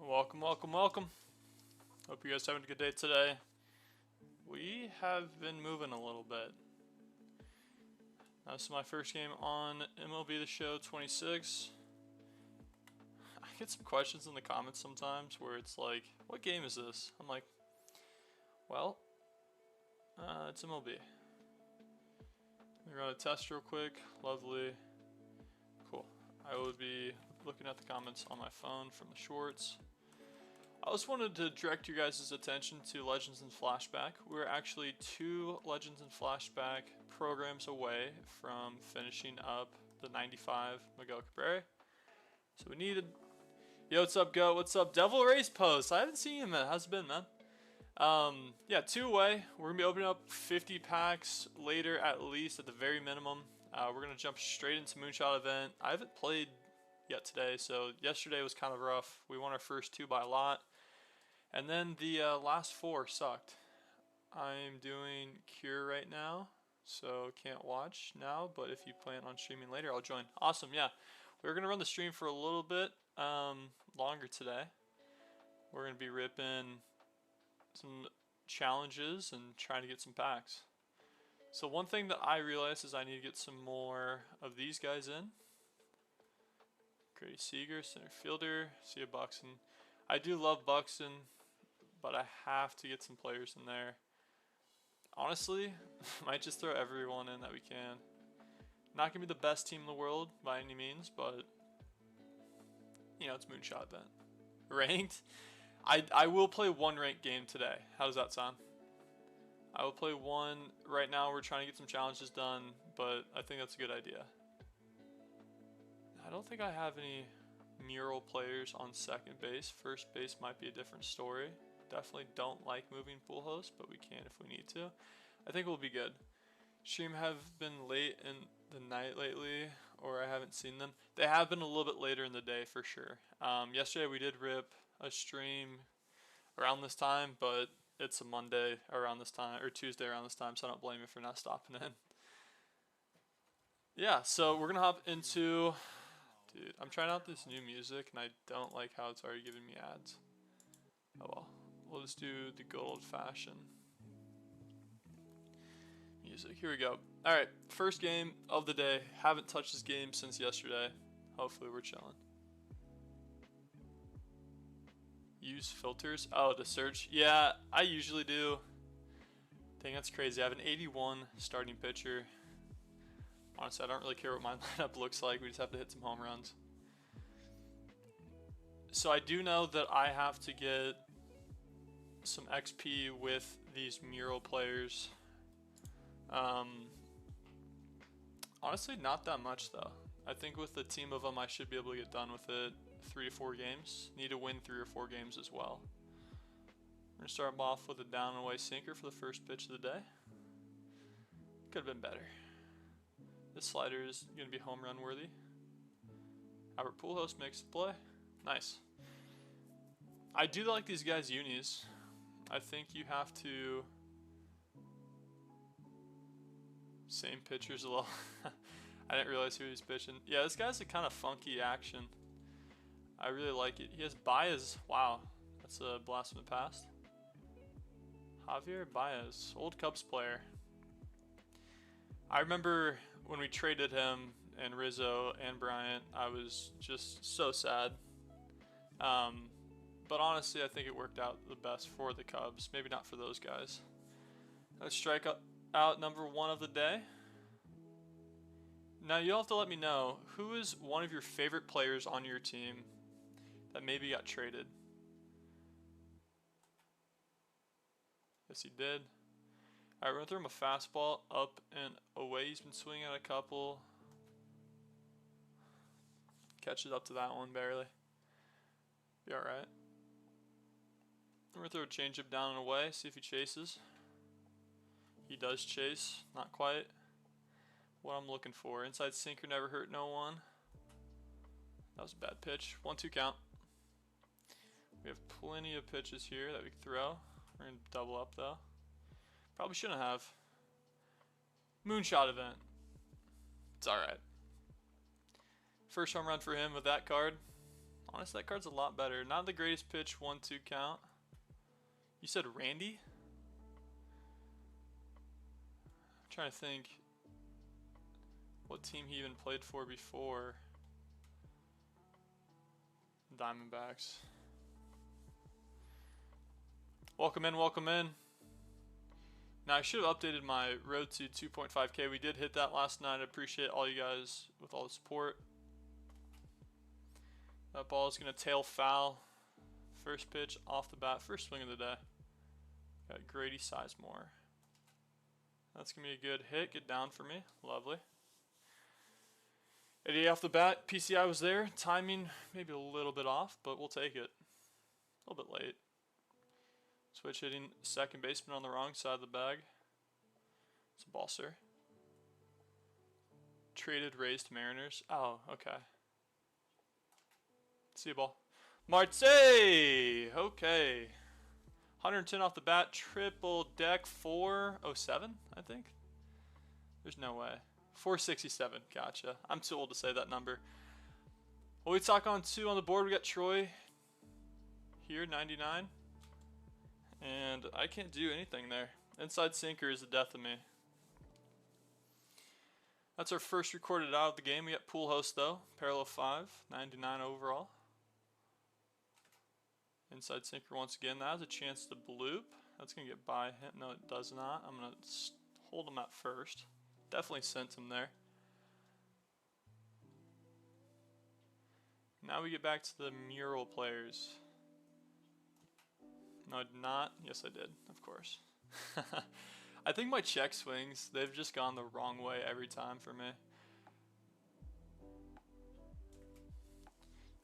Welcome, welcome, welcome. Hope you guys are having a good day today. We have been moving a little bit. This is my first game on MLB The Show 26. I get some questions in the comments sometimes where it's like, what game is this? I'm like, well, it's MLB. We're going to test real quick. Lovely. Cool. I will be looking at the comments on my phone from the shorts. I just wanted to direct you guys' attention to Legends in Flashback. We're actually 2 Legends in Flashback programs away from finishing up the 95 Miguel Cabrera. So we needed... Yo, what's up, Go? What's up? Devil Race Post. I haven't seen you, man. How's it been, man? Yeah, 2 away. We're going to be opening up 50 packs later, at least, at the very minimum. We're going to jump straight into Moonshot event. I haven't played yet today, so yesterday was kind of rough. We won our first 2 by a lot. And then the last 4 sucked. I'm doing Cure right now, so can't watch now, but if you plan on streaming later, I'll join. Awesome, yeah. We're going to run the stream for a little bit longer today. We're going to be ripping some challenges and trying to get some packs. So one thing that I realized is I need to get some more of these guys in. Grady Seager, center fielder, Sia Buxton. I do love Buxton, but I have to get some players in there. Honestly, might just throw everyone in that we can. Not going to be the best team in the world by any means, but, you know, it's Moonshot event. Ranked? I will play 1 ranked game today. How does that sound? I will play 1. Right now we're trying to get some challenges done, but I think that's a good idea. I don't think I have any mural players on second base. First base might be a different story. Definitely don't like moving pool hosts, but we can if we need to. I think we'll be good. Stream have been late in the night lately, or I haven't seen them. They have been a little bit later in the day for sure. Yesterday we did rip a stream around this time, but it's a Monday around this time, or Tuesday around this time, so I don't blame you for not stopping in. Yeah, so we're gonna hop into... Dude, I'm trying out this new music, and I don't like how it's already giving me ads. Oh well. We'll just do the good old-fashioned music. Here we go. Alright, first game of the day. Haven't touched this game since yesterday. Hopefully we're chilling. Use filters. Oh, to search. Yeah, I usually do. Dang, that's crazy. I have an 81 starting pitcher. Honestly, I don't really care what my lineup looks like. We just have to hit some home runs. So I do know that I have to get some XP with these mural players. Honestly, not that much though. I think with the team of them, I should be able to get done with it 3 to 4 games. Need to win 3 or 4 games as well. We're gonna start off with a down and away sinker for the first pitch of the day. Could have been better. This slider is gonna be home run worthy. Albert Pujols makes the play. Nice. I do like these guys' unis. I think you have to... Same pitchers a lot. I didn't realize who he was pitching. Yeah, this guy's a kind of funky action. I really like it. He has Baez. Wow, that's a blast from the past. Javier Baez, old Cubs player. I remember when we traded him and Rizzo and Bryant, I was just so sad. But honestly, I think it worked out the best for the Cubs. Maybe not for those guys. Let's strike out number 1 of the day. Now you'll have to let me know, who is one of your favorite players on your team that maybe got traded? Yes, he did. Alright, we're going to throw him a fastball up and away. He's been swinging at a couple. Catches up to that one barely. Be alright. We're going to throw a changeup down and away, see if he chases. He does chase, not quite what I'm looking for. Inside sinker never hurt no one. That was a bad pitch. 1-2 count. We have plenty of pitches here that we can throw. We're going to double up though. Probably shouldn't have. Moonshot event. It's alright. First home run for him with that card. Honestly, that card's a lot better. Not the greatest pitch, 1-2 count. You said Randy? I'm trying to think what team he even played for before. Diamondbacks. Welcome in, welcome in. Now, I should have updated my road to 2.5K. We did hit that last night. I appreciate all you guys with all the support. That ball is going to tail foul. First pitch off the bat, first swing of the day. Got Grady Sizemore. That's going to be a good hit. Get down for me. Lovely. 88 off the bat. PCI was there. Timing maybe a little bit off, but we'll take it. A little bit late. Switch hitting second baseman on the wrong side of the bag. It's a ball, sir. Traded Rays to Mariners. Oh, okay. See you, ball. Marte! Okay. 110 off the bat. Triple deck 407, I think. There's no way. 467. Gotcha. I'm too old to say that number. Well, we talk on 2 on the board. We got Troy here, 99. And I can't do anything there. Inside sinker is the death of me. That's our first recorded out of the game. We got pool host though. Parallel 5, 99 overall. Inside sinker once again. That has a chance to bloop. That's going to get by him. No, it does not. I'm going to hold him at first. Definitely sent him there. Now we get back to the mural players. No, I did not. Yes, I did, of course. I think my check swings, they've just gone the wrong way every time for me.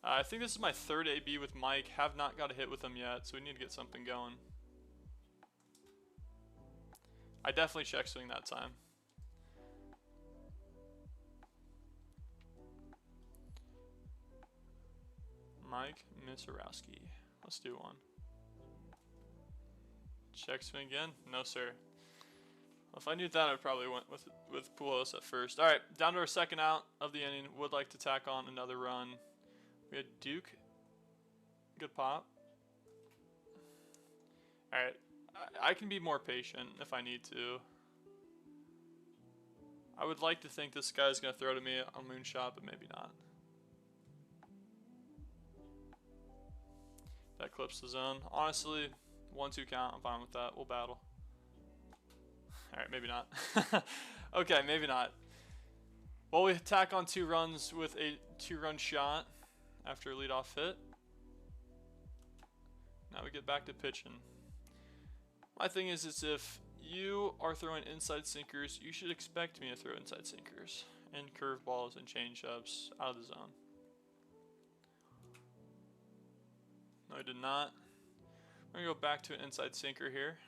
I think this is my third AB with Mike. Have not got a hit with him yet, so we need to get something going. I definitely check swing that time. Mike Misarowski. Let's do one. Check swing again? No, sir. Well, if I knew that, I probably went with Pujols at first. All right, down to our second out of the inning. Would like to tack on another run. We had Duke. Good pop. All right, I can be more patient if I need to. I would like to think this guy's going to throw to me on Moonshot, but maybe not. That clips the zone. Honestly, 1-2 count. I'm fine with that. We'll battle. Alright, maybe not. Okay, maybe not. Well, we tack on 2 runs with a 2-run shot after a leadoff hit. Now we get back to pitching. My thing is if you are throwing inside sinkers, you should expect me to throw inside sinkers and curveballs and changeups out of the zone. No, I did not. We're going to go back to an inside sinker here.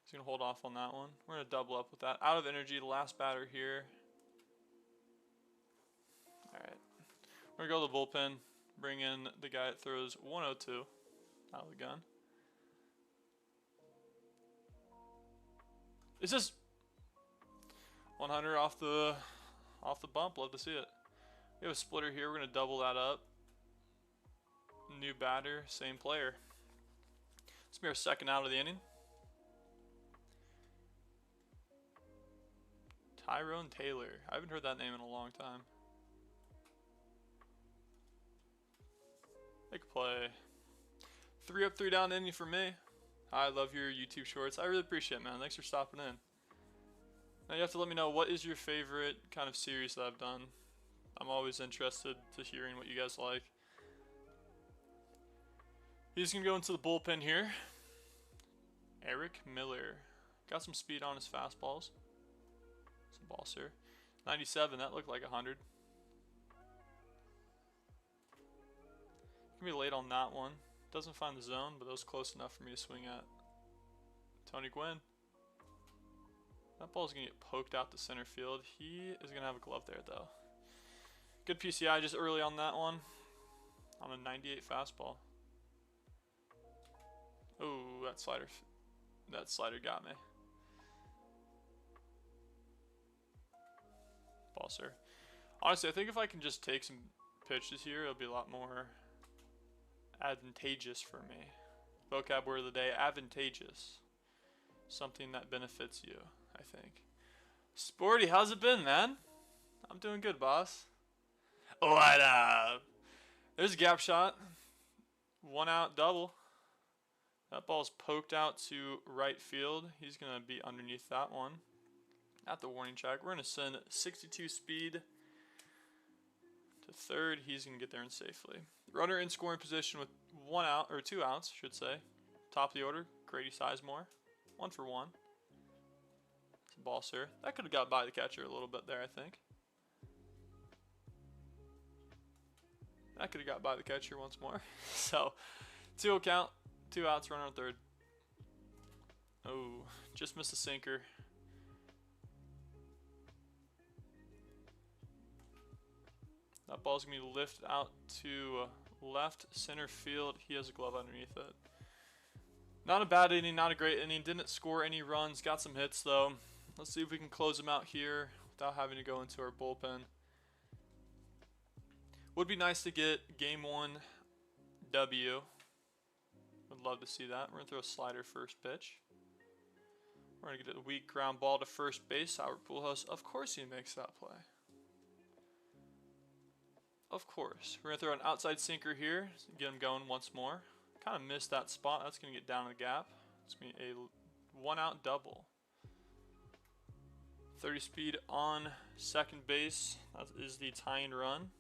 He's going to hold off on that one. We're going to double up with that. Out of energy, the last batter here. Alright. We're going to go to the bullpen. Bring in the guy that throws 102 out of the gun. Is this 100 off the bump? Love to see it. We have a splitter here. We're going to double that up. New batter, same player. This will be our second out of the inning. Tyrone Taylor. I haven't heard that name in a long time. Big play. 3 up, 3 down inning for me. I love your YouTube shorts. I really appreciate it, man. Thanks for stopping in. Now you have to let me know, what is your favorite kind of series that I've done? I'm always interested to hearing what you guys like. He's going to go into the bullpen here. Eric Miller. Got some speed on his fastballs. Some ball, sir. 97, that looked like 100. Gonna be late on that one. Doesn't find the zone, but that was close enough for me to swing at. Tony Gwynn. That ball's gonna get poked out to center field. He is gonna have a glove there though. Good PCI just early on that one. On a 98 fastball. Oh, that slider got me. Ball, sir. Honestly, I think if I can just take some pitches here, it'll be a lot more advantageous for me. Vocab word of the day, advantageous. Something that benefits you, I think. Sporty, how's it been, man? I'm doing good, boss. What up? There's a gap shot. 1 out double. That ball's poked out to right field. He's going to be underneath that one. At the warning track. We're going to send 62 speed to third. He's going to get there in safely. Runner in scoring position with 1 out, or 2 outs, should say. Top of the order, Grady Sizemore. 1 for 1. It's a ball, sir. That could have got by the catcher a little bit there, I think. That could have got by the catcher once more. So, 2-0 count. 2 outs, runner on third. Oh, just missed a sinker. That ball's going to be lifted out to left center field. He has a glove underneath it. Not a bad inning, not a great inning. Didn't score any runs. Got some hits, though. Let's see if we can close them out here without having to go into our bullpen. Would be nice to get Game 1 W. Would love to see that. We're going to throw a slider first pitch. We're going to get a weak ground ball to first base. Howard Pujols, of course he makes that play. Of course. We're going to throw an outside sinker here. Get him going once more. Kind of missed that spot. That's going to get down in the gap. It's going to be a 1 out double. 30 speed on second base. That is the tying run.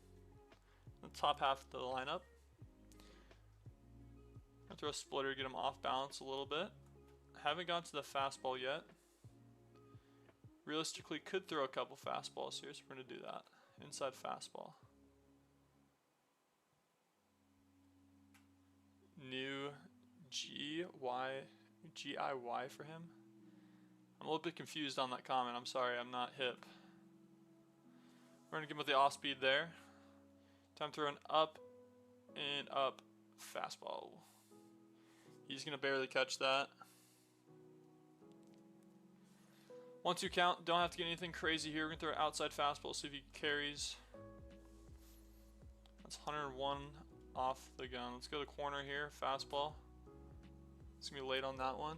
The top half of the lineup. I'll throw a splitter, get him off balance a little bit. Haven't gone to the fastball yet. Realistically, could throw a couple fastballs here, so we're going to do that. Inside fastball. New GIY for him. I'm a little bit confused on that comment. I'm sorry, I'm not hip. We're going to give him with the off speed there. Time to throw an up and up fastball. He's going to barely catch that. 1-2 count. Don't have to get anything crazy here. We're going to throw an outside fastball, see if he carries. That's 101 off the gun. Let's go to the corner here. Fastball. It's going to be late on that one.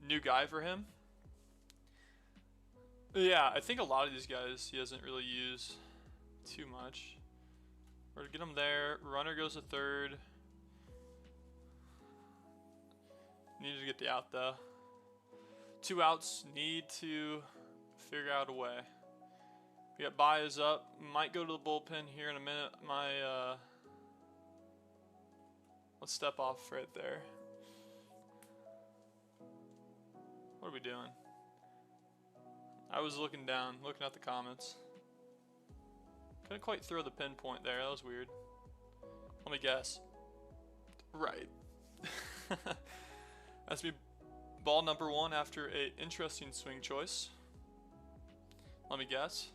New guy for him. Yeah, I think a lot of these guys he hasn't really used too much. We're going to get him there. Runner goes to third. Needed to get the out though. 2 outs. Need to figure out a way. We got Baez up. Might go to the bullpen here in a minute. Let's step off right there. What are we doing? I was looking down, looking at the comments. Couldn't quite throw the pinpoint there. That was weird. Let me guess. Right. That's me. Ball number 1 after a interesting swing choice. Let me guess.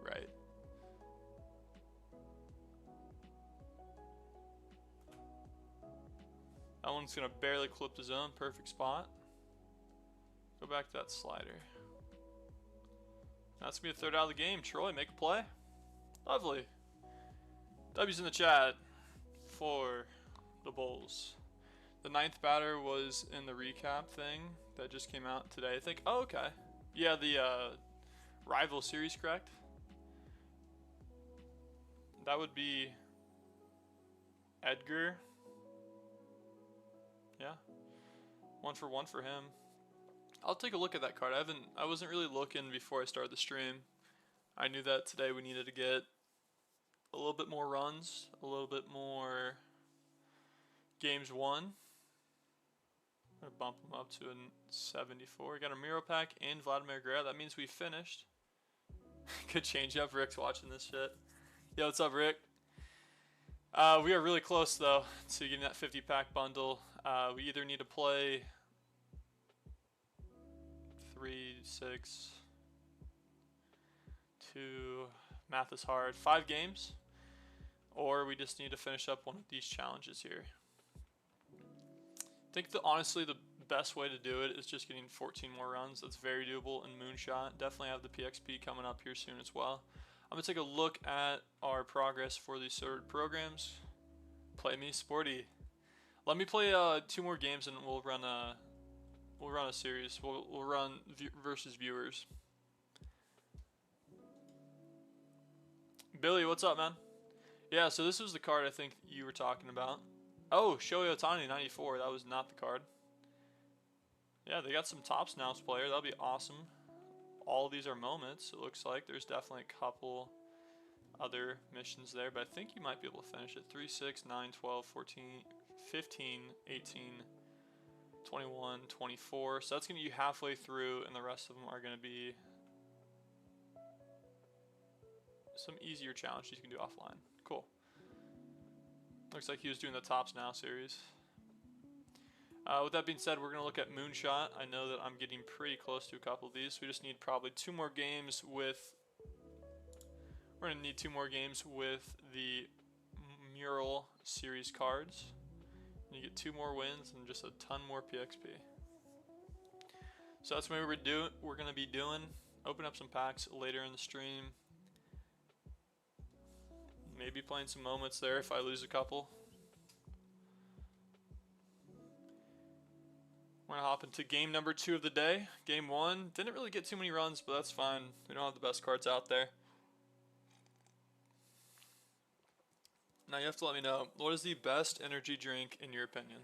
Right. That one's going to barely clip the zone. Perfect spot. Go back to that slider. That's going to be the 3rd out of the game. Troy, make a play. Lovely. W's in the chat for the Bulls. The 9th batter was in the recap thing that just came out today, I think. Oh, okay. Yeah, the rival series, correct? That would be Edgar. Yeah. 1 for 1 for him. I'll take a look at that card. I wasn't really looking before I started the stream. I knew that today we needed to get a little bit more runs, a little bit more games won. I'm gonna bump him up to a 74. We got a Miro pack and Vladimir Guerrero. That means we finished. Good change up. Rick's watching this shit. Yo, what's up, Rick? We are really close though to getting that 50 pack bundle. We either need to play 3, 6, 2, math is hard, 5 games, or we just need to finish up one of these challenges here. I think honestly the best way to do it is just getting 14 more runs. That's very doable in Moonshot. Definitely have the PXP coming up here soon as well. I'm going to take a look at our progress for these sorted programs. Play me sporty. Let me play 2 more games and we'll run a series. We'll run versus viewers. Billy, what's up, man? Yeah, so this was the card I think you were talking about. Oh, Shohei Ohtani 94. That was not the card. Yeah, they got some Topps Now player. That'll be awesome. All of these are moments. It looks like there's definitely a couple other missions there, but I think you might be able to finish it. 3, 6, 9, 12, 14, 15, 18, 21, 24. So that's going to get you halfway through, and the rest of them are going to be some easier challenges you can do offline. Cool. Looks like he was doing the Topps Now series. With that being said, we're going to look at Moonshot. I know that I'm getting pretty close to a couple of these. We just need probably 2 more games with... We're going to need 2 more games with the Mural series cards. You get 2 more wins and just a ton more PXP. So that's what we're going to be doing. Open up some packs later in the stream. Maybe playing some moments there if I lose a couple. We're going to hop into game number 2 of the day. Game 1. Didn't really get too many runs, but that's fine. We don't have the best cards out there. Now you have to let me know, what is the best energy drink in your opinion?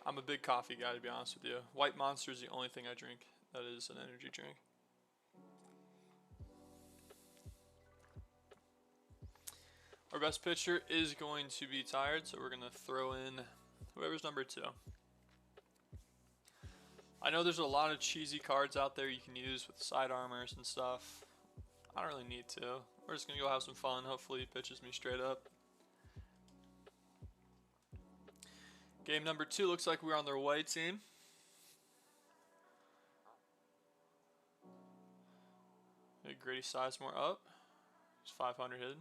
I'm a big coffee guy, to be honest with you. White Monster is the only thing I drink that is an energy drink. Our best pitcher is going to be tired, so we're going to throw in whoever's number 2. I know there's a lot of cheesy cards out there you can use with side armors and stuff. I don't really need to. We're just going to go have some fun. Hopefully he pitches me straight up. Game number 2 looks like we're on their way team. Grady Sizemore up. He's 500 hidden.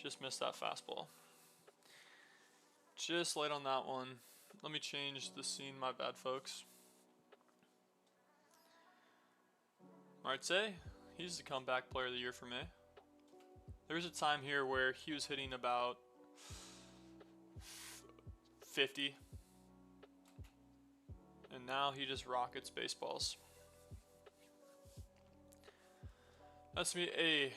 Just missed that fastball. Just late on that one. Let me change the scene. My bad, folks. Marte, he's the comeback player of the year for me. There was a time here where he was hitting about 50. And now he just rockets baseballs. That's me a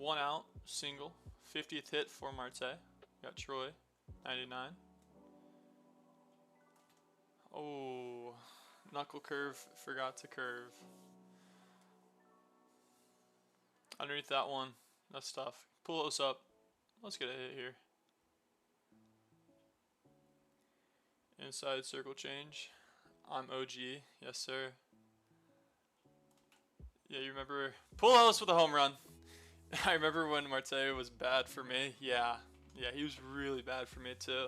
1-out single. 50th hit for Marte. Got Troy, 99. Oh, knuckle curve, forgot to curve. Underneath that one, that's tough. Pull those up. Let's get a hit here. Inside circle change. I'm OG, yes sir. Yeah, you remember Pujols with a home run. I remember when Marte was bad for me. Yeah, he was really bad for me too.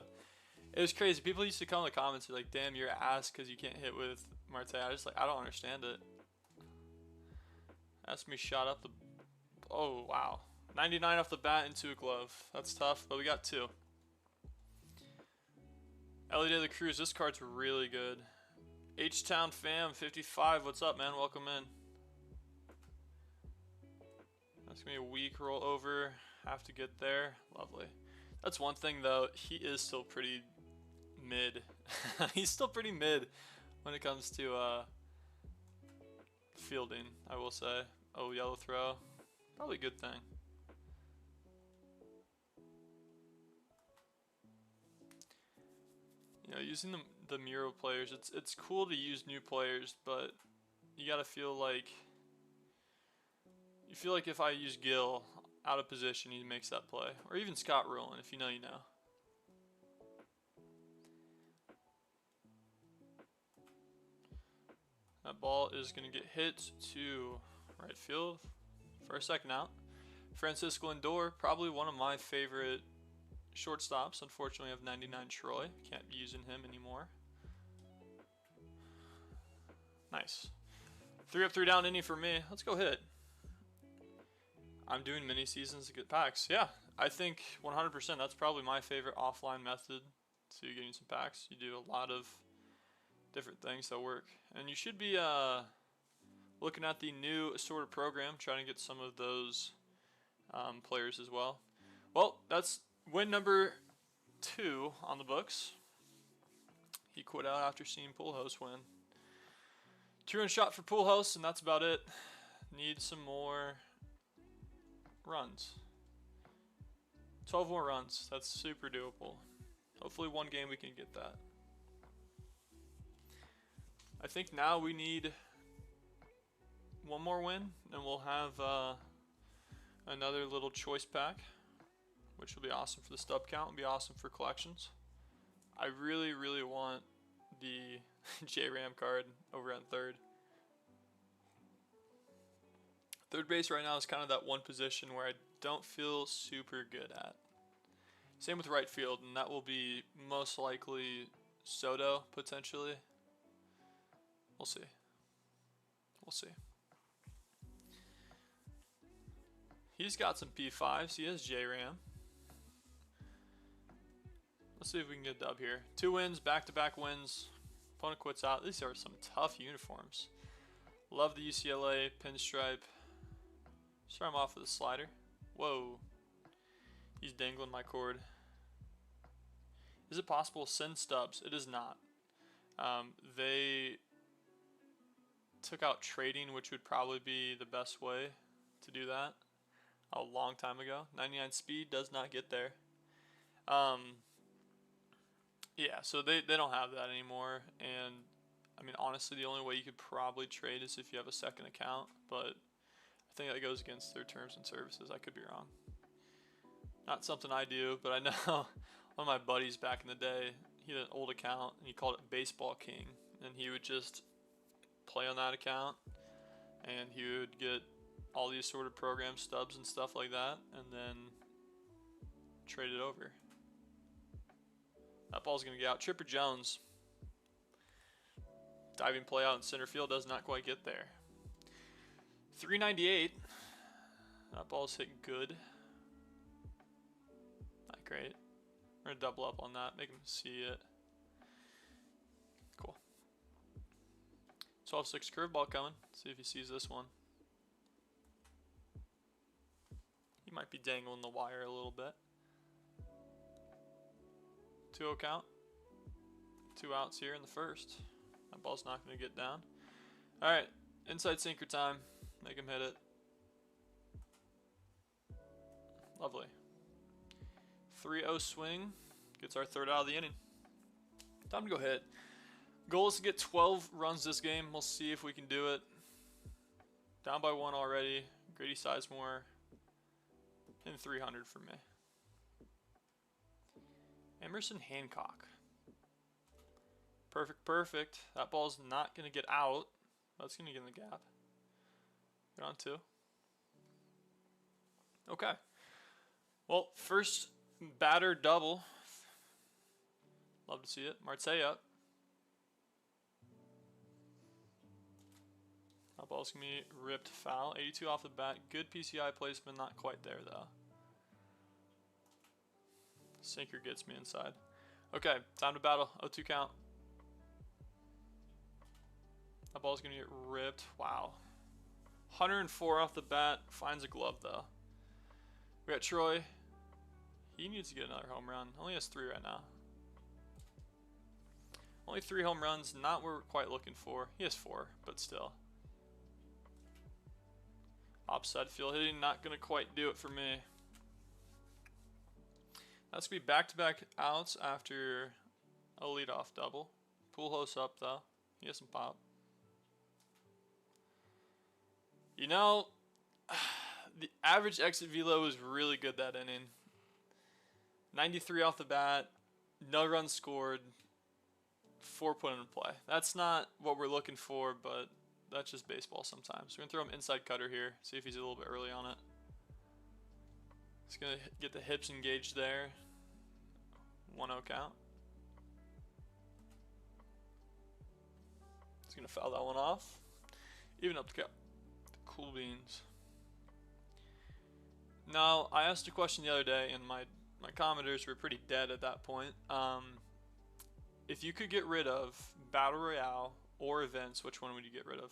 It was crazy. People used to come in the comments and like, "Damn, you're ass because you can't hit with Marte." I don't understand it. That's me shot up the. Oh wow, 99 off the bat into a glove. That's tough, but we got 2. Ellie De La Cruz. This card's really good. H-Town fam 55. What's up, man? Welcome in. That's going to be a weak roll over. Have to get there. Lovely. That's one thing, though. He is still pretty mid. He's still pretty mid when it comes to fielding, I will say. Oh, yellow throw. Probably a good thing. You know, using the Mural players, it's cool to use new players, but you got to feel like... You feel like if I use Gil out of position, he makes that play. Or even Scott Rowland, if you know, you know. That ball is going to get hit to right field for a second out. Francisco Lindor, probably one of my favorite shortstops. Unfortunately, I have 99 Troy. Can't be using him anymore. Nice. 3 up, 3 down inning for me. Let's go hit. I'm doing mini seasons to get packs. Yeah, I think 100%. That's probably my favorite offline method to getting some packs. You do a lot of different things that work, and you should be Looking at the new assorted program, trying to get some of those players as well. Well, that's win number 2 on the books. He quit out after seeing Pujols win. 2-run shot for Pujols, and that's about it. Need some more runs. 12 more runs. That's super doable. Hopefully one game we can get that. I think now we need one more win, and we'll have another little choice pack, which will be awesome for the stub count. Will be awesome for collections. I really, really want the J-Ram card over at third. Third base right now is kind of that one position where I don't feel super good at. Same with right field, and that will be most likely Soto, potentially. We'll see. We'll see. He's got some P5s. He has J-Ram. Let's see if we can get a dub here. 2 wins, back-to-back wins. Opponent quits out. These are some tough uniforms. Love the UCLA pinstripe. Start him off with a slider. Whoa. He's dangling my cord. Is it possible to send stubs? It is not. They took out trading, which would probably be the best way to do that a long time ago. 99 speed does not get there. Yeah, so they don't have that anymore. And, I mean, honestly, the only way you could probably trade is if you have a second account. But I think that goes against their terms and services. I could be wrong. Not something I do, but I know one of my buddies back in the day, he had an old account, and he called it Baseball King. And he would just play on that account, and he would get all these sort of program stubs and stuff like that, and then trade it over. That ball's going to get out. Chipper Jones. Diving play out in center field does not quite get there. 398. That ball's hit good. Not great. We're going to double up on that. Make him see it. Cool. 12-6 curveball coming. See if he sees this one. He might be dangling the wire a little bit. 2-0 count. 2 outs here in the first. That ball's not going to get down. Alright, inside sinker time. Make him hit it. Lovely. 3-0 swing. Gets our third out of the inning. Time to go hit. Goal is to get 12 runs this game. We'll see if we can do it. Down by 1 already. Grady Sizemore. And 300 for me. Emerson Hancock. Perfect, perfect. That ball's not going to get out. That's going to get in the gap. Get on 2. Okay. Well, first batter double. Love to see it. Marte up. That ball's going to be ripped foul. 82 off the bat. Good PCI placement. Not quite there, though. Sinker gets me inside. Okay, time to battle. 0-2 count. That ball's going to get ripped. Wow. 104 off the bat. Finds a glove, though. We got Troy. He needs to get another home run. Only has 3 right now. Only 3 home runs. Not what we're quite looking for. He has 4, but still. Opposite field hitting. Not going to quite do it for me. That's going to be back-to-back outs after a leadoff double. Pujols up, though. He has some pop. You know, the average exit velo was really good that inning. 93 off the bat. No runs scored. 4 put into play. That's not what we're looking for, but that's just baseball sometimes. We're going to throw him inside cutter here. See if he's a little bit early on it. He's going to get the hips engaged there. 1-0 count. He's going to foul that one off. Even up the count. Cool beans. Now, I asked a question the other day, and my commenters were pretty dead at that point. If you could get rid of Battle Royale or events, which one would you get rid of?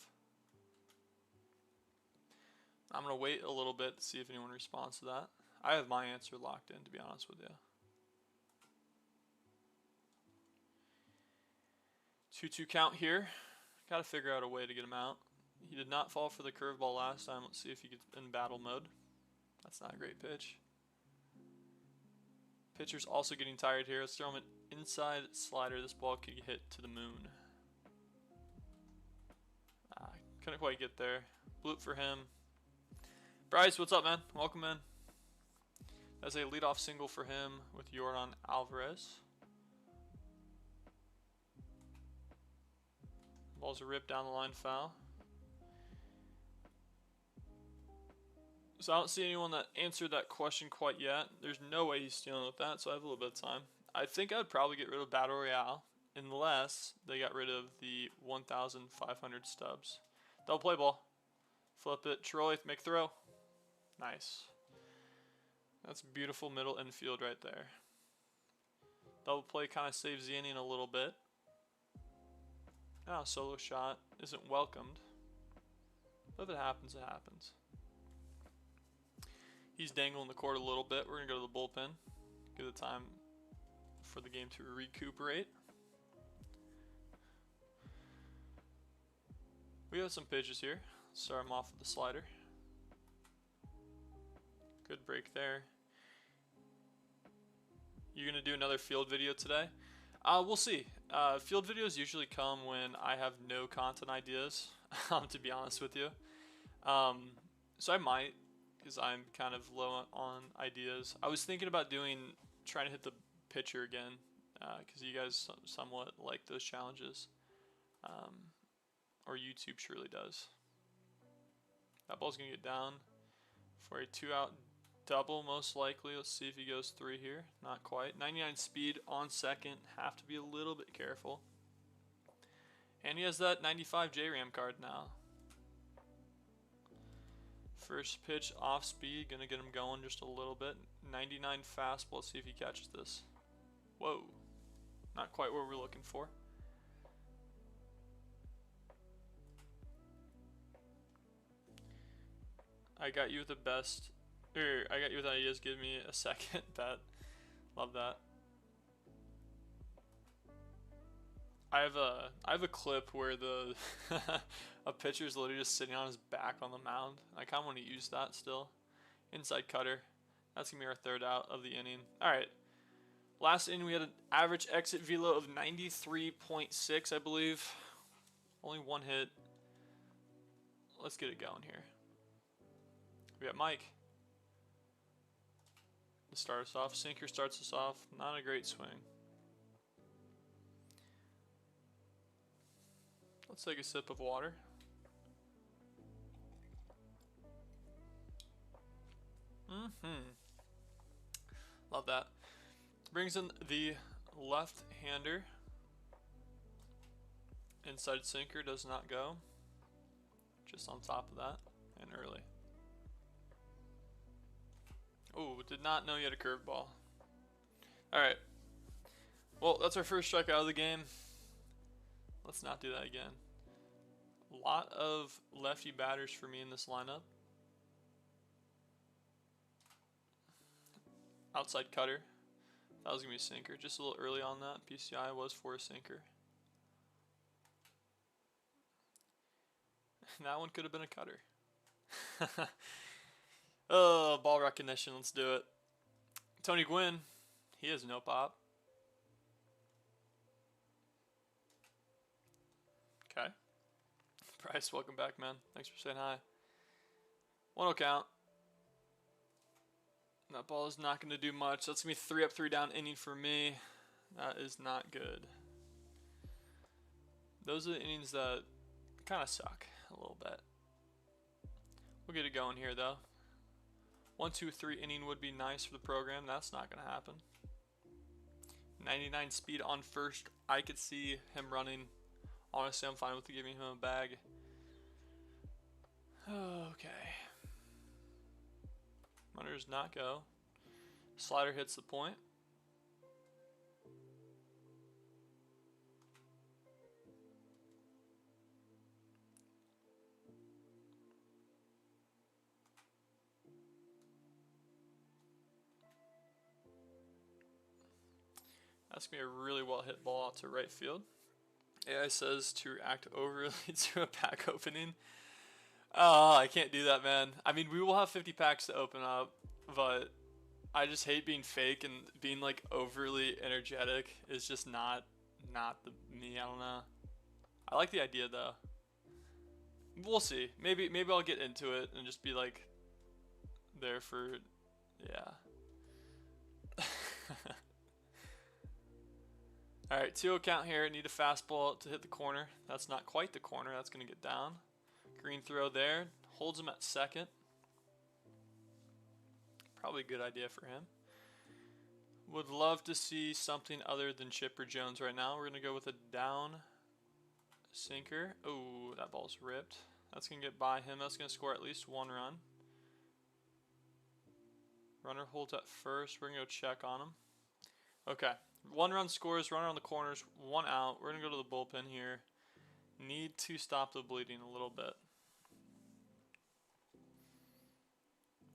I'm going to wait a little bit to see if anyone responds to that. I have my answer locked in, to be honest with you. 2-2 count here. Got to figure out a way to get him out. He did not fall for the curveball last time. Let's see if he gets in battle mode. That's not a great pitch. Pitcher's also getting tired here. Let's throw him an inside slider. This ball could hit to the moon. Couldn't quite get there. Bloop for him. Bryce, what's up, man? Welcome in. That's a leadoff single for him with Yordan Alvarez. Ball's a rip down the line, foul. So I don't see anyone that answered that question quite yet. There's no way he's stealing with that, so I have a little bit of time. I think I'd probably get rid of Battle Royale unless they got rid of the 1,500 stubs. Double play ball. Flip it. Troy, make throw. Nice. That's beautiful middle infield right there. Double play kind of saves the inning a little bit. Now a solo shot isn't welcomed. But if it happens, it happens. He's dangling the cord a little bit. We're going to go to the bullpen. Give the time for the game to recuperate. We have some pitches here. Start him off with the slider. Good break there. You're going to do another field video today? We'll see. Field videos usually come when I have no content ideas, to be honest with you. So I might, because I'm kind of low on ideas. I was thinking about trying to hit the pitcher again, because you guys somewhat like those challenges. Or YouTube surely does. That ball's going to get down for a 2-out double, most likely. Let's see if he goes 3 here. Not quite. 99 speed on second. Have to be a little bit careful. And he has that 95 J-Ram card now. First pitch off speed. Going to get him going just a little bit. 99 fastball. Let's see if he catches this. Whoa. Not quite what we're looking for. I got you with the best. I got you with ideas. Give me a second. Bet. Love that. I have a clip where the a pitcher's literally just sitting on his back on the mound. I kind of want to use that still. Inside cutter. That's gonna be our 3rd out of the inning. All right. Last inning we had an average exit velo of 93.6, I believe. Only 1 hit. Let's get it going here. We got Mike. To start us off. Sinker starts us off. Not a great swing. Let's take a sip of water. Love that. Brings in the left-hander. Inside sinker does not go. Just on top of that. And early. Oh, did not know you had a curveball. Alright. Well, that's our first strikeout of the game. Let's not do that again. A lot of lefty batters for me in this lineup. Outside cutter. That was going to be a sinker. Just a little early on that. PCI was for a sinker. That one could have been a cutter. Oh, ball recognition. Let's do it. Tony Gwynn. He has no pop. Okay. Bryce, welcome back, man. Thanks for saying hi. 1-0 count. That ball is not going to do much. That's going to be 3 up, 3 down inning for me. That is not good. Those are the innings that kind of suck a little bit. We'll get it going here, though. 1, 2, 3 inning would be nice for the program. That's not going to happen. 99 speed on first. I could see him running. Honestly, I'm fine with giving him a bag. Okay. Runner does not go. Slider hits the point. That's going to be a really well hit ball out to right field. AI says to react overly to a pack opening. I can't do that, man. I mean, we will have 50 packs to open up, but I just hate being fake, and being like overly energetic is just not me. I don't know. I like the idea though. We'll see. Maybe I'll get into it and just be like there for, yeah. All right, 2-0 count here. Need a fastball to hit the corner. That's not quite the corner. That's going to get down. Green throw there. Holds him at second. Probably a good idea for him. Would love to see something other than Chipper Jones right now. We're going to go with a down sinker. Oh, that ball's ripped. That's going to get by him. That's going to score at least 1 run. Runner holds at first. We're going to go check on him. Okay. 1 run scores, runner on the corners, 1 out. We're going to go to the bullpen here. Need to stop the bleeding a little bit.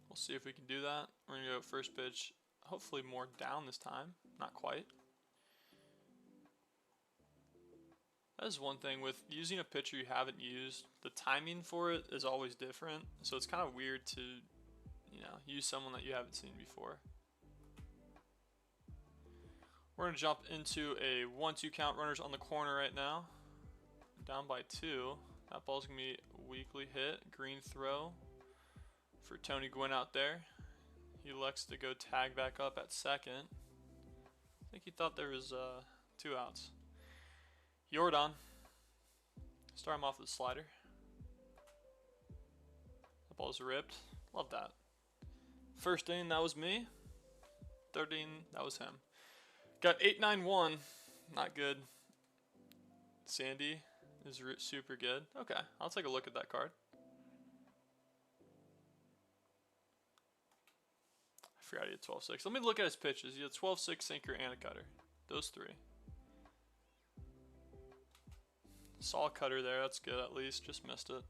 We'll see if we can do that. We're going to go first pitch. Hopefully more down this time. Not quite. That is one thing with using a pitcher you haven't used. The timing for it is always different. So it's kind of weird to, use someone that you haven't seen before. We're going to jump into a 1-2 count. Runners on the corner right now. Down by 2. That ball's going to be weakly hit. Green throw for Tony Gwynn out there. He elects to go tag back up at second. I think he thought there was 2 outs. Jordan. Start him off with a slider. The ball's ripped. Love that. First inning, that was me. Third inning, that was him. Got 8-9-1. Not good. Sandy is super good. Okay, I'll take a look at that card. I forgot he had 12-6. Let me look at his pitches. He had 12-6, sinker, and a cutter. Those 3. Saw a cutter there. That's good at least. Just missed it.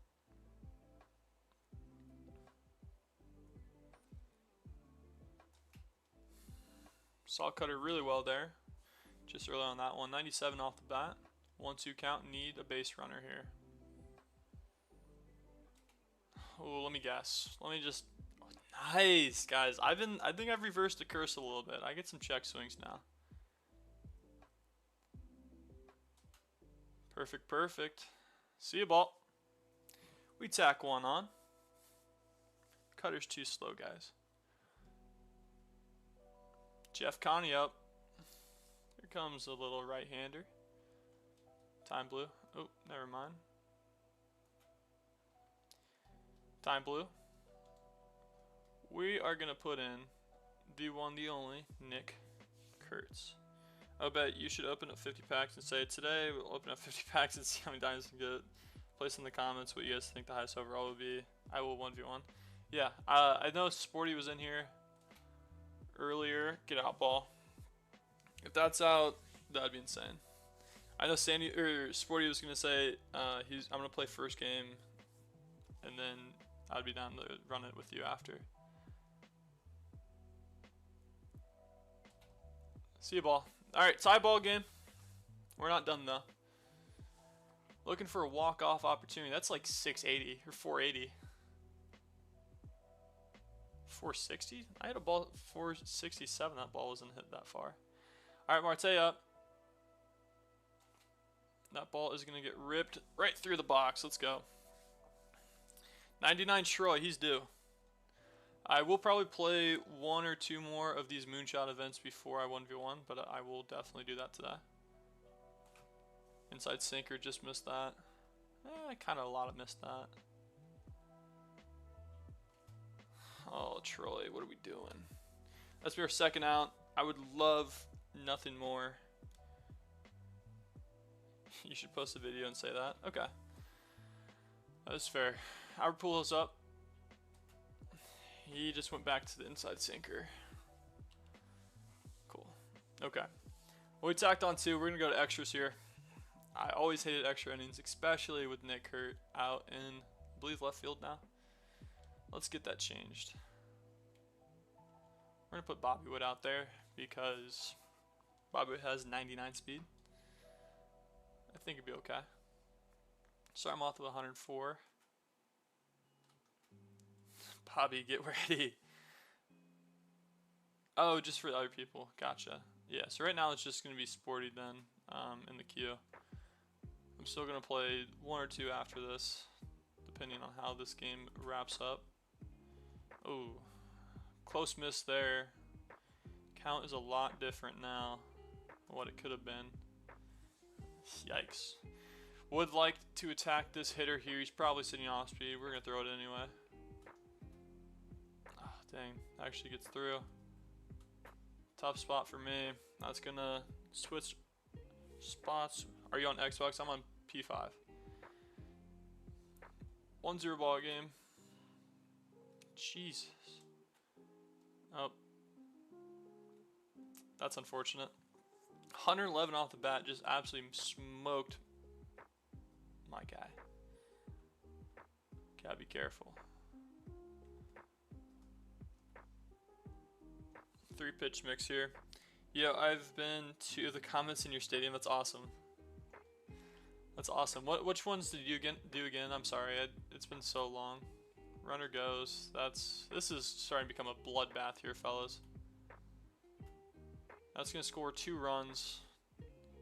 Saw cutter really well there. Just early on that one. 97 off the bat. 1-2 count. Need a base runner here. Oh, let me guess. Let me just. Oh, nice, guys. I think I've reversed the curse a little bit. I get some check swings now. Perfect. See ya, ball. We tack 1 on. Cutter's too slow, guys. Jeff Connie up. Here comes a little right-hander. Time blue. Oh, never mind. Time blue. We are going to put in the one, the only, Nick Kurtz. I bet you should open up 50 packs and say, today we'll open up 50 packs and see how many diamonds we can get. Place in the comments what you guys think the highest overall would be. I will 1v1. Yeah, I know Sporty was in here earlier. Get out, ball. If that's out, that'd be insane. I know Sporty was gonna say I'm gonna play first game, and then I'd be down to run it with you after. See you, ball. All right, tie ball game. We're not done though. Looking for a walk-off opportunity. That's like 680 or 480. 460? I had a ball 467. That ball wasn't hit that far. All right, Marte up. That ball is going to get ripped right through the box. Let's go. 99 Shroy. He's due. I will probably play 1 or 2 more of these Moonshot events before I 1v1, but I will definitely do that today. Inside sinker, just missed that. Kind of a lot of missed that. Oh, Troy, what are we doing? That's our second out. I would love nothing more. You should post a video and say that. Okay. That is fair. Our pool is up. He just went back to the inside sinker. Cool. Okay. Well, we tacked on 2. We're going to go to extras here. I always hated extra innings, especially with Nick Hurt out in, I believe, left field now. Let's get that changed. We're going to put Bobby Wood out there because Bobby has 99 speed. I think it'd be okay. Start him off with 104. Bobby, get ready. Oh, just for the other people. Gotcha. Yeah, so right now it's just going to be sporty then in the queue. I'm still going to play 1 or 2 after this, depending on how this game wraps up. Oh, close miss there. Count is a lot different now than what it could have been. Yikes. Would like to attack this hitter here. He's probably sitting off speed. We're going to throw it anyway. Oh, dang. Actually gets through. Tough spot for me. That's going to switch spots. Are you on Xbox? I'm on P5. 1-0 ball game. Jesus. Oh. That's unfortunate. 111 off the bat, just absolutely smoked my guy. Gotta be careful. 3-pitch mix here. Yo, I've been to the comments in your stadium. That's awesome. That's awesome. Which ones did you do again? I'm sorry, it's been so long. Runner goes. This is starting to become a bloodbath here, fellas. That's going to score 2 runs.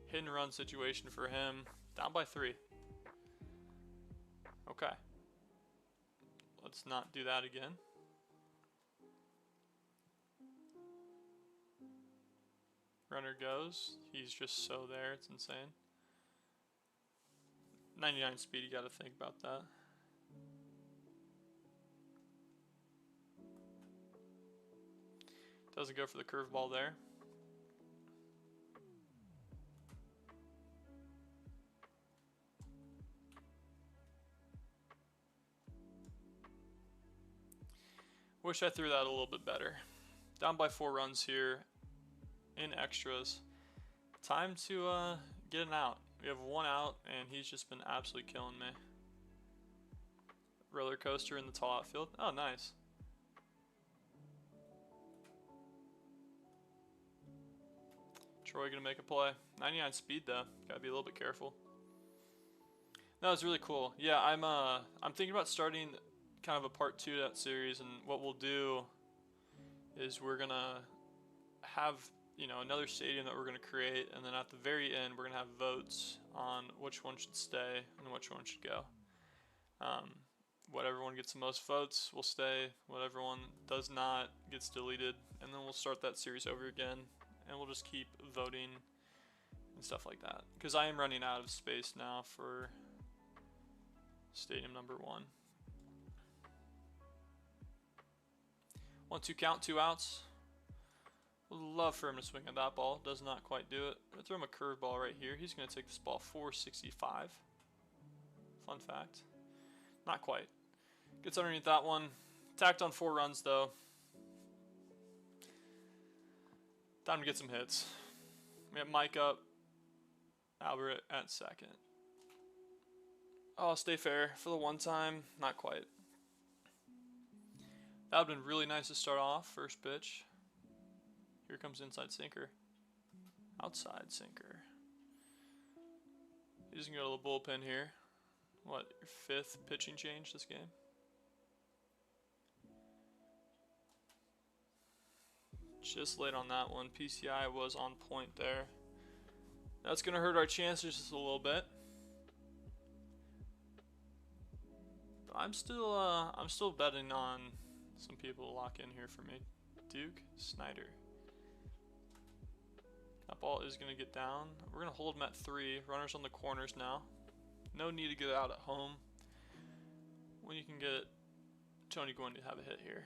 Hit and run situation for him. Down by 3. Okay. Let's not do that again. Runner goes. He's just so there. It's insane. 99 speed, you got to think about that. Doesn't go for the curveball there. Wish I threw that a little bit better. Down by 4 runs here in extras. Time to get an out. We have 1 out, and he's just been absolutely killing me. Roller coaster in the tall outfield. Oh, nice. Troy gonna make a play. 99 speed though. Gotta be a little bit careful. That was really cool. Yeah, I'm thinking about starting kind of a part 2 to that series, and what we'll do is we're gonna have, you know, another stadium that we're gonna create, and then at the very end we're gonna have votes on which one should stay and which one should go. Whatever one gets the most votes will stay. Whatever one does not gets deleted, and then we'll start that series over again, and we'll just keep voting and stuff like that. Because I am running out of space now for stadium number 1. 1-2 count, 2 outs. Would love for him to swing at that ball. Does not quite do it. I'm going to throw him a curveball right here. He's going to take this ball 465. Fun fact. Not quite. Gets underneath that one. Tacked on 4 runs though. Time to get some hits. We have Mike up. Albert at second. Oh, stay fair for the 1 time. Not quite. That would have been really nice to start off. First pitch. Here comes inside sinker. Outside sinker. He's going to go to the bullpen here. What, your 5th pitching change this game? Just late on that one. PCI was on point there. That's going to hurt our chances just a little bit. But I'm still betting on some people to lock in here for me. Duke Snyder. That ball is going to get down. We're going to hold him at 3. Runners on the corners now. No need to get out at home when you can get Tony going to have a hit here.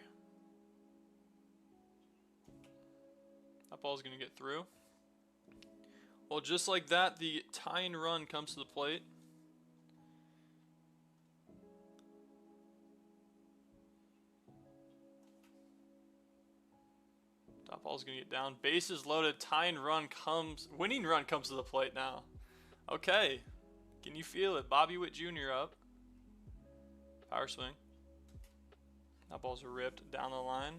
That ball's going to get through. Well, just like that, the tying run comes to the plate. That ball's going to get down. Bases loaded. Tying run comes. Winning run comes to the plate now. Okay. Can you feel it? Bobby Witt Jr. up. Power swing. That ball's ripped down the line.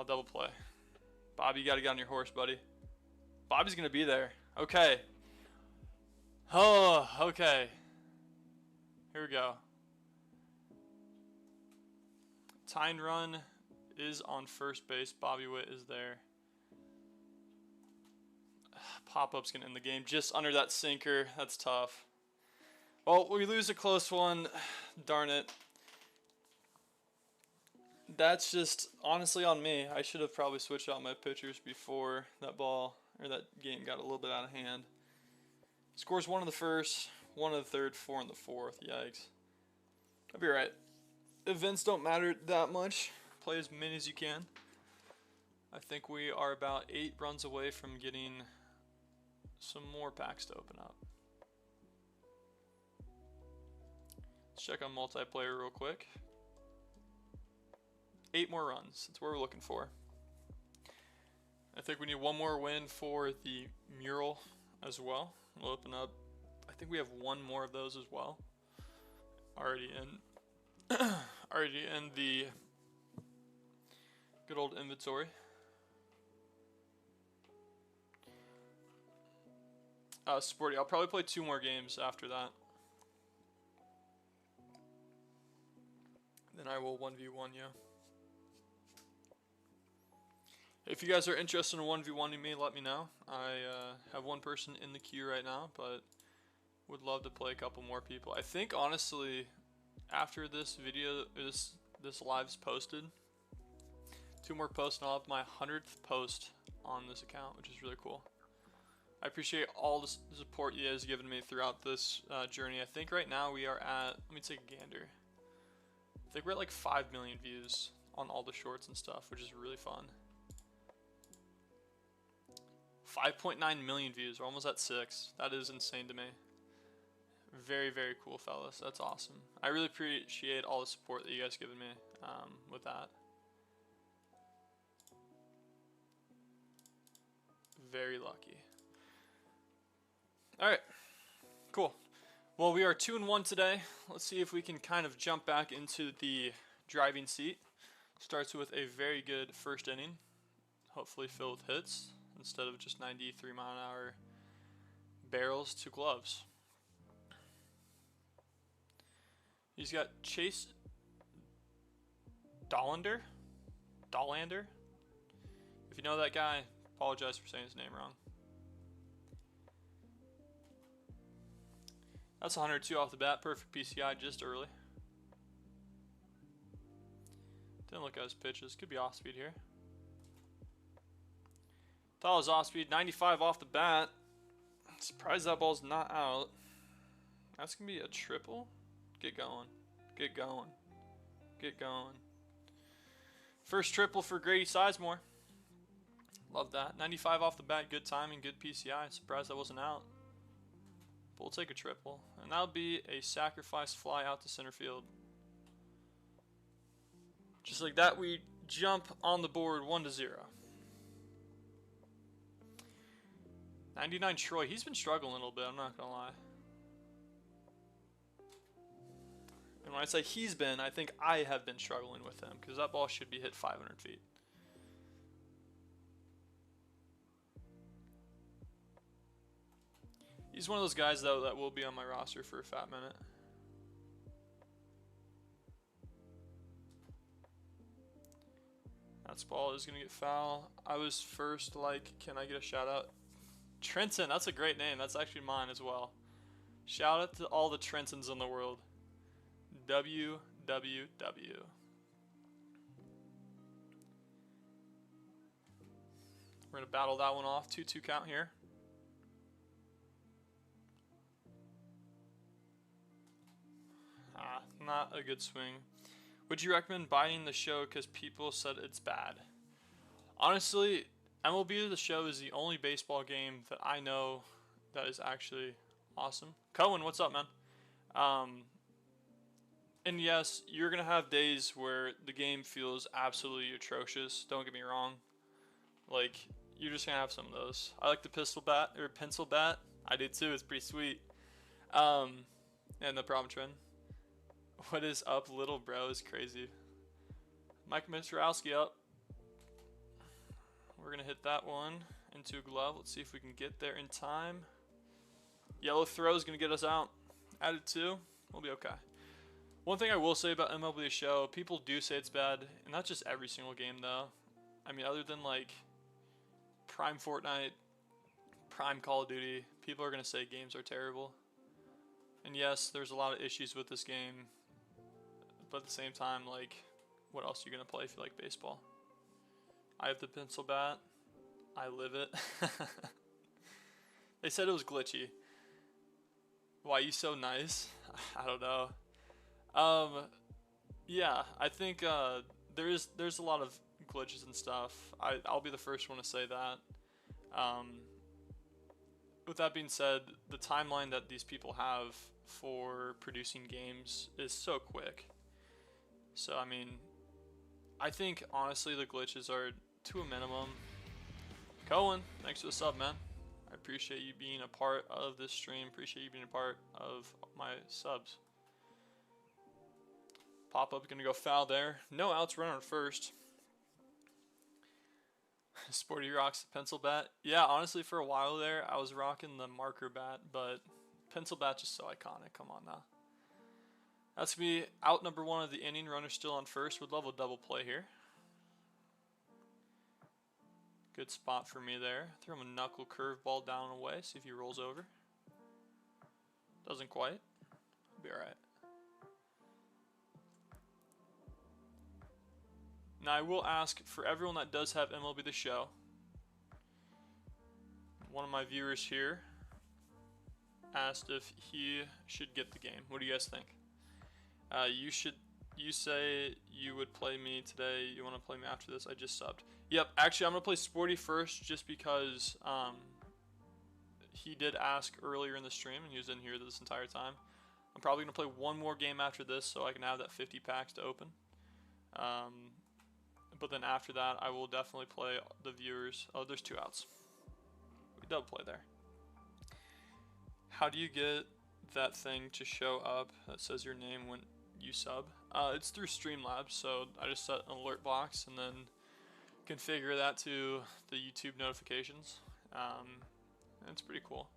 I'll double play. Bobby, you got to get on your horse, buddy. Bobby's going to be there. Okay. Oh, okay. Here we go. Tyne Run is on first base. Bobby Witt is there. Pop-up's going to end the game just under that sinker. That's tough. Well, we lose a close one. Darn it. That's just honestly on me. I should have probably switched out my pitchers before that ball or that game got a little bit out of hand. Scores 1 in the first, 1 in the third, 4 in the fourth. Yikes. I'll be right. Events don't matter that much. Play as many as you can. I think we are about 8 runs away from getting some more packs to open up. Let's check on multiplayer real quick. 8 more runs. That's what we're looking for. I think we need 1 more win for the mural as well. We'll open up. I think we have 1 more of those as well. Already in. Already in the good old inventory. Sporty. I'll probably play 2 more games after that. Then I will 1v1 you. If you guys are interested in 1v1ing me, let me know. I have 1 person in the queue right now, but would love to play a couple more people. I think honestly, after this video, this live's posted, 2 more posts and I'll have my 100th post on this account, which is really cool. I appreciate all the support you guys have given me throughout this journey. I think right now we are at, let me take a gander. I think we're at like 5 million views on all the shorts and stuff, which is really fun. 5.9 million views. We're almost at 6. That is insane to me. Very, very cool, fellas. That's awesome. I really appreciate all the support that you guys given me with that. Very lucky. All right. Cool. Well, we are 2-1 today. Let's see if we can kind of jump back into the driving seat. Starts with a very good first inning. Hopefully filled with hits instead of just 93-mile-an-hour barrels to gloves. He's got Chase Dollander. If you know that guy, apologize for saying his name wrong. That's 102 off the bat. Perfect PCI just early. Didn't look at his pitches. Could be off speed here. Thought it was off speed. 95 off the bat. Surprised that ball's not out. That's going to be a triple. Get going. Get going. Get going. First triple for Grady Sizemore. Love that. 95 off the bat. Good timing. Good PCI. Surprised that wasn't out. But we'll take a triple. And that'll be a sacrifice fly out to center field. Just like that, we jump on the board 1-0. 99 Troy. He's been struggling a little bit. I'm not going to lie. And when I say he's been, I think I have been struggling with him. Because that ball should be hit 500 feet. He's one of those guys, though, that will be on my roster for a fat minute. That ball is going to get foul. I was first, like, can I get a shout out? Trenton, that's a great name. That's actually mine as well. Shout out to all the Trentons in the world. WWW. We're going to battle that one off. 2-2 count here. Not a good swing. Would you recommend buying the show because people said it's bad? Honestly, MLB The Show is the only baseball game that I know that is actually awesome. Cohen, what's up, man? And yes, you're going to have days where the game feels absolutely atrocious. Don't get me wrong. Like, you're just going to have some of those. I like the pencil bat. I do too. It's pretty sweet. Yeah, no problem, Trent. What is up, little bro? Is crazy. Mike Mistrowski up. We're going to hit that one into a glove. Let's see if we can get there in time. Yellow throw is going to get us out. Added 2. We'll be okay. One thing I will say about MLB The Show, people do say it's bad, and not just every single game though. I mean, other than like Prime Fortnite, Prime Call of Duty, people are going to say games are terrible. And yes, there's a lot of issues with this game, but at the same time, like, what else are you going to play if you like baseball? I have the pencil bat. I live it. They said it was glitchy. Why you so nice? I don't know. Yeah, I think there's a lot of glitches and stuff. I'll be the first one to say that. With that being said, the timeline that these people have for producing games is so quick. So I mean, I think honestly the glitches are to a minimum. Cohen, thanks for the sub, man. I appreciate you being a part of this stream. Appreciate you being a part of my subs. Pop-up gonna go foul there. No outs, runner on first. Sporty rocks the pencil bat. Yeah, honestly, for a while there, I was rocking the marker bat, but pencil bat's just so iconic. Come on now. That's gonna be out number 1 of the inning. Runner still on first. Would love a double play here. Good spot for me there. Throw him a knuckle curveball down and away. See if he rolls over. Doesn't quite. Be alright. Now I will ask for everyone that does have MLB The Show. One of my viewers here asked if he should get the game. What do you guys think? You say you would play me today. You want to play me after this? I just subbed. Yep, actually I'm going to play Sporty first just because he did ask earlier in the stream and he was in here this entire time. I'm probably going to play one more game after this so I can have that 50 packs to open. But then after that, I will definitely play the viewers. Oh, there's 2 outs. We double play there. How do you get that thing to show up that says your name when you sub? It's through Streamlabs, so I just set an alert box and then configure that to the YouTube notifications. And it's pretty cool.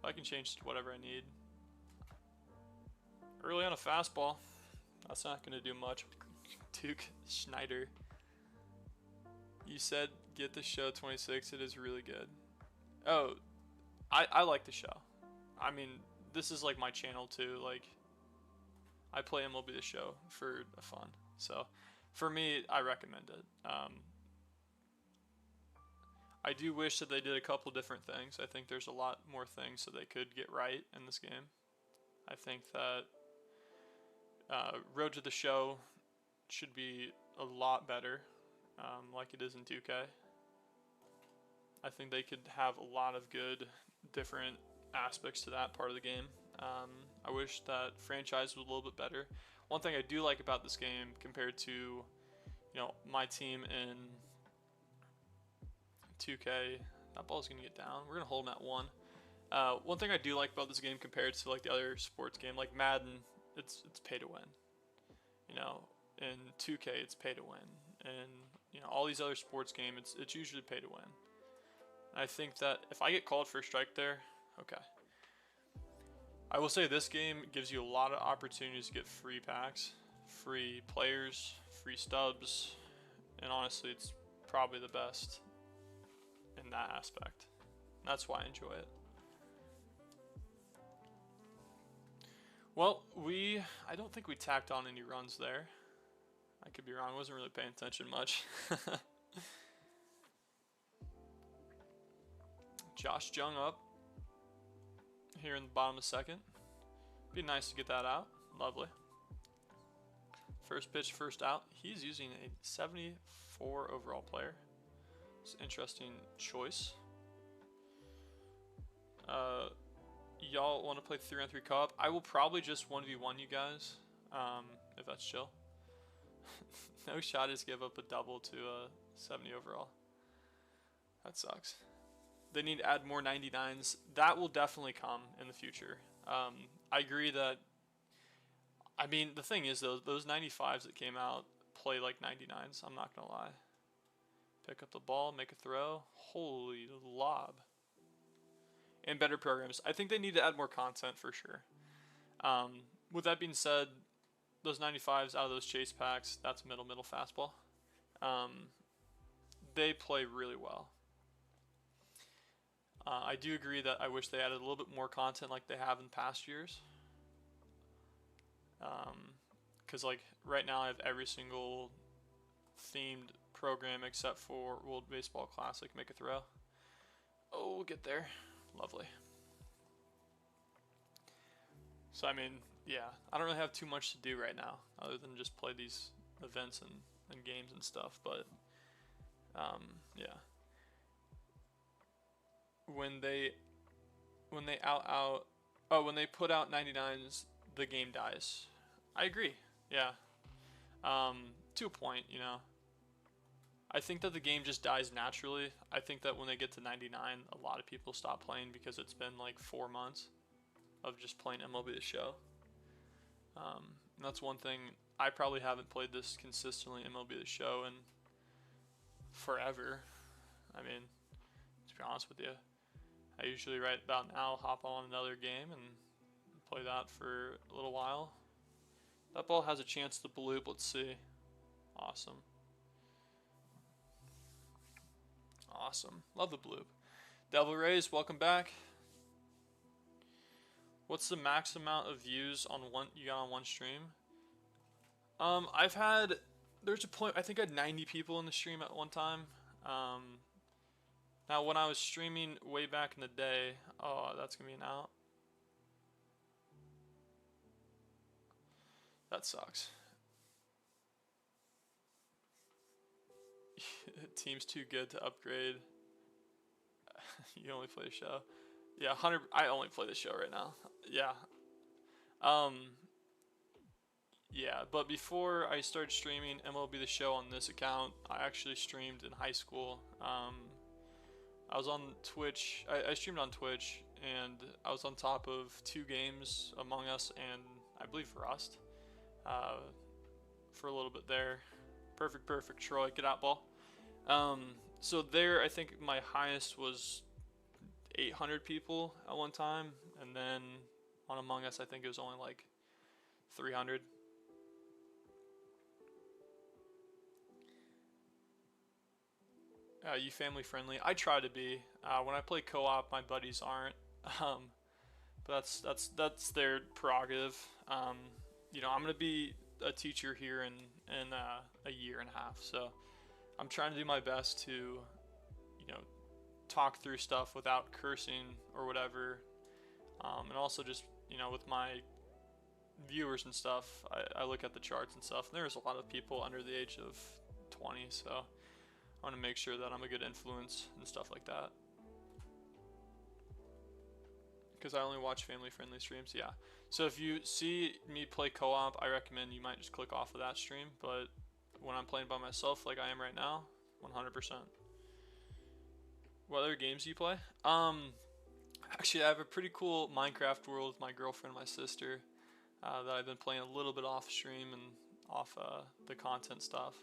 I can change to whatever I need. Early on a fastball. That's not going to do much. Duke Schneider. You said get the show 26. It is really good. Oh, I like the show. I mean, this is like my channel too. Like, I play MLB The Show for fun. So, for me, I recommend it. I do wish that they did a couple different things. I think there's a lot more things that they could get right in this game. I think that Road to the Show should be a lot better, like it is in 2K. I think they could have a lot of good different aspects to that part of the game. I wish that franchise was a little bit better. One thing I do like about this game compared to, you know, my team in 2K, that ball's gonna get down. We're gonna hold him at 1. One thing I do like about this game compared to like the other sports game, like Madden, it's pay to win. You know, in 2K it's pay to win, and you know all these other sports games it's usually pay to win. And I think that if I get called for a strike there, okay. I will say this game gives you a lot of opportunities to get free packs, free players, free stubs, and honestly it's probably the best in that aspect. And that's why I enjoy it. Well, I don't think we tacked on any runs there. I could be wrong, I wasn't really paying attention much. Josh Jung up here in the bottom of the second. Be nice to get that out. Lovely. First pitch, first out. He's using a 74 overall player. It's an interesting choice. Y'all want to play 3-on-3 co-op? I will probably just 1v1 you guys, if that's chill. No shot is give up a double to a 70 overall. That sucks. They need to add more 99s. That will definitely come in the future. I agree that, I mean, the thing is, those 95s that came out play like 99s. I'm not going to lie. Pick up the ball, make a throw. Holy lob. And better programs. I think they need to add more content for sure. With that being said, those 95s out of those chase packs, that's middle fastball. They play really well. I do agree that I wish they added a little bit more content like they have in past years. Because like right now I have every single themed program except for World Baseball Classic, make a throw. Oh, we'll get there. Lovely. So I mean, yeah, I don't really have too much to do right now other than just play these events and games and stuff, but yeah. When they put out 99s, the game dies. I agree. Yeah. To a point, you know. I think that the game just dies naturally. I think that when they get to 99, a lot of people stop playing because it's been like 4 months of just playing MLB The Show. And that's one thing. I probably haven't played this consistently, MLB The Show, in forever. I mean, to be honest with you, I usually right about now hop on another game and play that for a little while. That ball has a chance to bloop. Let's see. Awesome. Awesome. Love the bloop. Devil Rays, welcome back. What's the max amount of views on one you got on one stream? There's a point, I think I had 90 people in the stream at one time. Now when I was streaming way back in the day, oh, that's gonna be an out. That sucks. Team's too good to upgrade. You only play the show. Yeah, 100. I only play the show right now. Yeah. Yeah, but before I started streaming MLB The Show on this account, I actually streamed in high school. I was on Twitch. I streamed on Twitch, and I was on top of 2 games, Among Us and I believe Rust, for a little bit there. Perfect, Troy, get out, ball. So there, I think my highest was 800 people at one time, and then on Among Us, I think it was only like 300. You family friendly? I try to be. When I play co-op, my buddies aren't. But that's their prerogative. You know, I'm gonna be a teacher here in a year and a half, so I'm trying to do my best to, you know, talk through stuff without cursing or whatever, and also just, you know, with my viewers and stuff, I look at the charts and stuff, and there's a lot of people under the age of 20, so I want to make sure that I'm a good influence and stuff like that. Because I only watch family-friendly streams, yeah. So if you see me play co-op, I recommend you might just click off of that stream, but when I'm playing by myself like I am right now, 100%. What other games do you play? Actually, I have a pretty cool Minecraft world with my girlfriend and my sister that I've been playing a little bit off stream and off the content stuff.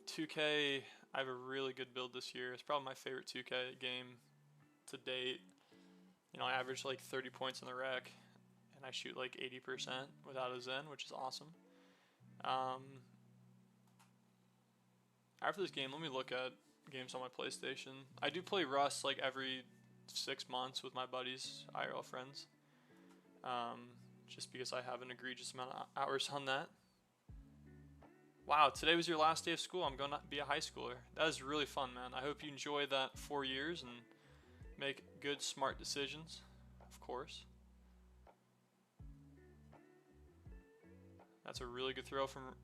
2K, I have a really good build this year. It's probably my favorite 2K game to date. You know, I average like 30 points in the rec, and I shoot like 80% without a Zen, which is awesome. After this game, let me look at games on my PlayStation. I do play Rust like every 6 months with my buddies, IRL friends. Just because I have an egregious amount of hours on that. Wow, today was your last day of school. I'm going to be a high schooler. That is really fun, man. I hope you enjoy that 4 years and make good, smart decisions, of course. That's a really good throw from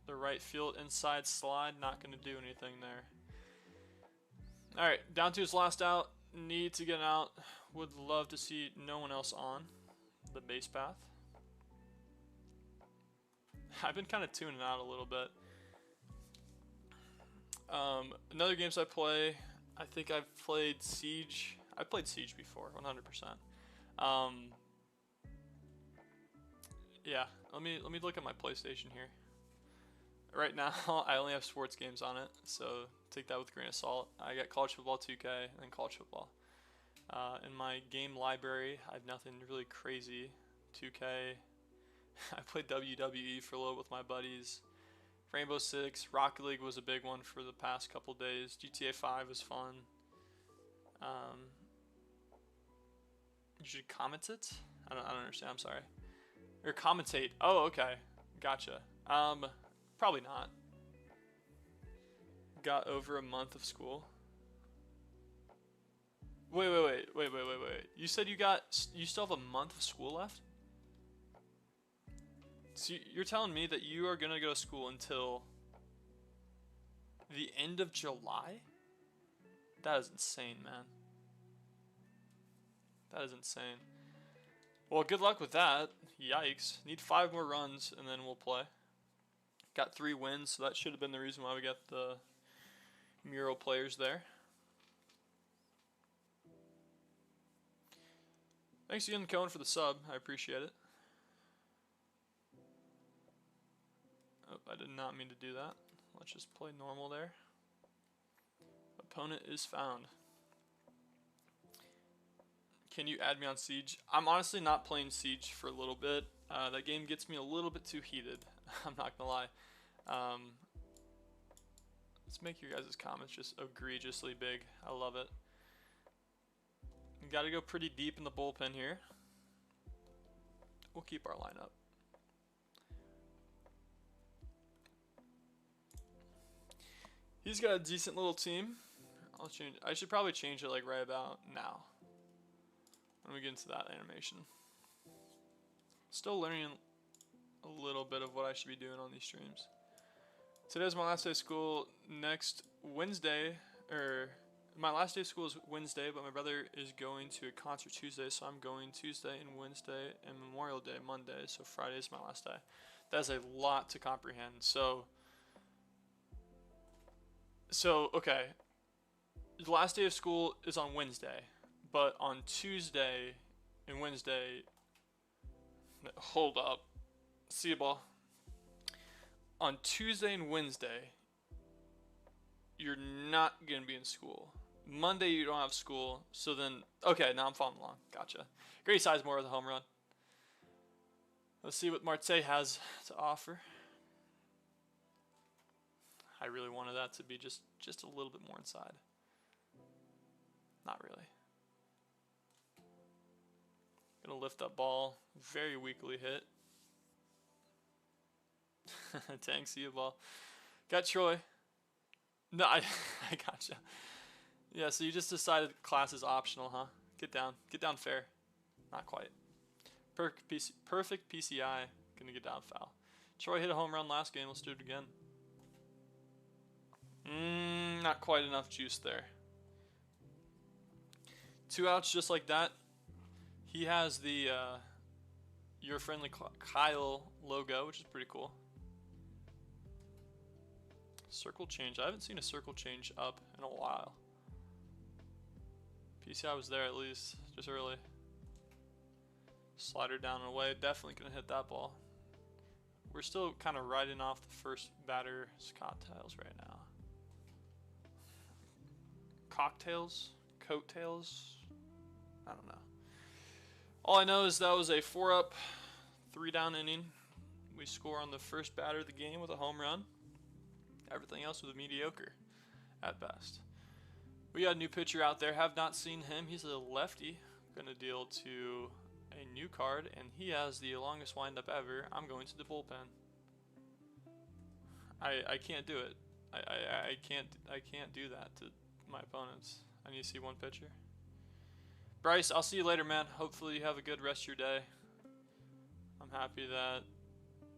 the right field. Inside slide, not going to do anything there. Alright, down to his last out. Need to get out. Would love to see no one else on the base path. I've been kind of tuning out a little bit. Another games I play, I think I've played Siege. I've played Siege before, 100%. Yeah, let me look at my PlayStation here. right now I only have sports games on it, so take that with a grain of salt. I got college football 2K and then college football. In my game library, I have nothing really crazy. 2K. I played WWE for a little with my buddies. Rainbow Six, Rocket League was a big one for the past couple days. GTA 5 was fun. You should comment it? I don't understand, I'm sorry. Or commentate. Oh, okay. Gotcha. Probably not. Got over a month of school. Wait. You said you still have a month of school left? So you're telling me that you are gonna go to school until the end of July? That is insane, man. That is insane. Well, good luck with that. Yikes. Need 5 more runs and then we'll play. Got 3 wins, so that should have been the reason why we got the mural players there. Thanks again, Cohen, for the sub. I appreciate it. Oh, I did not mean to do that. Let's just play normal there. Opponent is found. Can you add me on Siege? I'm honestly not playing Siege for a little bit. That game gets me a little bit too heated. I'm not gonna lie. Let's make your guys' comments just egregiously big. I love it. We gotta go pretty deep in the bullpen here. We'll keep our lineup. He's got a decent little team. I should probably change it like right about now. When we get into that animation. Still learning a little bit of what I should be doing on these streams. Today's my last day of school. Next Wednesday, or my last day of school is Wednesday, but my brother is going to a concert Tuesday, so I'm going Tuesday and Wednesday and Memorial Day Monday, so Friday is my last day. That's a lot to comprehend. So okay, the last day of school is on Wednesday. But on Tuesday and Wednesday, hold up, see you, ball. On Tuesday and Wednesday, you're not going to be in school. Monday, you don't have school. So then, okay, now I'm following along. Gotcha. Grady Sizemore with a home run. Let's see what Marte has to offer. I really wanted that to be just a little bit more inside. Not really. Gonna lift that ball. Very weakly hit. Tank, see you, ball. Got Troy. No, I gotcha. Yeah, so you just decided class is optional, huh? Get down fair. Not quite. Perfect PCI. Gonna get down foul. Troy hit a home run last game. Let's do it again. Not quite enough juice there. 2 outs just like that. He has the Your Friendly Kyle logo, which is pretty cool. Circle change. I haven't seen a circle change up in a while. PCI was there at least, just early. Slider down and away. Definitely gonna hit that ball. We're still kind of riding off the first batter's cocktails right now. Coattails? I don't know. All I know is that was a 4-up, 3-down inning. We score on the first batter of the game with a home run. Everything else was mediocre at best. We got a new pitcher out there. Have not seen him. He's a lefty. Gonna deal to a new card, and he has the longest windup ever. I'm going to the bullpen. I can't do it. I can't do that to my opponents. I need to see one pitcher. Bryce, I'll see you later, man. Hopefully you have a good rest of your day. I'm happy that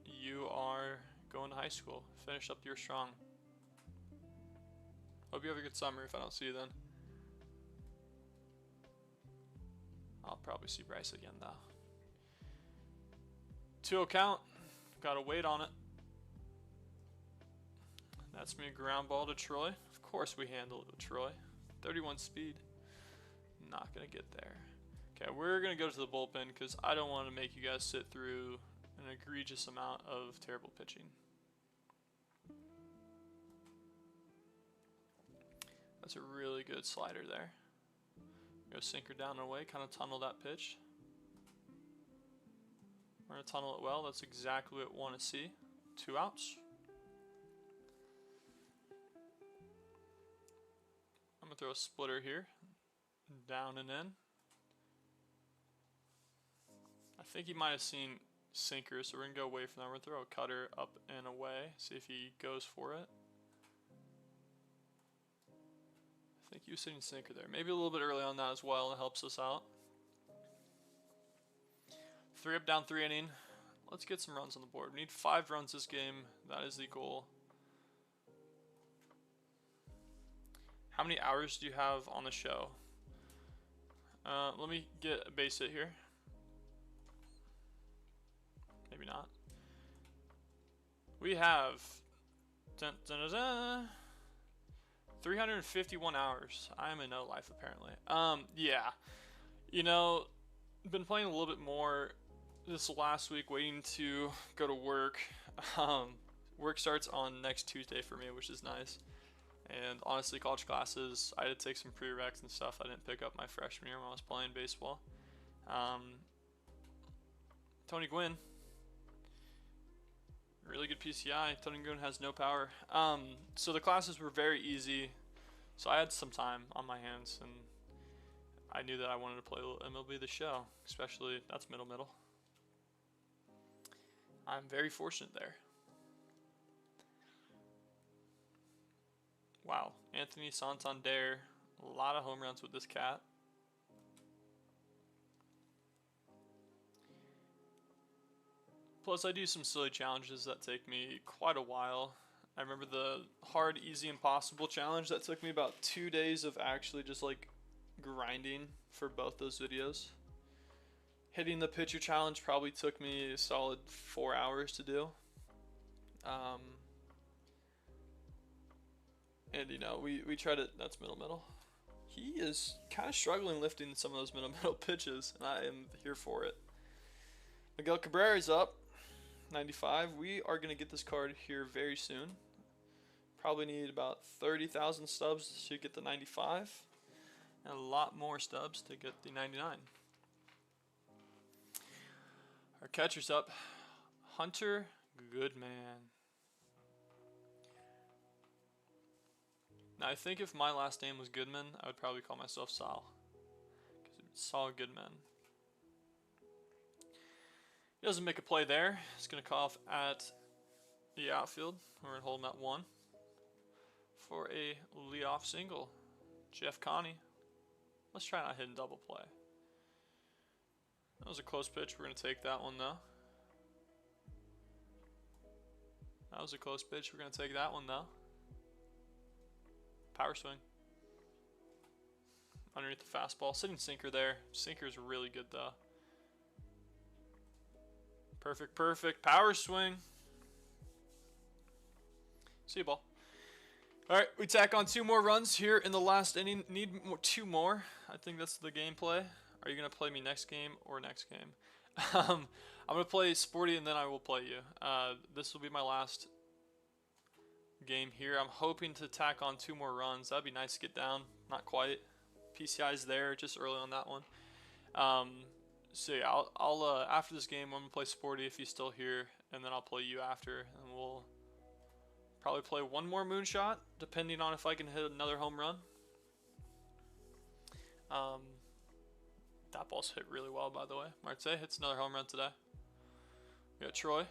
you are going to high school. Finish up your strong. Hope you have a good summer if I don't see you then. I'll probably see Bryce again though. 2-0 count. Gotta wait on it. That's me a ground ball to Troy. Of course we handle it with Troy. 31 speed. Not gonna get there. Okay, we're gonna go to the bullpen because I don't want to make you guys sit through an egregious amount of terrible pitching. That's a really good slider there. Go sinker down and away, kind of tunnel that pitch. We're going to tunnel it well. That's exactly what we want to see. 2 outs. I'm going to throw a splitter here. Down and in. I think he might have seen sinker, so we're going to go away from that. We're going to throw a cutter up and away. See if he goes for it. I think he was sitting sinker there. Maybe a little bit early on that as well. It helps us out. 3 up, down 3 inning. Let's get some runs on the board. We need 5 runs this game. That is the goal. How many hours do you have on the show? Let me get a base hit here. Maybe not. We have 351 hours. I am in no life apparently. Yeah. You know, been playing a little bit more this last week, waiting to go to work. Work starts on next Tuesday for me, which is nice. And honestly, college classes, I had to take some prereqs and stuff I didn't pick up my freshman year when I was playing baseball. Tony Gwynn, really good PCI. Tony Gwynn has no power. So the classes were very easy. So I had some time on my hands, and I knew that I wanted to play a little MLB The Show, especially that's middle. I'm very fortunate there. Wow, Anthony Santander, a lot of home runs with this cat. Plus I do some silly challenges that take me quite a while. I remember the hard, easy, impossible challenge that took me about 2 days of actually just like grinding for both those videos. Hitting the pitcher challenge probably took me a solid 4 hours to do. And you know, we try to, that's middle. He is kind of struggling lifting some of those middle pitches, and I am here for it. Miguel Cabrera's up, 95. We are going to get this card here very soon. Probably need about 30,000 stubs to get the 95, and a lot more stubs to get the 99. Our catcher's up, Hunter Goodman. Now I think if my last name was Goodman, I would probably call myself Sal, because it's Saul Goodman. He doesn't make a play there. He's going to call off at the outfield. We're going to hold him at 1 for a leadoff single. Jeff Connie. Let's try not hitting double play. That was a close pitch. We're going to take that one though. That was a close pitch. We're going to take that one though. Power swing. Underneath the fastball. Sitting sinker there. Sinker's really good though. Perfect. Power swing. See you, ball. Alright, we tack on 2 more runs here in the last inning. Need 2 more. I think that's the gameplay. Are you going to play me next game or next game? I'm going to play Sporty and then I will play you. This will be my last game here. I'm hoping to tack on 2 more runs. That'd be nice to get down. Not quite. PCI's there just early on that one. So yeah, I'll after this game I'm gonna play Sporty if he's still here, and then I'll play you after, and we'll probably play 1 more Moonshot depending on if I can hit another home run. That ball's hit really well, by the way. Marte hits another home run today. We got Troy.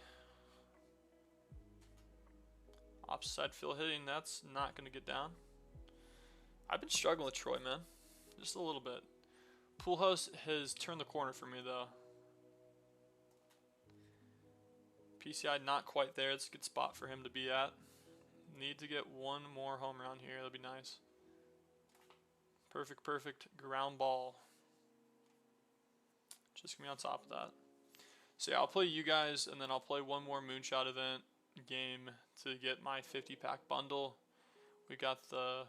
Opposite field hitting, that's not going to get down. I've been struggling with Troy, man. Just a little bit. Pujols has turned the corner for me, though. PCI not quite there. It's a good spot for him to be at. Need to get 1 more home run here. That'd be nice. Perfect ground ball. Just gonna be on top of that. So yeah, I'll play you guys, and then I'll play 1 more Moonshot event game to get my 50-pack bundle. We got the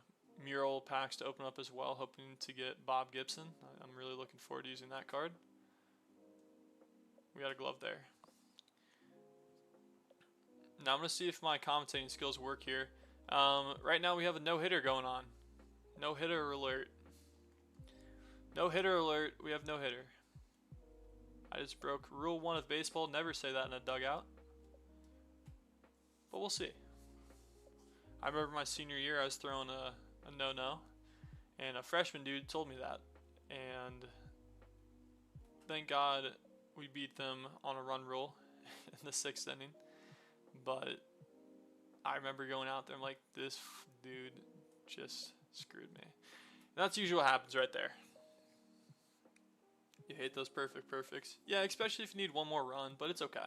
mural packs to open up as well, hoping to get Bob Gibson. I'm really looking forward to using that card. We got a glove there. Now I'm going to see if my commentating skills work here. Right now we have a no-hitter going on. No hitter alert. No hitter alert. We have no hitter. I just broke rule 1 of baseball. Never say that in a dugout. But we'll see. I remember my senior year, I was throwing a no-no. And a freshman dude told me that. And thank God we beat them on a run rule in the 6th inning. But I remember going out there, I'm like, this dude just screwed me. And that's usually what happens right there. You hate those perfects. Yeah, especially if you need one more run, but it's okay.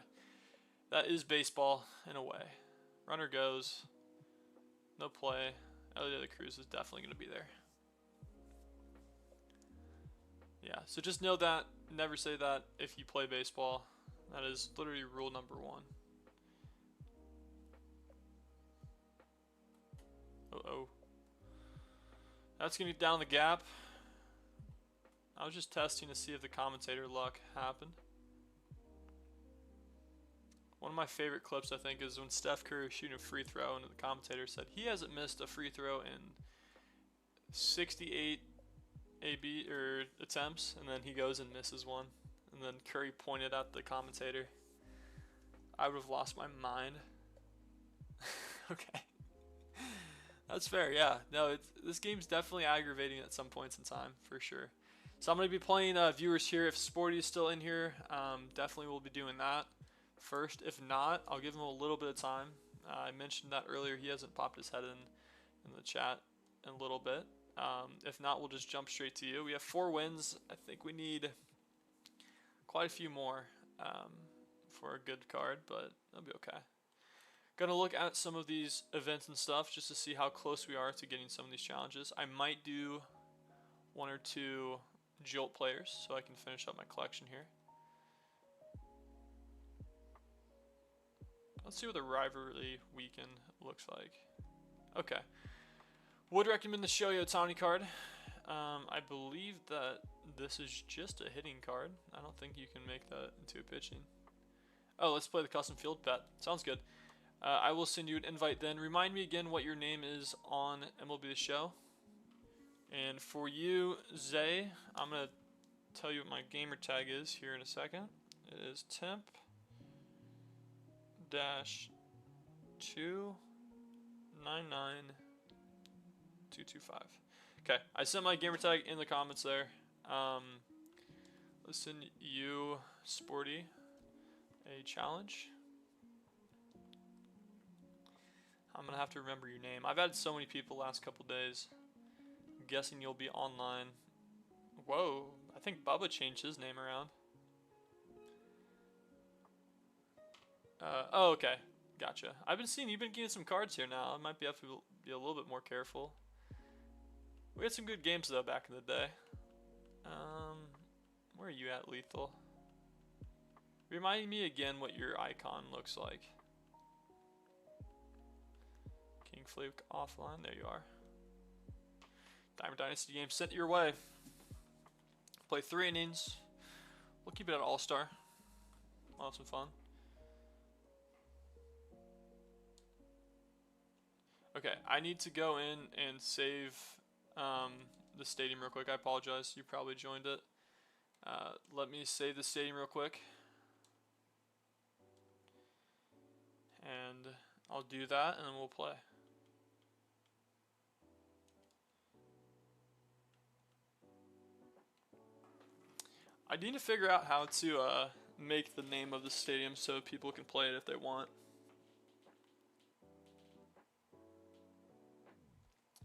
That is baseball in a way. Runner goes. No play. Elliot Cruz is definitely going to be there. Yeah, so just know that. Never say that if you play baseball. That is literally rule number 1. Uh-oh. That's going to be down the gap. I was just testing to see if the commentator luck happened. One of my favorite clips, I think, is when Steph Curry was shooting a free throw and the commentator said he hasn't missed a free throw in 68 attempts, and then he goes and misses one. And then Curry pointed at the commentator. I would have lost my mind. Okay. That's fair, yeah. No, this game's definitely aggravating at some points in time, for sure. So I'm going to be playing viewers here. If Sporty is still in here, definitely we'll be doing that first. If not, I'll give him a little bit of time. I mentioned that earlier. He hasn't popped his head in the chat in a little bit. If not, we'll just jump straight to you. We have 4 wins. I think we need quite a few more for a good card, but that'll be okay. Gonna look at some of these events and stuff just to see how close we are to getting some of these challenges. I might do 1 or 2 Jolt players so I can finish up my collection here. Let's see what the rivalry weekend looks like. Okay. Would recommend the Shohei Ohtani card. I believe that this is just a hitting card. I don't think you can make that into a pitching. Oh, let's play the custom field pet. Sounds good. I will send you an invite then. Remind me again what your name is on MLB The Show. And for you, Zay, I'm going to tell you what my gamer tag is here in a second. It is temp dash 299225. Okay, I sent my gamer tag in the comments there. Let's send you, Sporty, a challenge. I'm going to have to remember your name. I've had so many people the last couple days. I'm guessing you'll be online. Whoa, I think Bubba changed his name around. Oh, okay. Gotcha. I've been seeing you've been getting some cards here now. I might have to be a little bit more careful. We had some good games, though, back in the day. Where are you at, Lethal? Remind me again what your icon looks like. King Fluke offline. There you are. Diamond Dynasty game sent your way. Play 3 innings. We'll keep it at All-Star. We'll have some fun. Okay, I need to go in and save the stadium real quick. I apologize. You probably joined it. Let me save the stadium real quick. And I'll do that, and then we'll play. I need to figure out how to make the name of the stadium so people can play it if they want.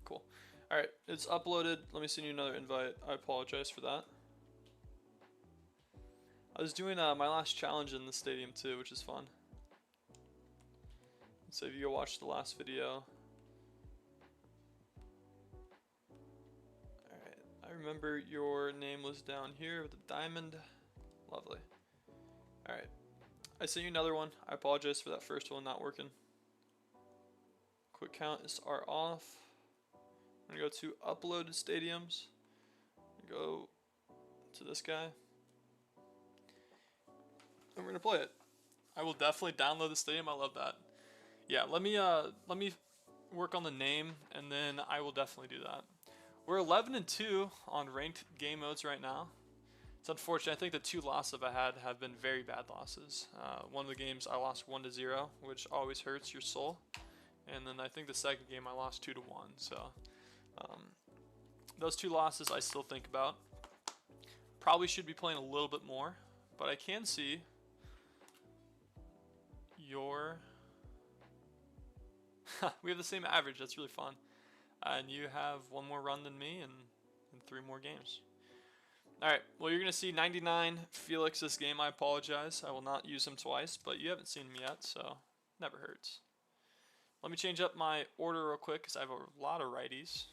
Cool. Alright, it's uploaded. Let me send you another invite. I apologize for that. I was doing my last challenge in the stadium too, which is fun. So if you go watch the last video. Alright, I remember your name was down here with a diamond. Lovely. Alright, I sent you another one. I apologize for that first one not working. Quick counts are off. I'm going to go to uploaded stadiums. Go to this guy. And we're going to play it. I will definitely download the stadium. I love that. Yeah, let me work on the name, and then I will definitely do that. We're 11-2 on ranked game modes right now. It's unfortunate. I think the 2 losses I've had have been very bad losses. One of the games I lost 1-0, which always hurts your soul. And then I think the second game I lost 2-1. So those 2 losses I still think about. Probably should be playing a little bit more, but I can see your... we have the same average. That's really fun. And you have 1 more run than me and 3 more games. Alright, well, you're going to see 99 Felix this game. I apologize. I will not use him twice, but you haven't seen him yet, so never hurts. Let me change up my order real quick because I have a lot of righties.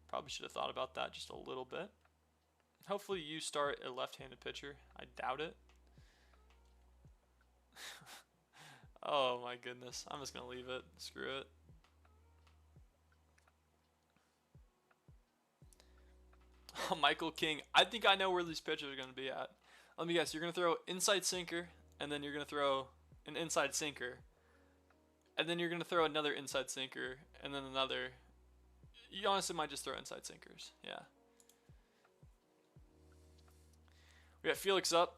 Probably should have thought about that just a little bit. Hopefully you start a left-handed pitcher. I doubt it. Oh my goodness. I'm just going to leave it. Screw it. Oh, Michael King. I think I know where these pitchers are going to be at. Let me guess. You're going to throw inside sinker, and then you're going to throw an inside sinker. And then you're going to throw another inside sinker, and then another. You honestly might just throw inside sinkers. Yeah. We got Felix up.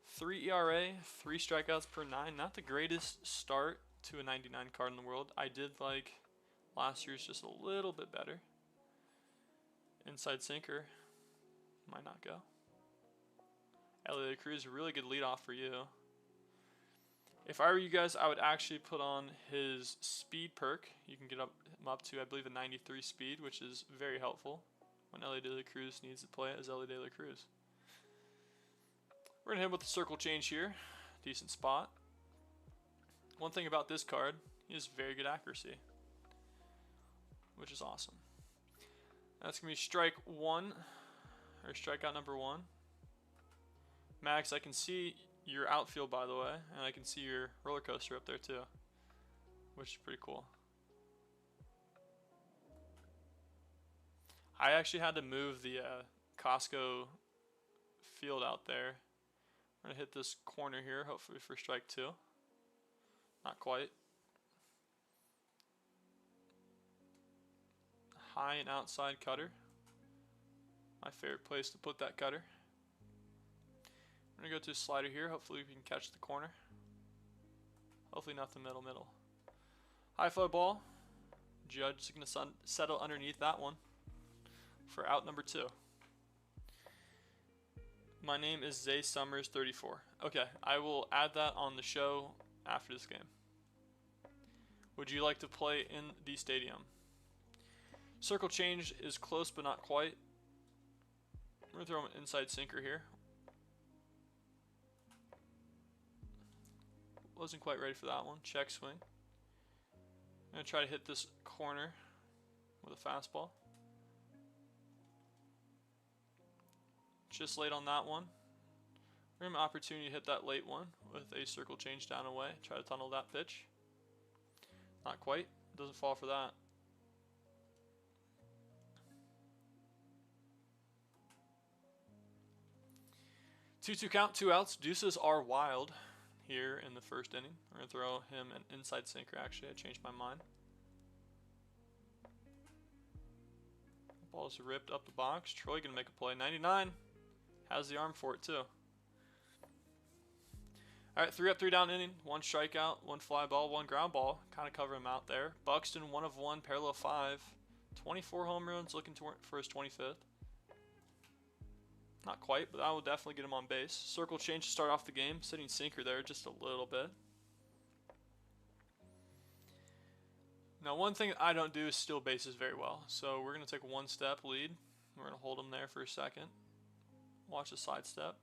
3 ERA, 3 strikeouts per 9. Not the greatest start to a 99 card in the world. I did like last year's just a little bit better. Inside sinker. Might not go. Elliot Cruz, a really good leadoff for you. If I were you guys, I would actually put on his speed perk. You can get him up to, I believe, a 93 speed, which is very helpful when Elliot Cruz needs to play as Elliot Cruz. We're going to hit him with the circle change here. Decent spot. One thing about this card, he has very good accuracy, which is awesome. That's going to be strike 1, or strikeout number 1. Max, I can see your outfield, by the way, and I can see your roller coaster up there too, which is pretty cool. I actually had to move the Costco field out there. We're going to hit this corner here, hopefully for strike 2. Not quite. High and outside cutter. My favorite place to put that cutter. We're going to go to a slider here. Hopefully we can catch the corner. Hopefully not the middle. High fly ball. Judge is going to settle underneath that one for out number 2. My name is Zay Summers 34. Okay, I will add that on the show after this game. Would you like to play in the stadium? Circle change is close but not quite. We're going to throw him an inside sinker here. Wasn't quite ready for that one. Check swing. I'm going to try to hit this corner with a fastball. Just late on that one. We're going to have an opportunity to hit that late one with a circle change down away. Try to tunnel that pitch. Not quite. Doesn't fall for that. Two count, 2 outs. Deuces are wild here in the first inning. We're going to throw him an inside sinker. Actually, I changed my mind. Ball's ripped up the box. Troy going to make a play. 99. Has the arm for it too. Alright, 3 up, 3 down inning. 1 strikeout, 1 fly ball, 1 ground ball. Kind of cover him out there. Buxton, 1 of 1, parallel 5. 24 home runs, looking for his 25th. Not quite, but that will definitely get him on base. Circle change to start off the game. Sitting sinker there just a little bit. Now, one thing I don't do is steal bases very well. So we're going to take a 1-step lead. We're going to hold him there for a second. Watch the sidestep.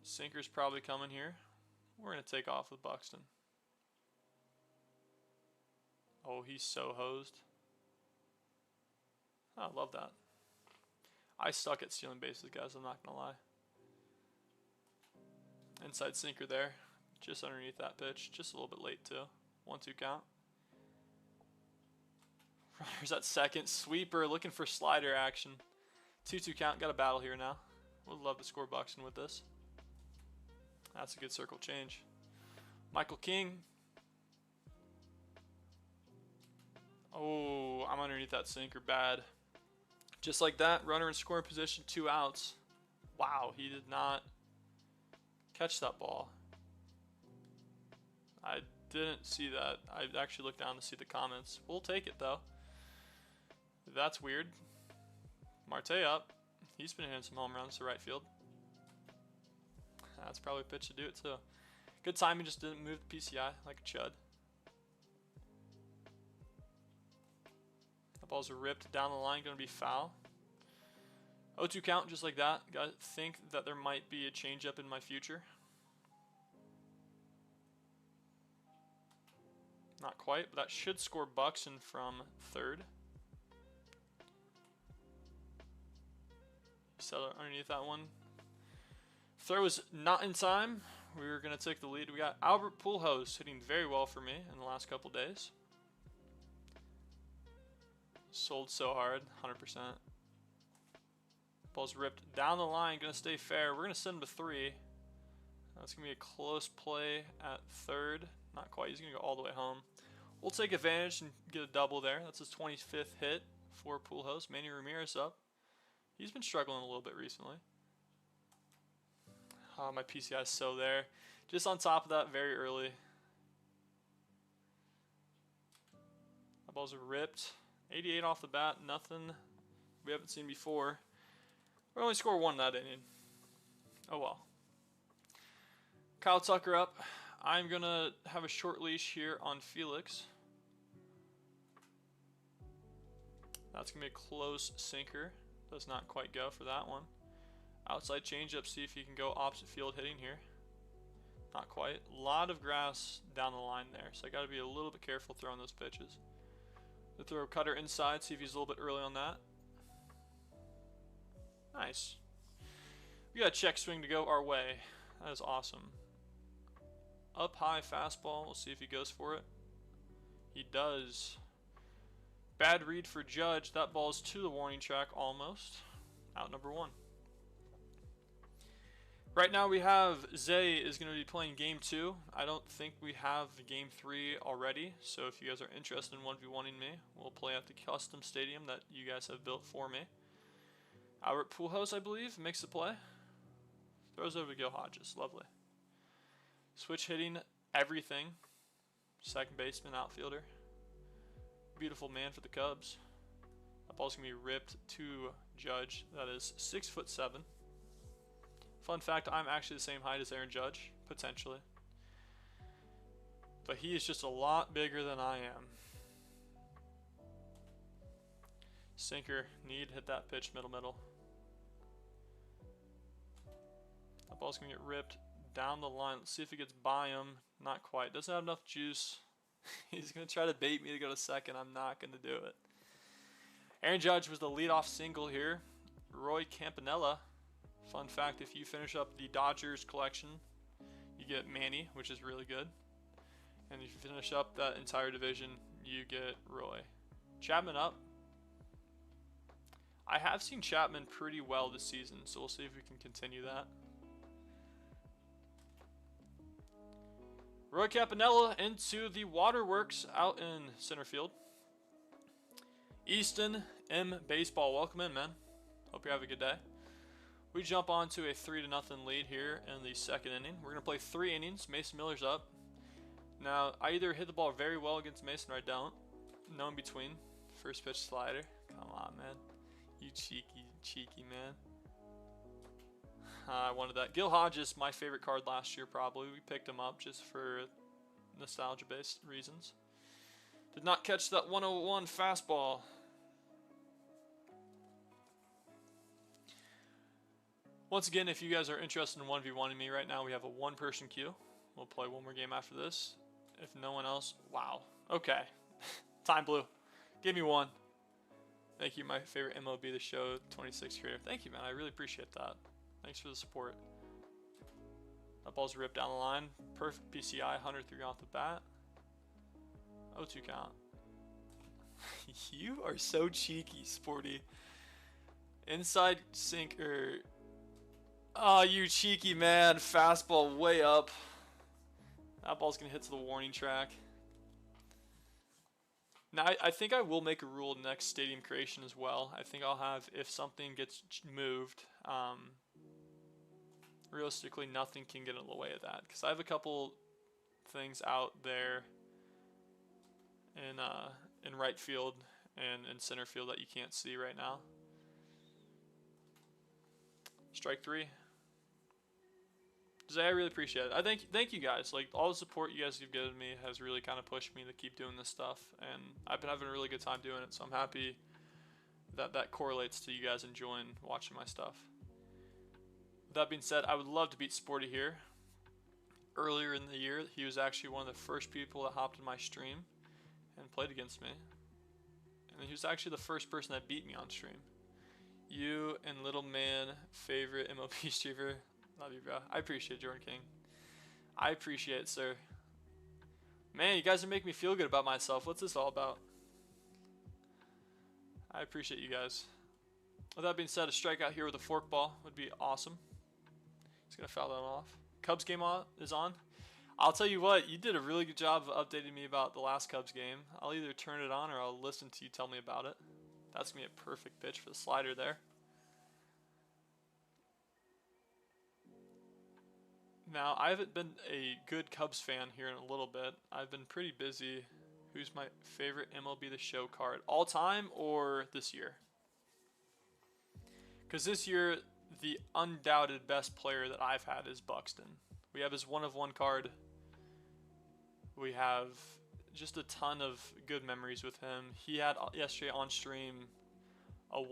Sinker's probably coming here. We're going to take off with Buxton. Oh, he's so hosed. Oh, I love that. I suck at stealing bases, guys. I'm not going to lie. Inside sinker there. Just underneath that pitch. Just a little bit late, too. 1-2 count. Runner's at second. Sweeper looking for slider action. 2-2 count. Got a battle here now. Would love to score Buxton with this. That's a good circle change. Michael King. Oh, I'm underneath that sinker bad. Just like that, runner in scoring position, 2 outs. Wow, he did not catch that ball. I didn't see that. I actually looked down to see the comments. We'll take it though. That's weird. Marte up. He's been hitting some home runs to right field. That's probably a pitch to do it too. Good timing, just didn't move the PCI like a chud. The ball's ripped down the line, going to be foul. 0-2 count just like that. Got to think that there might be a changeup in my future. Not quite, but that should score Buxton from third. Settle underneath that one. Throw is not in time. We were going to take the lead. We got Albert Pujols hitting very well for me in the last couple days. Sold so hard, 100%. Ball's ripped down the line, going to stay fair. We're going to send him to 3. That's going to be a close play at third. Not quite. He's going to go all the way home. We'll take advantage and get a double there. That's his 25th hit for Pujols. Manny Ramirez up. He's been struggling a little bit recently. My PCI is so there. Just on top of that very early. That ball's ripped. 88 off the bat. Nothing we haven't seen before. We only score 1 that inning. Oh well. Kyle Tucker up. I'm going to have a short leash here on Felix. That's going to be a close sinker. Does not quite go for that one. Outside changeup, see if he can go opposite field hitting here. Not quite. A lot of grass down the line there, so I got to be a little bit careful throwing those pitches. The throw cutter inside, see if he's a little bit early on that. Nice. We got a check swing to go our way. That is awesome. Up high fastball. We'll see if he goes for it. He does. Bad read for Judge. That ball's to the warning track almost. Out number 1. Right now we have Zay is going to be playing game 2. I don't think we have game 3 already. So if you guys are interested in 1v1ing me, we'll play at the custom stadium that you guys have built for me. Albert Pujols, I believe, makes the play. Throws over to Gil Hodges. Lovely. Switch hitting everything. Second baseman, outfielder. Beautiful man for the Cubs. That ball's going to be ripped to Judge. That is 6'7". Fun fact, I'm actually the same height as Aaron Judge, potentially. But he is just a lot bigger than I am. Sinker, need, hit that pitch, middle. That ball's going to get ripped down the line. Let's see if he gets by him. Not quite. Doesn't have enough juice. He's going to try to bait me to go to second. I'm not going to do it. Aaron Judge was the leadoff single here. Roy Campanella. Fun fact, if you finish up the Dodgers collection, you get Manny, which is really good. And if you finish up that entire division, you get Roy. Chapman up. I have seen Chapman pretty well this season, so we'll see if we can continue that. Roy Campanella into the waterworks out in center field. Easton M. Baseball, welcome in, man. Hope you have a good day. We jump on to a 3-0 lead here in the second inning. We're going to play 3 innings. Mason Miller's up. Now, I either hit the ball very well against Mason or I don't. No in between. First pitch slider. Come on, man. You cheeky man. I wanted that. Gil Hodges, my favorite card last year probably. We picked him up just for nostalgia-based reasons. Did not catch that 101 fastball. Once again, if you guys are interested in 1v1ing me right now, we have a 1-person queue. We'll play one more game after this. If no one else, wow. Okay. Time Blue. Give me one. Thank you, my favorite MLB The Show 26 creator. Thank you, man. I really appreciate that. Thanks for the support. That ball's ripped down the line. Perfect PCI, 103 off the bat. 0-2 count. You are so cheeky, Sporty. Inside sinker. Oh, you cheeky man. Fastball way up. That ball's going to hit to the warning track. Now, I think I will make a rule next stadium creation as well. I think I'll have, if something gets moved, realistically, nothing can get in the way of that. Because I have a couple things out there in right field and in center field that you can't see right now. Strike 3. Zay, I really appreciate it. I thank you guys. Like, all the support you guys have given me has really kind of pushed me to keep doing this stuff, and I've been having a really good time doing it. So I'm happy that that correlates to you guys enjoying watching my stuff. With that being said, I would love to beat Sporty here. Earlier in the year, he was actually one of the first people that hopped in my stream and played against me, and he was actually the first person that beat me on stream. You and little man favorite MLB streamer. Love you, bro. I appreciate it, Jordan King. I appreciate it, sir. Man, you guys are making me feel good about myself. What's this all about? I appreciate you guys. With that being said, a strikeout here with a forkball would be awesome. He's going to foul that off. Cubs game is on. I'll tell you what, you did a really good job of updating me about the last Cubs game. I'll either turn it on or I'll listen to you tell me about it. That's going to be a perfect pitch for the slider there. Now, I haven't been a good Cubs fan here in a little bit. I've been pretty busy. Who's my favorite MLB The Show card? All time or this year? Because this year, the undoubted best player that I've had is Buxton. We have his 1-of-1 card. We have just a ton of good memories with him. He had yesterday on stream a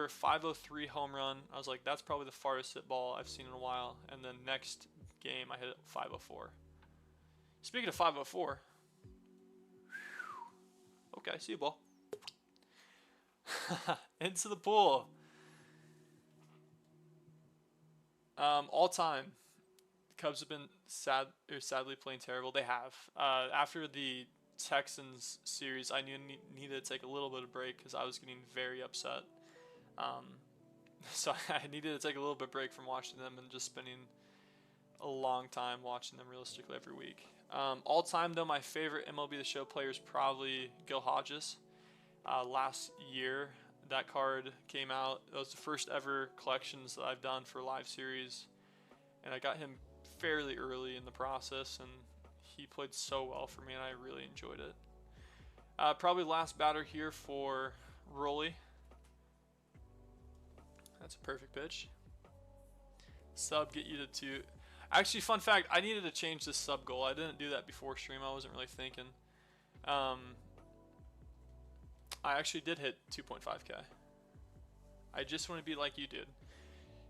503 home run. I was like, that's probably the farthest hit ball I've seen in a while. And then next game, I hit 504. Speaking of 504, okay, see you, ball. Into the pool. All time, the Cubs have been sadly playing terrible. They have. After the Texans series, I needed to take a little bit of break because I was getting very upset. So I needed to take a little bit of break from watching them and just spending a long time watching them realistically every week. All time though, my favorite MLB The Show player is probably Gil Hodges. Last year, that card came out. That was the first ever collections that I've done for live series, and I got him fairly early in the process, and he played so well for me, and I really enjoyed it. Probably last batter here for Rolly. That's a perfect pitch. Sub, get you to 2. Actually, fun fact, I needed to change this sub goal. I didn't do that before stream. I wasn't really thinking. I actually did hit 2.5K. I just want to be like you, dude.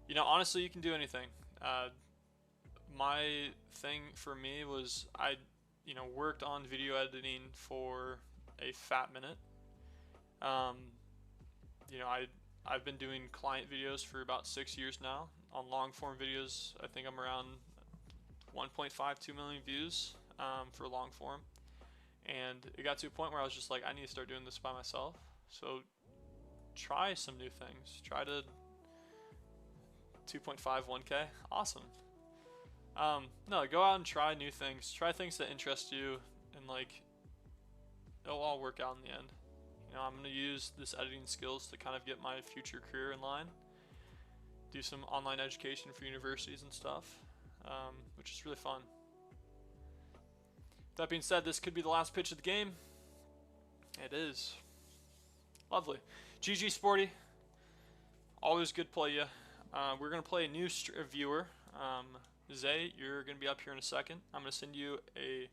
You know, honestly, you can do anything. My thing for me was I, worked on video editing for a fat minute. I've been doing client videos for about 6 years now. On long form videos, I think I'm around 1.52 million views for long form. And it got to a point where I was just like, I need to start doing this by myself. So try some new things. Try to 2.51K. Awesome. No, go out and try new things. Try things that interest you, and it'll all work out in the end. I'm going to use this editing skills to kind of get my future career in line. Do some online education for universities and stuff, which is really fun. That being said, this could be the last pitch of the game. It is. Lovely. GG Sporty. Always good play you. We're going to play a new viewer. Zay, you're going to be up here in a second. I'm going to send you a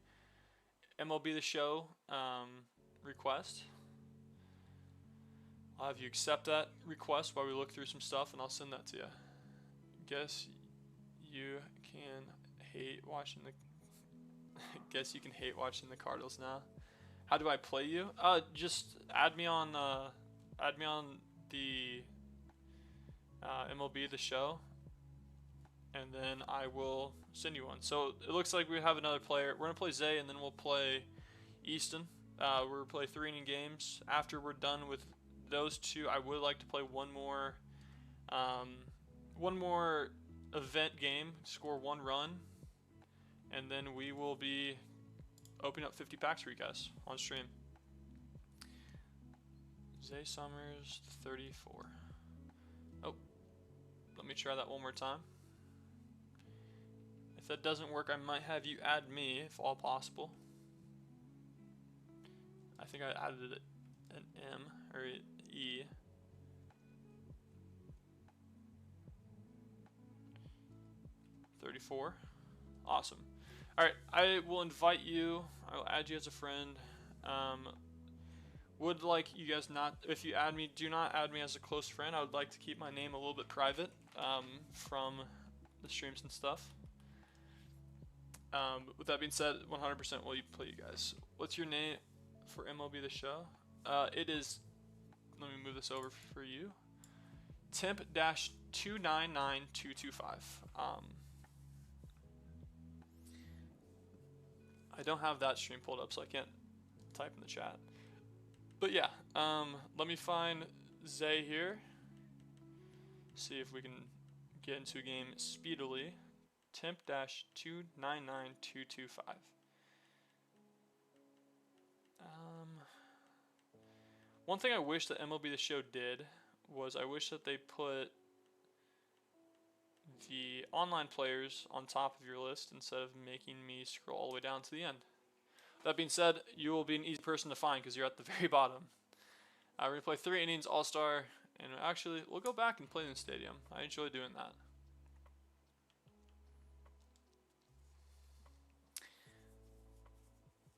MLB The Show request. I'll have you accept that request while we look through some stuff, and I'll send that to you. Guess you can hate watching the... Guess you can hate watching the Cardinals now. How do I play you? Just add me on the MLB The Show, and then I will send you one. So it looks like we have another player. We're gonna play Zay, and then we'll play Easton. We're gonna play 3 inning games. After we're done with those 2, I would like to play one more event game, score 1 run, and then we will be opening up 50 packs for you guys on stream. Zay Summers, 34. Oh, let me try that one more time. If that doesn't work, I might have you add me, if all possible. I think I added an M or an E. $34. Awesome. Alright, I will invite you. I will add you as a friend. Would like you guys not, if you add me, do not add me as a close friend. I would like to keep my name a little bit private from the streams and stuff. With that being said, 100% will you play you guys. What's your name for MLB The Show? It is, let me move this over for you. Temp-299225. I don't have that stream pulled up, so I can't type in the chat. But yeah, let me find Zay here. See if we can get into a game speedily. Temp-299225. One thing I wish that MLB The Show did was I wish that they put the online players on top of your list instead of making me scroll all the way down to the end. That being said, you will be an easy person to find because you're at the very bottom. We're going to play 3 innings All-Star, and actually, we'll go back and play in the stadium. I enjoy doing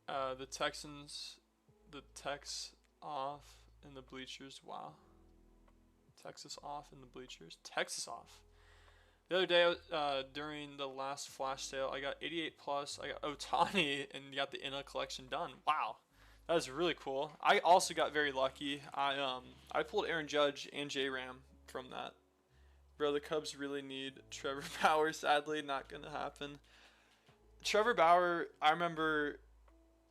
that. The Texans, the Tex off in the bleachers. Wow. Texas off in the bleachers. Texas off. The other day, during the last flash sale, I got 88 plus. I got Otani and got the Inna collection done. Wow, that is really cool. I also got very lucky. I pulled Aaron Judge and J-Ram from that. Bro, the Cubs really need Trevor Bauer. Sadly, not gonna happen. Trevor Bauer, I remember,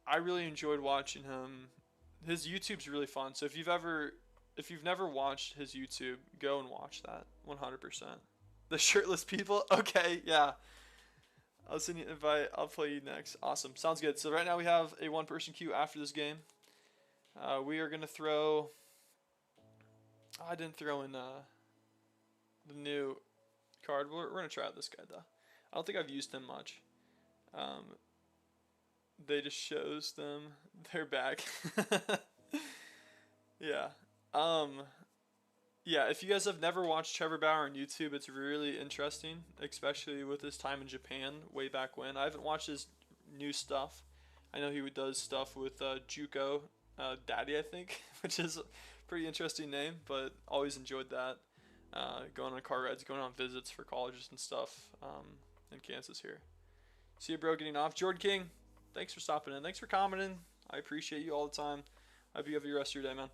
I really enjoyed watching him. His YouTube's really fun. So if you've never watched his YouTube, go and watch that. 100%. The shirtless people? Okay, yeah. I'll send you an invite. I'll play you next. Awesome. Sounds good. So right now we have a 1-person queue after this game. We are going to throw... I didn't throw in the new card. We're going to try out this guy, though. I don't think I've used him much. They just shows them their back. Yeah. Yeah, if you guys have never watched Trevor Bauer on YouTube, it's really interesting, especially with his time in Japan way back when. I haven't watched his new stuff. I know he does stuff with Juco Daddy, I think, which is a pretty interesting name, but always enjoyed that. Going on car rides, going on visits for colleges and stuff in Kansas here. See you, bro, getting off. Jordan King, thanks for stopping in. Thanks for commenting. I appreciate you all the time. I hope you have the rest of your day, man.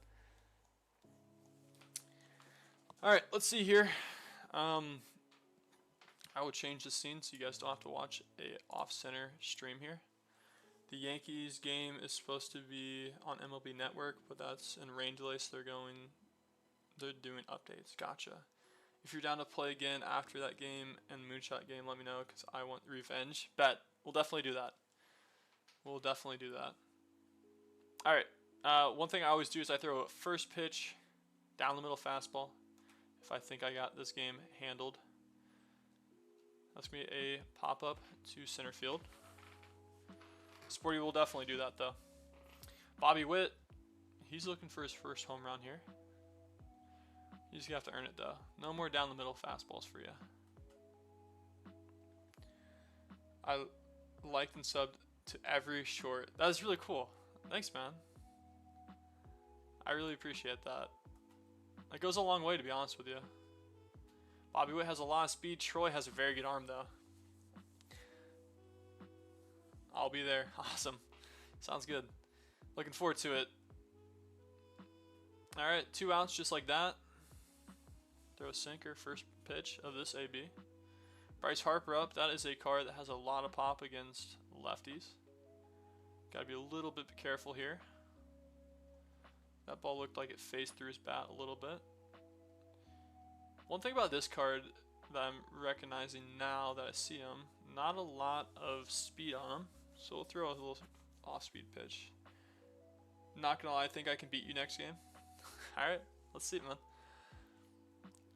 Alright, let's see here. I will change the scene so you guys don't have to watch a off-center stream here. The Yankees game is supposed to be on MLB Network, but that's in rain delay, so they're doing updates. Gotcha. If you're down to play again after that game and Moonshot game, let me know because I want revenge. Bet. We'll definitely do that. We'll definitely do that. Alright. One thing I always do is I throw a first pitch down the middle fastball. If I think I got this game handled. That's going to be a pop-up to center field. Sporty will definitely do that, though. Bobby Witt, he's looking for his first home run here. He's going to have to earn it, though. No more down the middle fastballs for you. I liked and subbed to every short. That was really cool. Thanks, man. I really appreciate that. That goes a long way, to be honest with you. Bobby Witt has a lot of speed. Troy has a very good arm, though. I'll be there. Awesome. Sounds good. Looking forward to it. Alright, 2 outs just like that. Throw a sinker, first pitch of this AB. Bryce Harper up. That is a card that has a lot of pop against lefties. Gotta be a little bit careful here. That ball looked like it phased through his bat a little bit. One thing about this card that I'm recognizing now that I see him, not a lot of speed on him. So we'll throw a little off-speed pitch. Not gonna lie, I think I can beat you next game. Alright, let's see, man.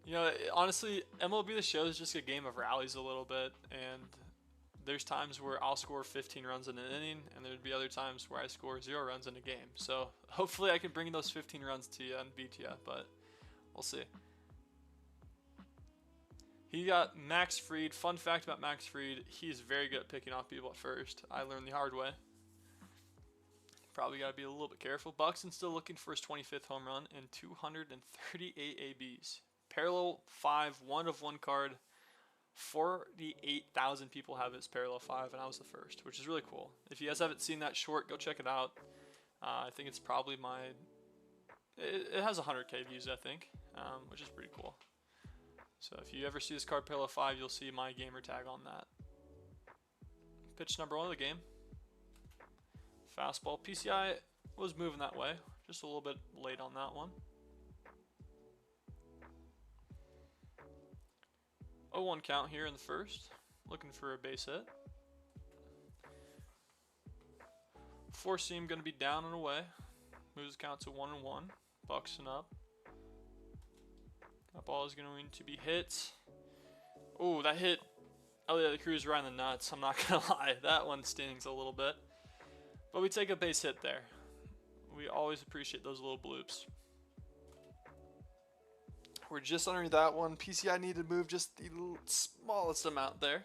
You know, honestly, MLB The Show is just a game of rallies a little bit, and there's times where I'll score 15 runs in an inning, and there'd be other times where I score 0 runs in a game. So hopefully I can bring those 15 runs to you and beat you, but we'll see. He got Max Fried. Fun fact about Max Fried, he's very good at picking off people at first. I learned the hard way. Probably got to be a little bit careful. Buxton's still looking for his 25th home run and 238 ABs. Parallel 5, 1 of 1 card. 48,000 people have his parallel 5, and I was the first, which is really cool. If you guys haven't seen that short, go check it out. I think it's probably it has 100k views, I think, which is pretty cool. So if you ever see this card parallel 5, you'll see my gamer tag on that. Pitch number 1 of the game. Fastball. PCI was moving that way, just a little bit late on that one. 0-1 count here in the first. Looking for a base hit. Four seam going to be down and away. Moves the count to 1-1. Buxton up. That ball is going to be hit. Oh, that hit Elliot Cruz right in the nuts. I'm not going to lie. That one stings a little bit. But we take a base hit there. We always appreciate those little bloops. We're just underneath that one. PCI needed to move just the smallest amount there.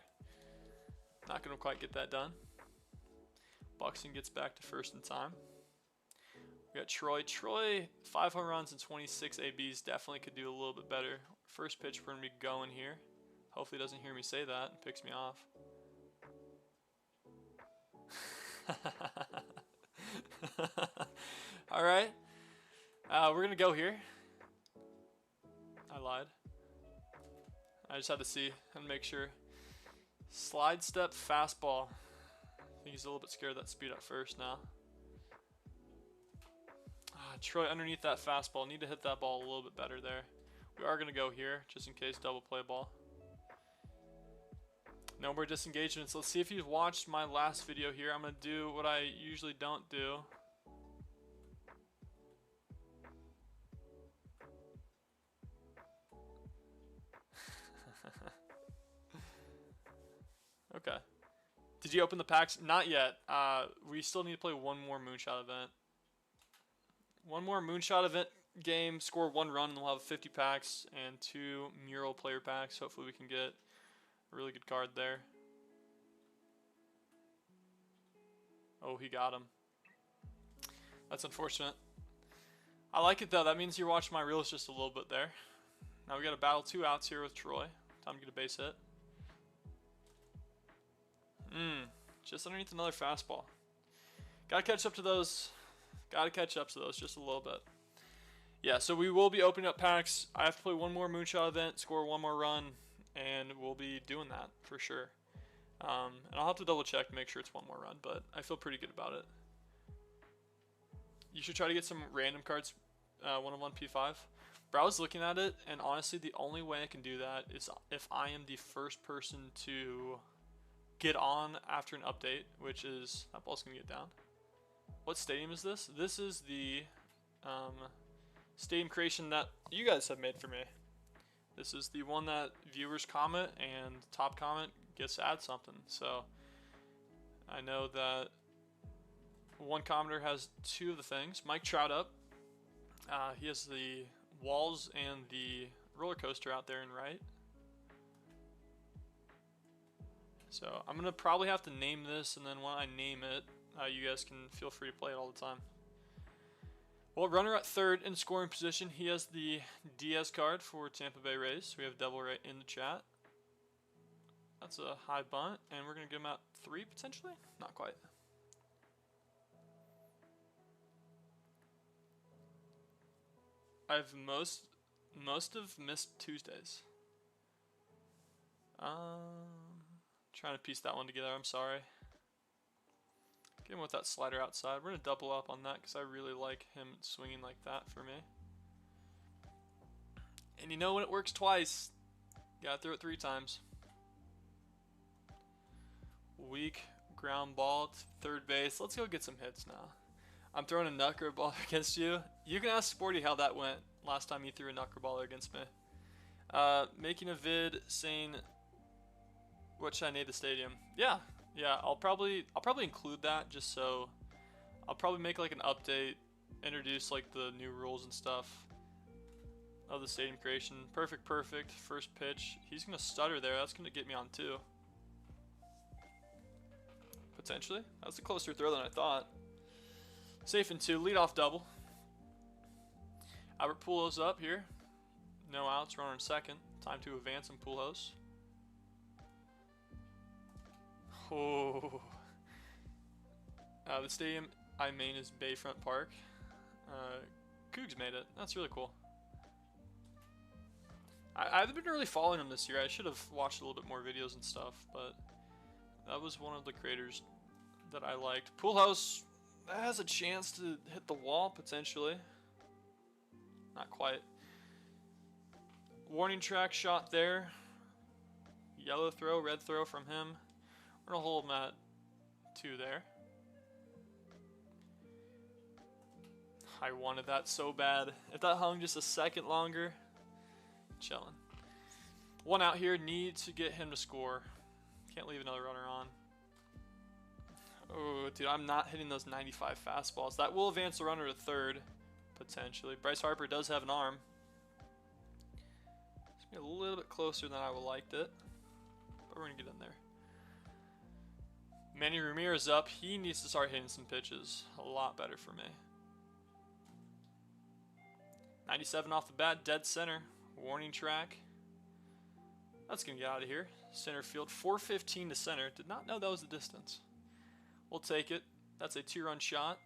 Not going to quite get that done. Buxton gets back to first in time. We got Troy. Troy, 5 home runs and 26 ABs. Definitely could do a little bit better. First pitch, we're going to be going here. Hopefully he doesn't hear me say that and picks me off. Alright. We're going to go here. I lied. I just had to see and make sure. Slide step fastball. I think he's a little bit scared of that speed at first now. Troy underneath that fastball. Need to hit that ball a little bit better there. We are going to go here just in case double play ball. No more disengagements. Let's see if you've watched my last video here. I'm going to do what I usually don't do. Okay. Did you open the packs? Not yet. We still need to play one more Moonshot event. One more Moonshot event game, score 1 run, and we'll have 50 packs and 2 mural player packs. Hopefully we can get a really good card there. Oh, he got him. That's unfortunate. I like it though. That means you're watching my reels just a little bit there. Now we got to battle 2 outs here with Troy. Time to get a base hit. Just underneath another fastball. Gotta catch up to those. Gotta catch up to those just a little bit. Yeah, so we will be opening up packs. I have to play one more Moonshot event, score 1 more run, and we'll be doing that for sure. And I'll have to double check to make sure it's 1 more run, but I feel pretty good about it. You should try to get some random cards, 1-on-1 P5. But I was looking at it, and honestly, the only way I can do that is if I am the first person to get on after an update, which is, that ball's gonna get down. What stadium is this? This is the stadium creation that you guys have made for me. This is the one that viewers comment and top comment gets to add something. So I know that one commenter has 2 of the things. Mike Trout up. He has the walls and the roller coaster out there in right. So I'm going to probably have to name this, and then when I name it, you guys can feel free to play it all the time. Well, runner at third in scoring position. He has the Diaz card for Tampa Bay Rays. We have Devil Ray in the chat. That's a high bunt, and we're going to give him out 3 potentially? Not quite. I've most of missed Tuesdays. Trying to piece that one together. I'm sorry. Get him with that slider outside. We're going to double up on that because I really like him swinging like that for me. And you know when it works twice, you got to throw it 3 times. Weak ground ball to third base. Let's go get some hits now. I'm throwing a knuckleballer against you. You can ask Sporty how that went last time he threw a knuckleballer against me. Making a vid saying what should I name the stadium? Yeah, I'll probably include that just so I'll probably make like an update, introduce like the new rules and stuff of the stadium creation. Perfect. First pitch. He's gonna stutter there. That's gonna get me on 2. Potentially. That was a closer throw than I thought. Safe in 2. Leadoff double. Albert Pujols up here. No outs. Runner in second. Time to advance in Pujols. Oh. The stadium I main is Bayfront Park. Cougs made it. That's really cool. I've been really following him this year. I should have watched a little bit more videos and stuff, but that was one of the creators that I liked. Pool House has a chance to hit the wall, potentially. Not quite. Warning track shot there. Yellow throw, red throw from him. We're going to hold him at 2 there. I wanted that so bad. If that hung just a second longer, chilling. 1 out here, need to get him to score. Can't leave another runner on. Oh, dude, I'm not hitting those 95 fastballs. That will advance the runner to 3rd, potentially. Bryce Harper does have an arm. It's a little bit closer than I would liked it, but we're going to get in there. Manny Ramirez up. He needs to start hitting some pitches. A lot better for me. 97 off the bat, dead center. Warning track. That's going to get out of here. Center field, 415 to center. Did not know that was the distance. We'll take it. That's a 2-run shot.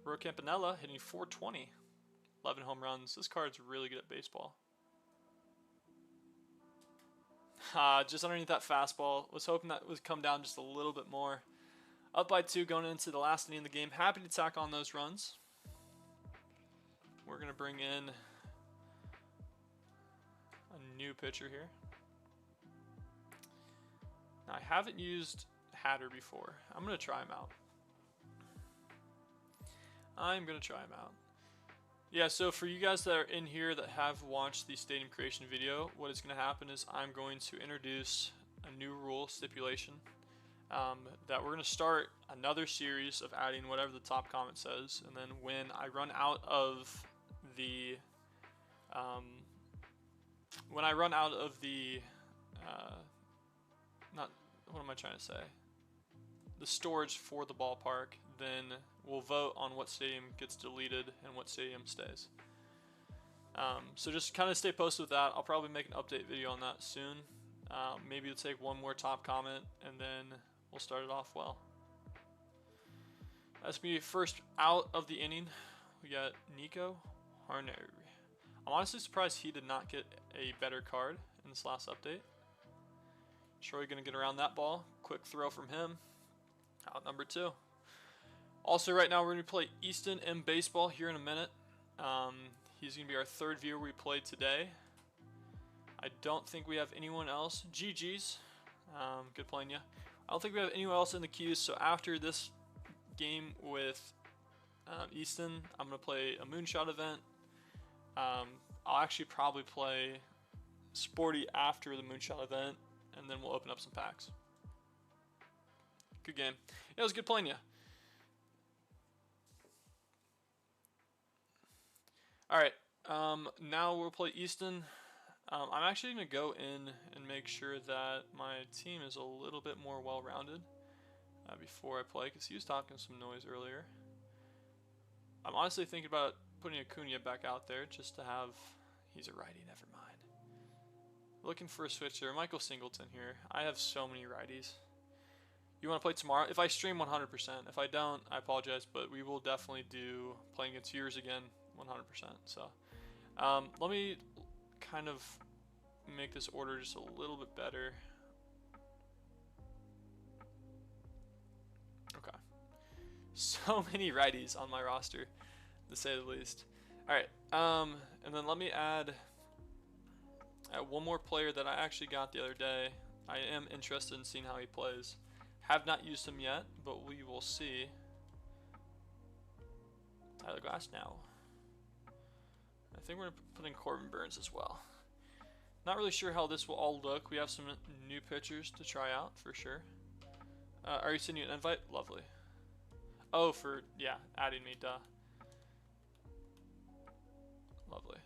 Ro Campanella hitting 420. 11 home runs. This card's really good at baseball. Just underneath that fastball. Was hoping that would come down just a little bit more. Up by 2 going into the last inning of the game. Happy to tack on those runs. We're going to bring in a new pitcher here. Now, I haven't used Hatter before. I'm going to try him out. Yeah, so for you guys that are in here that have watched the stadium creation video, what is going to happen is I'm going to introduce a new rule stipulation that we're going to start another series of adding whatever the top comment says, and then when I run out of the the storage for the ballpark, then we'll vote on what stadium gets deleted and what stadium stays. So just kind of stay posted with that. I'll probably make an update video on that soon. Maybe we'll take one more top comment and then we'll start it off well. That's me first out of the inning. We got Nico Harner. I'm honestly surprised he did not get a better card in this last update. Troy gonna get around that ball. Quick throw from him. Out number 2. Also right now we're gonna play Easton M Baseball here in a minute. He's gonna be our 3rd viewer we played today. I don't think we have anyone else. GG's. Good playing ya. I don't think we have anyone else in the queues, so after this game with Easton, I'm going to play a Moonshot event. I'll actually probably play Sporty after the Moonshot event, and then we'll open up some packs. Good game. Yeah, it was good playing you. Alright, now we'll play Easton. I'm actually going to go in and make sure that my team is a little bit more well-rounded before I play, because he was talking some noise earlier. I'm honestly thinking about putting Acuna back out there just to have... He's a righty, never mind. Looking for a switcher. Michael Singleton here. I have so many righties. You want to play tomorrow? If I stream 100%. If I don't, I apologize, but we will definitely do playing against viewers again 100%. So let me kind of make this order just a little bit better. Okay. So many righties on my roster, to say the least. Alright, and then let me add one more player that I actually got the other day. I am interested in seeing how he plays. Have not used him yet, but we will see. Tyler Glass now. I think we're going to put in Corbin Burns as well. Not really sure how this will all look. We have some new pitchers to try out for sure. Are you sending you an invite? Lovely. Oh, for, yeah, adding me, duh. Lovely.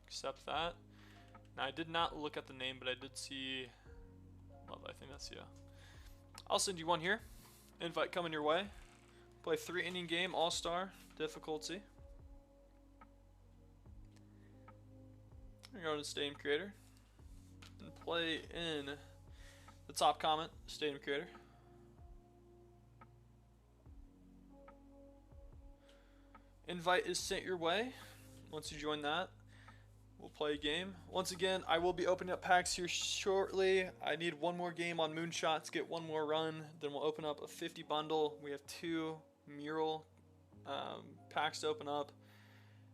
Accept that. Now, I did not look at the name, but I did see... Lovely, I think that's you. I'll send you one here. Invite coming your way. Play 3-inning game, all-star, difficulty. We're going to Stadium Creator. And play in the top comment, Stadium Creator. Invite is sent your way. Once you join that, we'll play a game. Once again, I will be opening up packs here shortly. I need one more game on Moonshot to get one more run. Then we'll open up a 50 bundle. We have 2 mural packs to open up.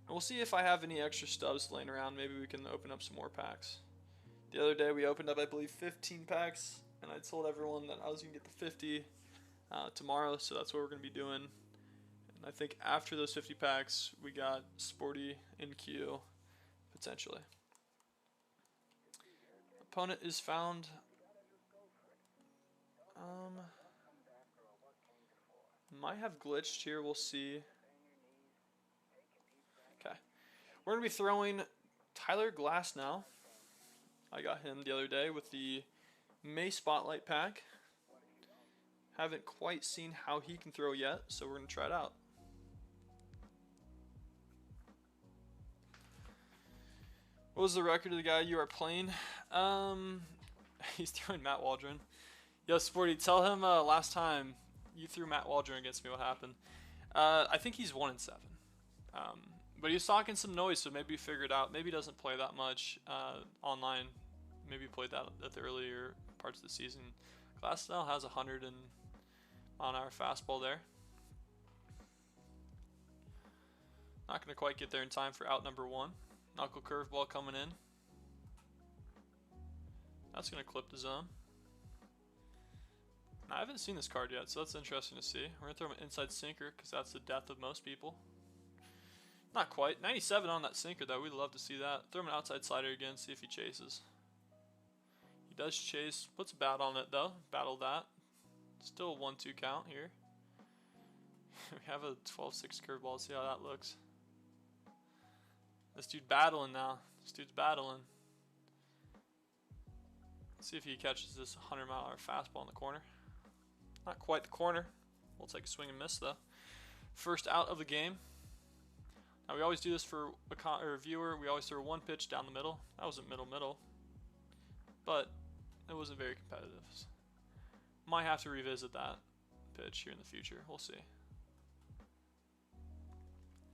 And we'll see if I have any extra stubs laying around. Maybe we can open up some more packs. The other day we opened up, I believe, 15 packs. And I told everyone that I was going to get the 50 tomorrow. So that's what we're going to be doing. And I think after those 50 packs, we got Sporty in queue. Potentially. Opponent is found. Might have glitched here. We'll see. Okay. We're going to be throwing Tyler Glass now. I got him the other day with the May Spotlight pack. Haven't quite seen how he can throw yet, so we're going to try it out. What was the record of the guy you are playing? He's throwing Matt Waldron. Yo, Sporty, tell him last time you threw Matt Waldron against me, what happened? I think he's 1-7. But he was talking some noise, so maybe he figured out. Maybe he doesn't play that much online. Maybe he played that at the earlier parts of the season. Glass now has 100 mile-an-hour fastball there. Not going to quite get there in time for out number 1. Knuckle curveball coming in. That's going to clip the zone. Now, I haven't seen this card yet, so that's interesting to see. We're going to throw him an inside sinker because that's the death of most people. Not quite. 97 on that sinker, though. We'd love to see that. Throw him an outside slider again, see if he chases. He does chase. Puts a bat on it, though. Battle that. Still a 1-2 count here. We have a 12-6 curveball. See how that looks. This dude battling now. This dude's battling. Let's see if he catches this 100-mile-an-hour fastball in the corner. Not quite the corner. We'll take a swing and miss, though. First out of the game. Now, we always do this for a viewer. We always throw one pitch down the middle. That wasn't middle. But it wasn't very competitive. Might have to revisit that pitch here in the future. We'll see.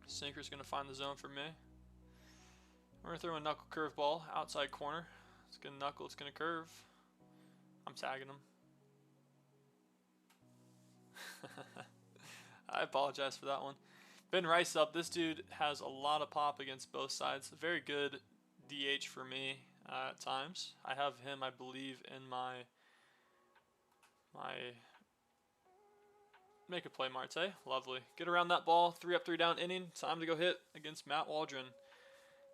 Sinker's going to find the zone for me. We're going to throw a knuckle curveball outside corner. It's going to knuckle, it's going to curve. I'm tagging him. I apologize for that one. Ben Rice up. This dude has a lot of pop against both sides. Very good DH for me at times. I have him, I believe, in my make a play, Marte. Lovely. Get around that ball. 3 up, 3 down inning. Time to go hit against Matt Waldron.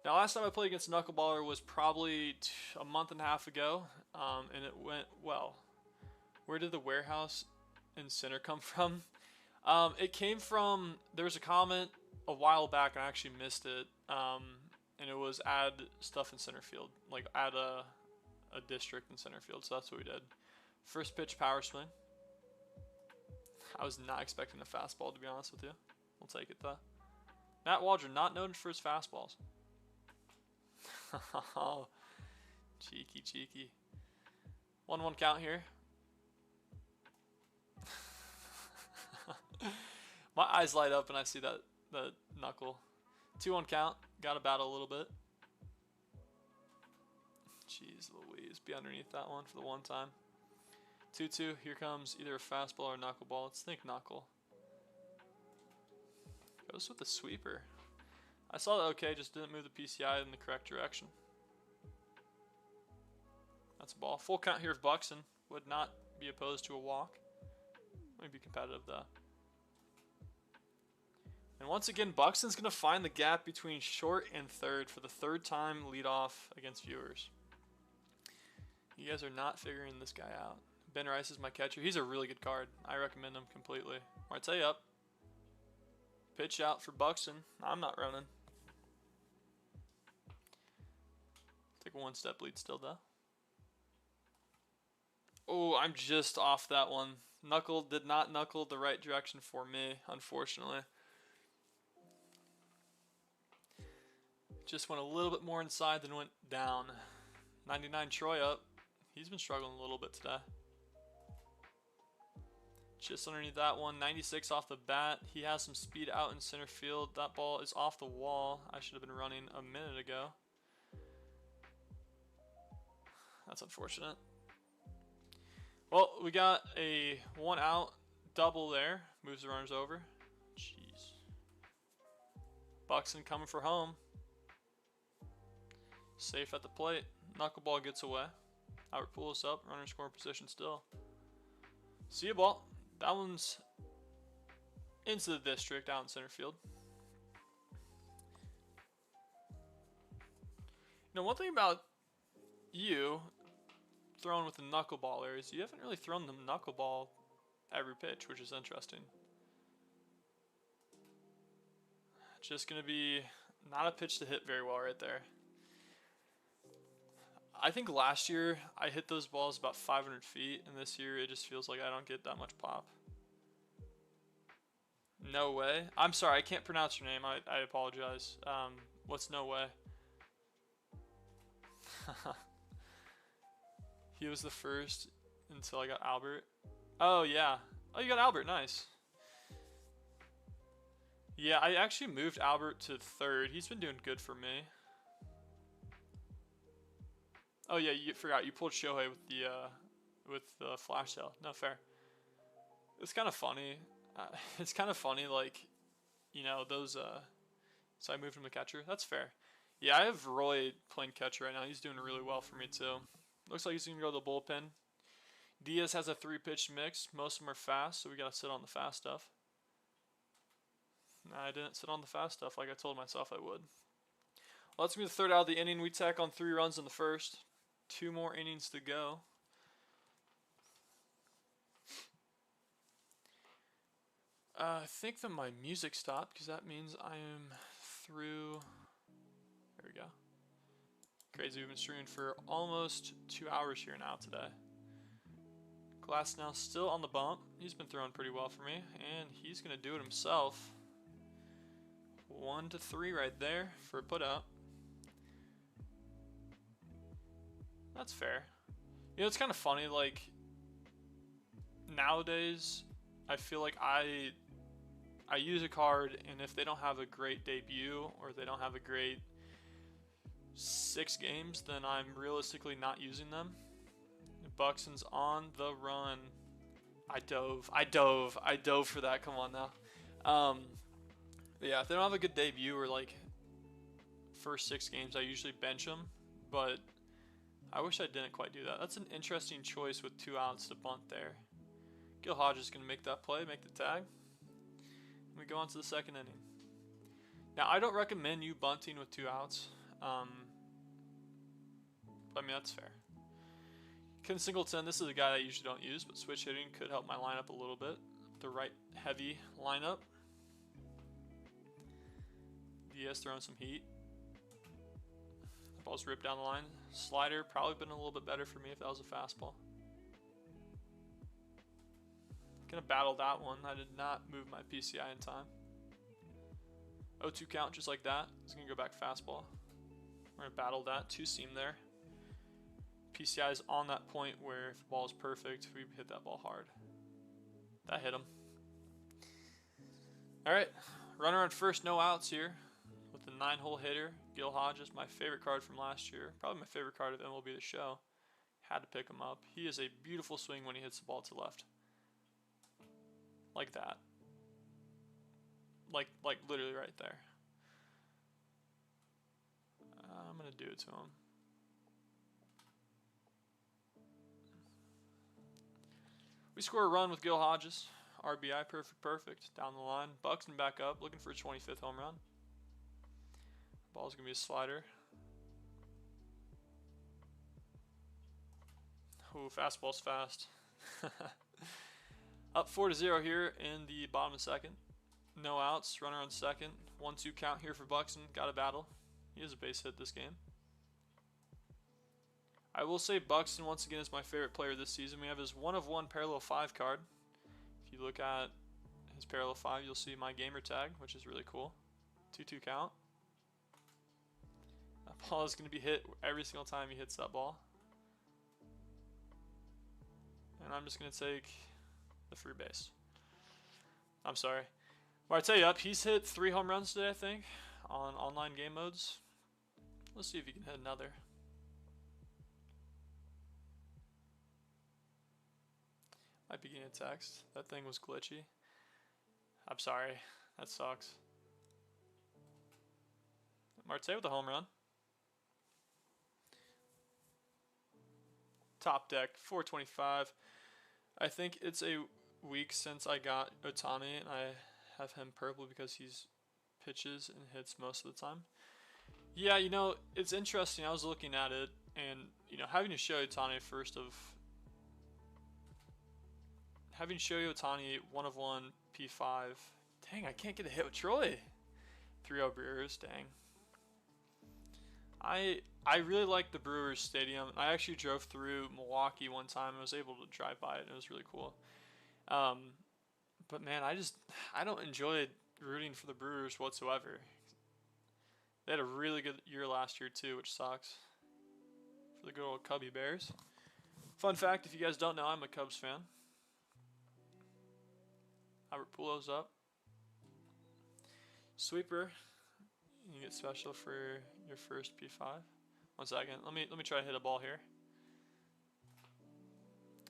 Now, last time I played against Knuckleballer was probably a month and a half ago, and it went well. Where did the warehouse in center come from? It came from, there was a comment a while back, and I actually missed it, and it was add stuff in center field, like add a district in center field, so that's what we did. First pitch power swing. I was not expecting a fastball, to be honest with you. We'll take it, though. Matt Waldron, not known for his fastballs. Cheeky. 1-1 count here. My eyes light up and I see that knuckle. 2-1 count. Got to battle a little bit. Jeez Louise. Be underneath that one for the one time. 2-2. Here comes either a fastball or a knuckleball. Let's think knuckle. Goes with the sweeper. I saw that okay, just didn't move the PCI in the correct direction. That's a ball. Full count here of Buxton. Would not be opposed to a walk. Let me be competitive though. And once again, Buxton's going to find the gap between short and third for the third time leadoff against viewers. You guys are not figuring this guy out. Ben Rice is my catcher. He's a really good card. I recommend him completely. Marte up. Pitch out for Buxton. I'm not running. Take a one-step lead still, though. Oh, I'm just off that one. Knuckle did not knuckle the right direction for me, unfortunately. Just went a little bit more inside than went down. 99 Troy up. He's been struggling a little bit today. Just underneath that one. 96 off the bat. He has some speed out in center field. That ball is off the wall. I should have been running a minute ago. That's unfortunate. Well, we got a 1 out double there. Moves the runners over. Jeez. Buxton coming for home. Safe at the plate. Knuckleball gets away. Albert Pujols up. Runner in scoring position still. See ya, ball. That one's into the district out in center field. You know, one thing about you throwing with the knuckleballer is you haven't really thrown the knuckleball every pitch, which is interesting. Just going to be not a pitch to hit very well right there. I think last year I hit those balls about 500 feet, and this year it just feels like I don't get that much pop. No way. I'm sorry, I can't pronounce your name. I apologize. What's no way? He was the first until I got Albert. Oh, yeah. Oh, you got Albert. Nice. Yeah, I actually moved Albert to third. He's been doing good for me. Oh yeah, you forgot you pulled Shohei with the flash sale. No, fair. It's kind of funny. It's kind of funny, like, you know, those. So I moved him to catcher. That's fair. Yeah, I have Roy playing catcher right now. He's doing really well for me too. Looks like he's gonna go to the bullpen. Diaz has a 3-pitch mix. Most of them are fast, so we gotta sit on the fast stuff. Nah, I didn't sit on the fast stuff like I told myself I would. Well, that's gonna be the third out of the inning. We tack on 3 runs in the first. 2 more innings to go. I think that my music stopped because that means I am through. There we go. Crazy, we've been streaming for almost 2 hours here now today. Glass now still on the bump. He's been throwing pretty well for me, and he's gonna do it himself. 1-3 right there for a put out. That's fair. You know, it's kind of funny, like, nowadays, I feel like I use a card, and if they don't have a great debut, or they don't have a great 6 games, then I'm realistically not using them. Buxton's on the run. I dove for that, come on now. Yeah, if they don't have a good debut, or, like, first 6 games, I usually bench them, but I wish I didn't quite do that. That's an interesting choice with 2 outs to bunt there. Gil Hodges is going to make that play, make the tag. And we go on to the second inning. Now, I don't recommend you bunting with 2 outs. I mean, that's fair. Ken Singleton, this is a guy I usually don't use, but switch hitting could help my lineup a little bit. The right heavy lineup. Diaz throwing some heat. Ball's ripped down the line. Slider probably been a little bit better for me if that was a fastball. Gonna battle that one. I did not move my PCI in time. 0-2 count just like that. He's gonna go back fastball. We're gonna battle that 2-seam there. PCI is on that point where if the ball is perfect, we hit that ball hard. That hit him. Alright, runner on first, no outs here. With the 9-hole hitter, Gil Hodges, my favorite card from last year. Probably my favorite card of MLB The Show. Had to pick him up. He is a beautiful swing when he hits the ball to left. Like that. Like literally right there. I'm going to do it to him. We score a run with Gil Hodges. RBI, perfect. Down the line. Buxton back up, looking for a 25th home run. Ball's going to be a slider. Ooh, fastball's fast. Up 4-0 here in the bottom of the second. No outs, runner on second. 1-2 count here for Buxton. Got a battle. He has a base hit this game. I will say Buxton once again is my favorite player this season. We have his 1/1 parallel 5 card. If you look at his parallel 5, you'll see my gamer tag, which is really cool. 2-2 count. That ball is going to be hit every single time he hits that ball. And I'm just going to take the free base. I'm sorry. Marte up. He's hit 3 home runs today, I think, on online game modes. Let's see if he can hit another. Might be getting a text. That thing was glitchy. I'm sorry. That sucks. Marte with a home run. Top deck, 425. I think it's a week since I got Ohtani, and I have him purple because he's pitches and hits most of the time. Yeah, you know, it's interesting. I was looking at it, and, you know, having to show Ohtani having Shohei Ohtani 1/1 P5. Dang, I can't get a hit with Troy. 3-0 Brewers, dang. I really like the Brewers Stadium. I actually drove through Milwaukee one time and was able to drive by it, and it was really cool. But man, I don't enjoy rooting for the Brewers whatsoever. They had a really good year last year too, which sucks for the good old Cubby Bears. Fun fact, if you guys don't know, I'm a Cubs fan. Albert Pujols up. Sweeper. You get special for your first P5. 1 second. Let me try to hit a ball here.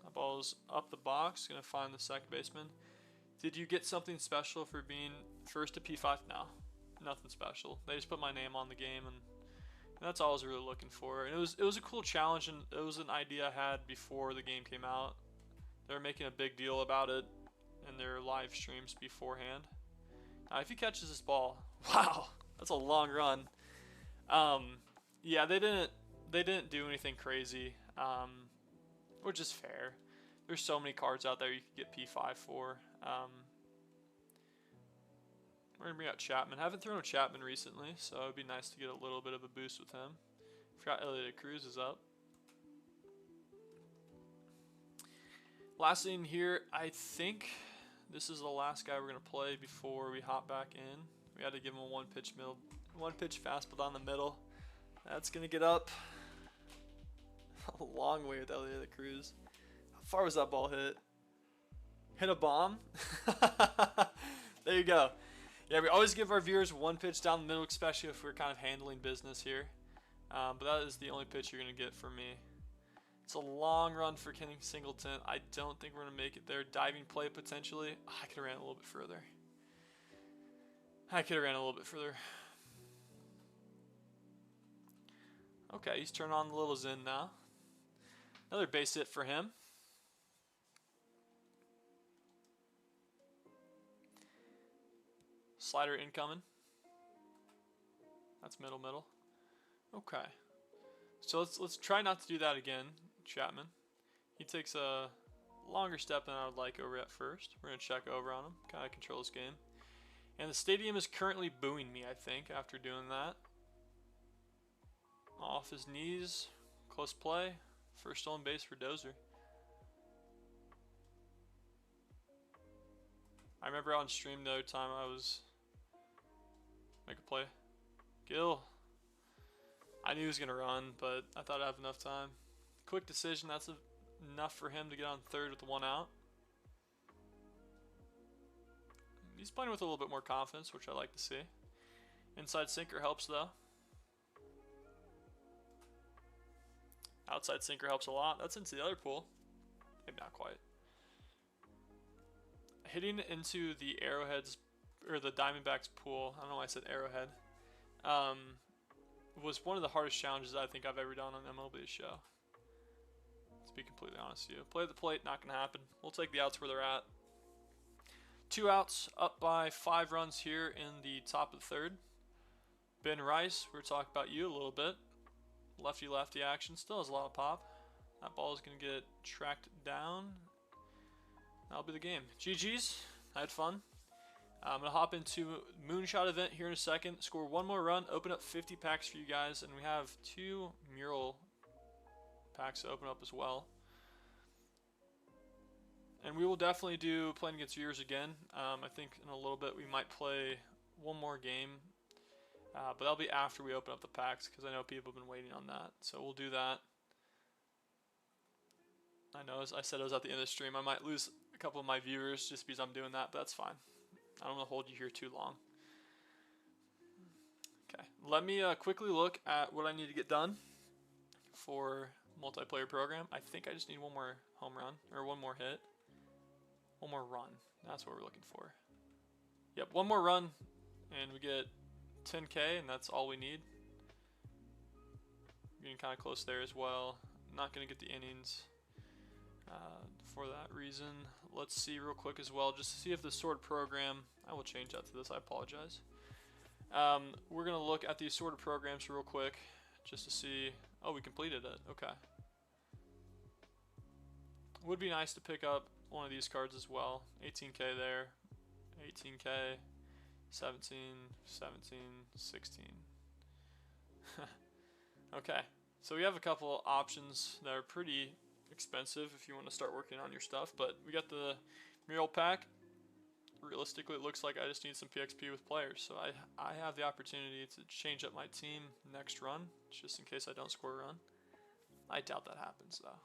That ball's up the box. Gonna find the second baseman. Did you get something special for being first to P5? No, nothing special. They just put my name on the game, and that's all I was really looking for. And it was a cool challenge, and it was an idea I had before the game came out. They were making a big deal about it in their live streams beforehand. Now, if he catches this ball, wow, that's a long run. Yeah, they didn't do anything crazy, which is fair. There's so many cards out there you could get P5 for. We're gonna bring out Chapman. Haven't thrown a Chapman recently, so it'd be nice to get a little bit of a boost with him. Forgot Elliot Cruz is up. Last thing here, I think this is the last guy we're gonna play before we hop back in. We had to give him a one pitch fastball down the middle. That's gonna get up a long way with Elliot Cruz. How far was that ball hit? Hit a bomb? There you go. Yeah, we always give our viewers one pitch down the middle, especially if we're kind of handling business here. But that is the only pitch you're gonna get from me. It's a long run for Kenny Singleton. I don't think we're going to make it there. Diving play potentially. Oh, I could have ran a little bit further. Okay, he's turned on the little Zen now. Another base hit for him. Slider incoming. That's middle. Okay. So let's try not to do that again. Chapman. He takes a longer step than I would like over at first. We're going to check over on him. Kind of control this game. And the stadium is currently booing me, I think, after doing that. Off his knees. Close play. First stolen base for Dozer. I remember on stream the other time I was... Make a play. Gill. I knew he was going to run, but I thought I'd have enough time. Quick decision. That's enough for him to get on third with the 1 out. He's playing with a little bit more confidence, which I like to see. Inside sinker helps, though. Outside sinker helps a lot. That's into the other pool. Maybe not quite. Hitting into the Arrowheads, or the Diamondbacks pool, I don't know why I said Arrowhead, was one of the hardest challenges I think I've ever done on MLB show. To be completely honest with you. Play at the plate, not going to happen. We'll take the outs where they're at. 2 outs, up by 5 runs here in the top of the third. Ben Rice, we're talking about you a little bit. Lefty-lefty action, still has a lot of pop. That ball is going to get tracked down. That'll be the game. GG's, I had fun. I'm going to hop into Moonshot event here in a second, score 1 more run, open up 50 packs for you guys, and we have 2 mural packs to open up as well. And we will definitely do playing against viewers again. I think in a little bit we might play 1 more game, but that'll be after we open up the packs because I know people have been waiting on that. So we'll do that. I know, as I said, I was at the end of the stream. I might lose a couple of my viewers just because I'm doing that, but that's fine. I don't want to hold you here too long. Okay, let me quickly look at what I need to get done for multiplayer program. I think I just need 1 more home run, or 1 more hit. 1 more run, that's what we're looking for. Yep, 1 more run, and we get 10K, and that's all we need. Getting kind of close there as well. Not going to get the innings for that reason. Let's see real quick as well, just to see if the sorted program, I will change that to this, I apologize. We're going to look at the sorted programs real quick, just to see, oh, we completed it, okay. Would be nice to pick up one of these cards as well. 18K there, 18K, 17, 17, 16. Okay, so we have a couple options that are pretty expensive if you want to start working on your stuff, but we got the mural pack. Realistically, it looks like I just need some PXP with players, so I have the opportunity to change up my team next run, just in case I don't score a run. I doubt that happens though.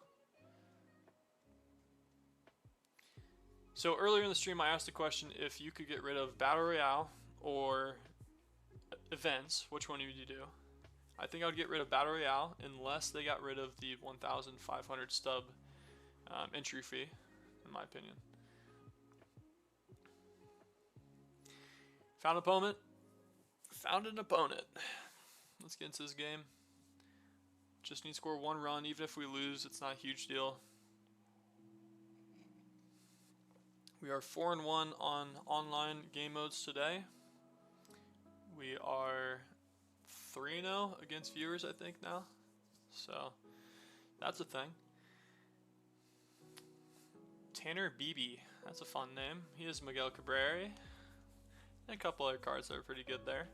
So earlier in the stream I asked the question if you could get rid of Battle Royale or events, which one would you do? I think I would get rid of Battle Royale unless they got rid of the 1,500 stub entry fee, in my opinion. Found an opponent. Found an opponent. Let's get into this game. Just need to score 1 run. Even if we lose, it's not a huge deal. We are 4-1 on online game modes today. We are 3-0 against viewers, I think, now. So, that's a thing. Tanner Beebe. That's a fun name. He is Miguel Cabrera. And a couple other cards that are pretty good there.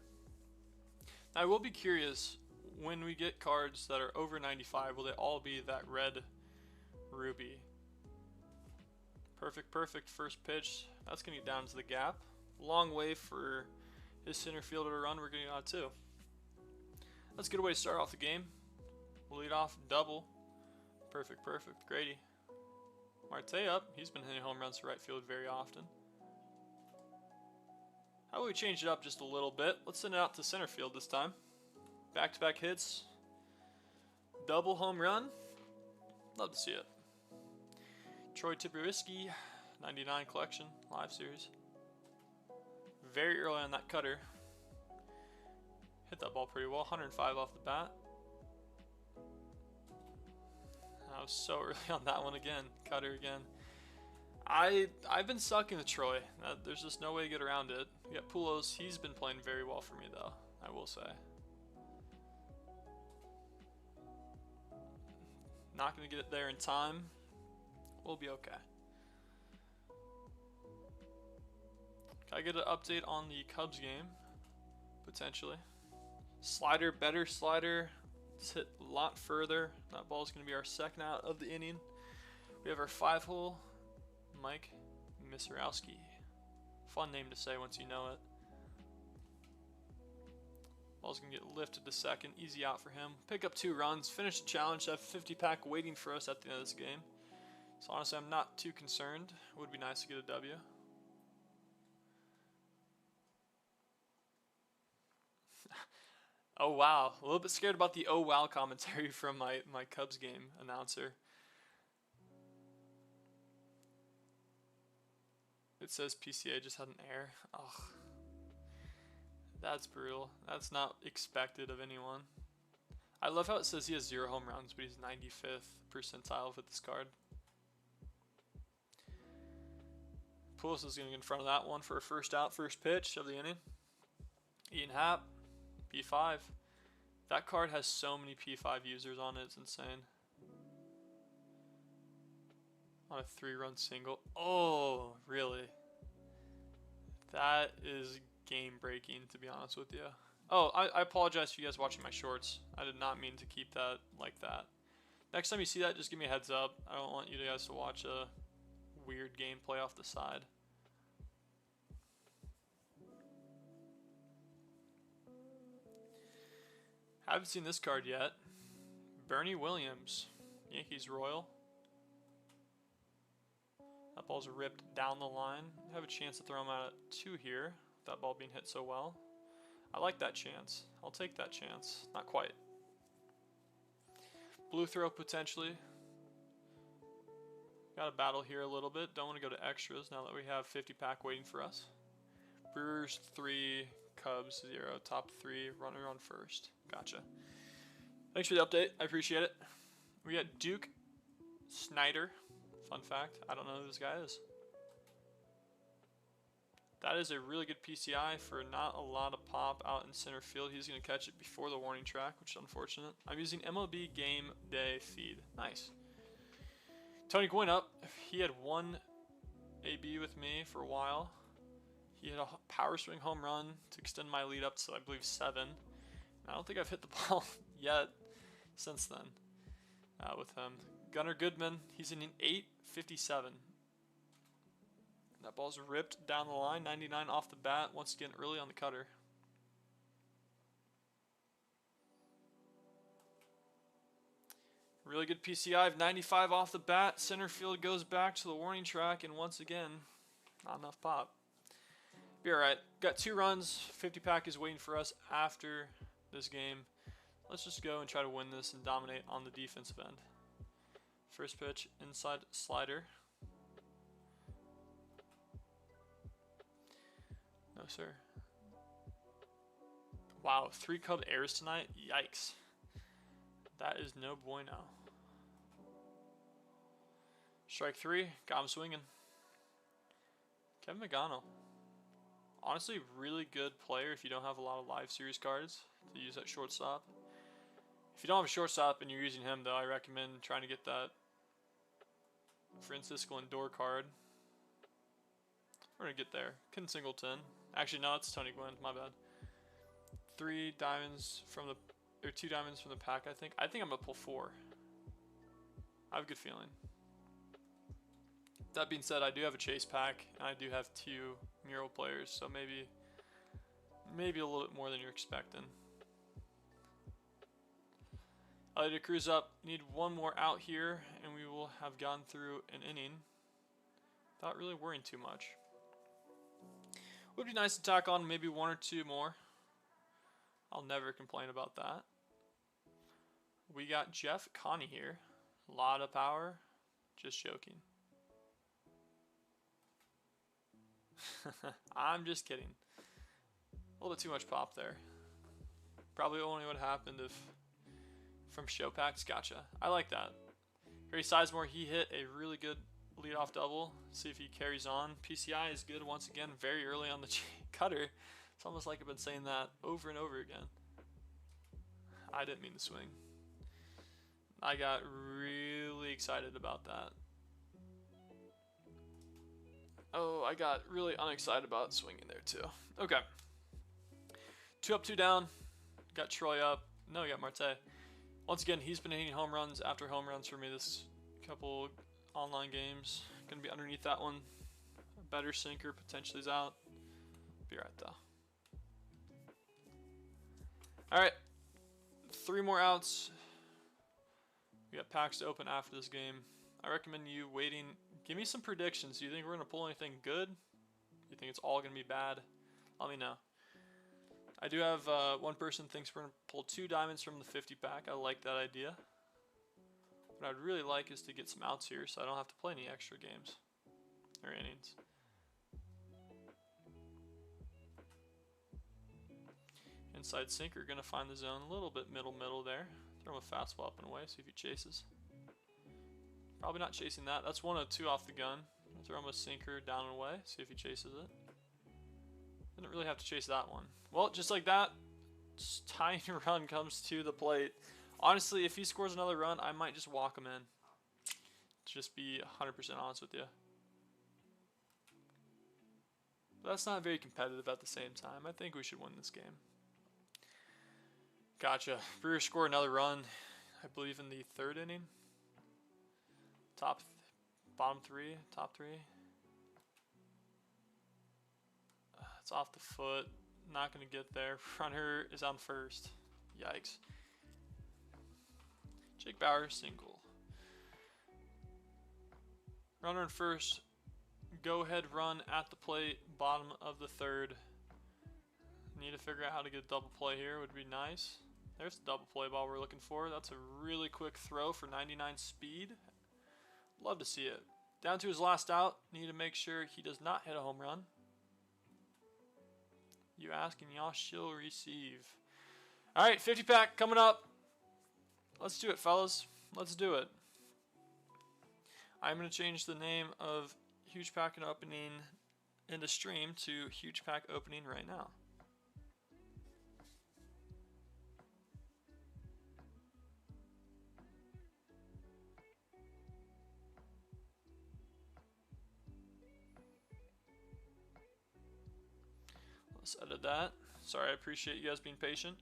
Now, I will be curious, when we get cards that are over 95, will they all be that red ruby? Perfect, perfect first pitch. That's going to get down to the gap. Long way for his center fielder to run. We're getting on 2. That's a good way to start off the game. We'll lead off double. Perfect, perfect. Grady. Marte up. He's been hitting home runs to right field very often. How about we change it up just a little bit? Let's send it out to center field this time. Back-to-back hits. Double home run. Love to see it. Troy Tuberowski, 99 collection, live series. Very early on that cutter. Hit that ball pretty well, 105 off the bat. I was so early on that one again, cutter again. I've been sucking the Troy. There's just no way to get around it. We got Pulos. He's been playing very well for me though, I will say. Not going to get it there in time. We'll be okay. Can I get an update on the Cubs game? Potentially. Slider, better slider. It's hit a lot further. That ball is going to be our second out of the inning. We have our 5-hole, Mike Misrowski. Fun name to say once you know it. Ball's going to get lifted to second. Easy out for him. Pick up 2 runs. Finish the challenge. Have 50 pack waiting for us at the end of this game. So honestly, I'm not too concerned. It would be nice to get a W. Oh wow, a little bit scared about the oh wow commentary from my Cubs game announcer. It says PCA just had an error. Ugh. That's brutal. That's not expected of anyone. I love how it says he has 0 home runs, but he's 95th percentile with this card. Pulis is going to get in front of that one for a first out, first pitch of the inning. Ian Happ, P5. That card has so many P5 users on it, it's insane. On a 3-run single. Oh, really? That is game breaking, to be honest with you. Oh, I apologize for you guys watching my shorts. I did not mean to keep that like that. Next time you see that, just give me a heads up. I don't want you guys to watch a weird gameplay off the side. Haven't seen this card yet. Bernie Williams, Yankees Royal. That ball's ripped down the line. I have a chance to throw him out at 2 here. That ball being hit so well. I like that chance. I'll take that chance. Not quite. Blue throw potentially. Got a battle here a little bit. Don't want to go to extras now that we have 50 pack waiting for us. Brewers 3, Cubs 0. Top 3, runner on first. Gotcha. Thanks for the update. I appreciate it. We got Duke Snyder. Fun fact, I don't know who this guy is. That is a really good PCI for not a lot of pop out in center field. He's going to catch it before the warning track, which is unfortunate. I'm using MLB Game Day feed. Nice. Tony Gwynn up. He had 1 AB with me for a while. He had a power swing home run to extend my lead up to, I believe, 7. I don't think I've hit the ball yet since then with him. Gunnar Goodman, he's in an 857. That ball's ripped down the line, 99 off the bat, once again early on the cutter. Really good PCI of 95 off the bat. Center field goes back to the warning track, and once again, not enough pop. Be alright. Got 2 runs. 50 pack is waiting for us after this game. Let's just go and try to win this and dominate on the defensive end. First pitch, inside slider. No, sir. Wow, 3 Cub errors tonight? Yikes. That is no bueno. Strike 3, got him swinging. Kevin Magano. Honestly, really good player if you don't have a lot of live series cards to use at shortstop. If you don't have a shortstop and you're using him, though, I recommend trying to get that Francisco Lindor card. We're going to get there. Ken Singleton. Actually, no, it's Tony Gwynn. My bad. 3 diamonds from the... or 2 diamonds from the pack, I think. I think I'm going to pull 4. I have a good feeling. That being said, I do have a chase pack, and I do have 2 mural players, so maybe a little bit more than you're expecting. Elliot Cruz up. Need 1 more out here, and we will have gone through an inning without really worrying too much. Would be nice to tack on maybe 1 or 2 more. I'll never complain about that. We got Jeff Connie here. A lot of power. Just joking. I'm just kidding. A little bit too much pop there. Probably only would have happened if from show packs. Gotcha. I like that. Harry Sizemore, he hit a really good leadoff double. See if he carries on. PCI is good once again very early on the cutter. It's almost like I've been saying that over and over again. I didn't mean to swing. I got really excited about that. Oh, I got really unexcited about swinging there too. Okay. 2 up, 2 down. Got Troy up. No, we got Marte. Once again, he's been hitting home runs after home runs for me this couple online games. Gonna be underneath that one. A better sinker potentially is out. Be right though. Alright. 3 more outs. We got packs to open after this game. I recommend you waiting. Give me some predictions. Do you think we're going to pull anything good? Do you think it's all going to be bad? Let me know. I do have one person thinks we're going to pull 2 diamonds from the 50 pack. I like that idea. What I'd really like is to get some outs here so I don't have to play any extra games or innings. Inside sinker, going to find the zone a little bit middle there. Throw him a fastball up and away, see if he chases. Probably not chasing that. That's 102 off the gun. Throw him a sinker down and away. See if he chases it. Didn't really have to chase that one. Well, just like that, tying run comes to the plate. Honestly, if he scores another run, I might just walk him in. Just be 100% honest with you. But that's not very competitive at the same time. I think we should win this game. Gotcha. Brewers score another run, I believe in the 3rd inning. Bottom 3, top 3. It's off the foot. Not going to get there. Runner is on first. Yikes. Jake Bauer, single. Runner in first. Go ahead run at the plate. Bottom of the 3rd. Need to figure out how to get a double play here. Would be nice. There's the double play ball we're looking for. That's a really quick throw for 99 speed. Love to see it. Down to his last out. Need to make sure he does not hit a home run. You ask and y'all shall receive. Alright, 50 pack coming up. Let's do it, fellas. Let's do it. I'm going to change the name of Huge Pack and Opening in the stream to Huge Pack Opening right now. Let's edit that. Sorry, I appreciate you guys being patient.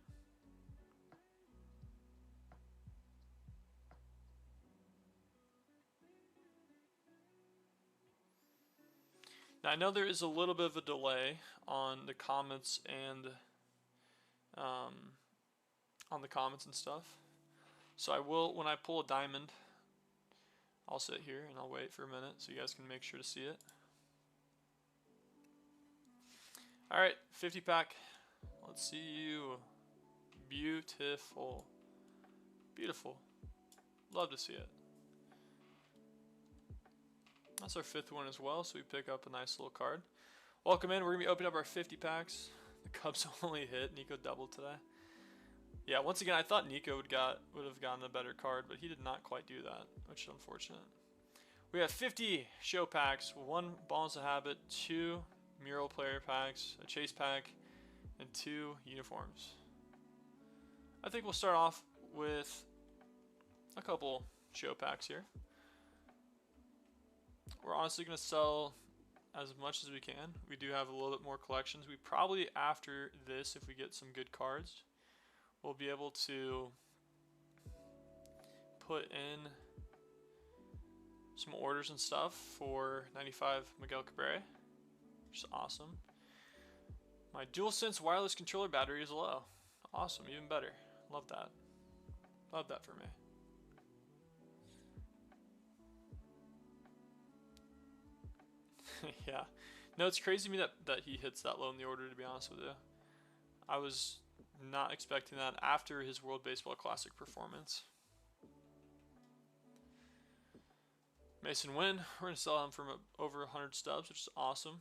Now, I know there is a little bit of a delay on the comments and and stuff. So I will, when I pull a diamond, I'll sit here and I'll wait for a minute so you guys can make sure to see it. Alright, 50 pack. Let's see you. Beautiful. Beautiful. Love to see it. That's our 5th one as well, so we pick up a nice little card. Welcome in. We're going to be opening up our 50 packs. The Cubs only hit. Nico doubled today. Yeah, once again, I thought Nico would have gotten a better card, but he did not quite do that, which is unfortunate. We have 50 show packs, 1 Balls of Habit, 2 Mural player packs, a chase pack, and 2 uniforms. I think we'll start off with a couple show packs here. We're honestly going to sell as much as we can. We do have a little bit more collections. We probably, after this, if we get some good cards, we'll be able to put in some orders and stuff for 95 Miguel Cabrera, which is awesome. My DualSense wireless controller battery is low. Awesome, even better. Love that. Love that for me. Yeah. No, it's crazy to me that he hits that low in the order, to be honest with you. I was not expecting that after his World Baseball Classic performance. Mason Wynn, we're going to sell him for over 100 stubs, which is awesome.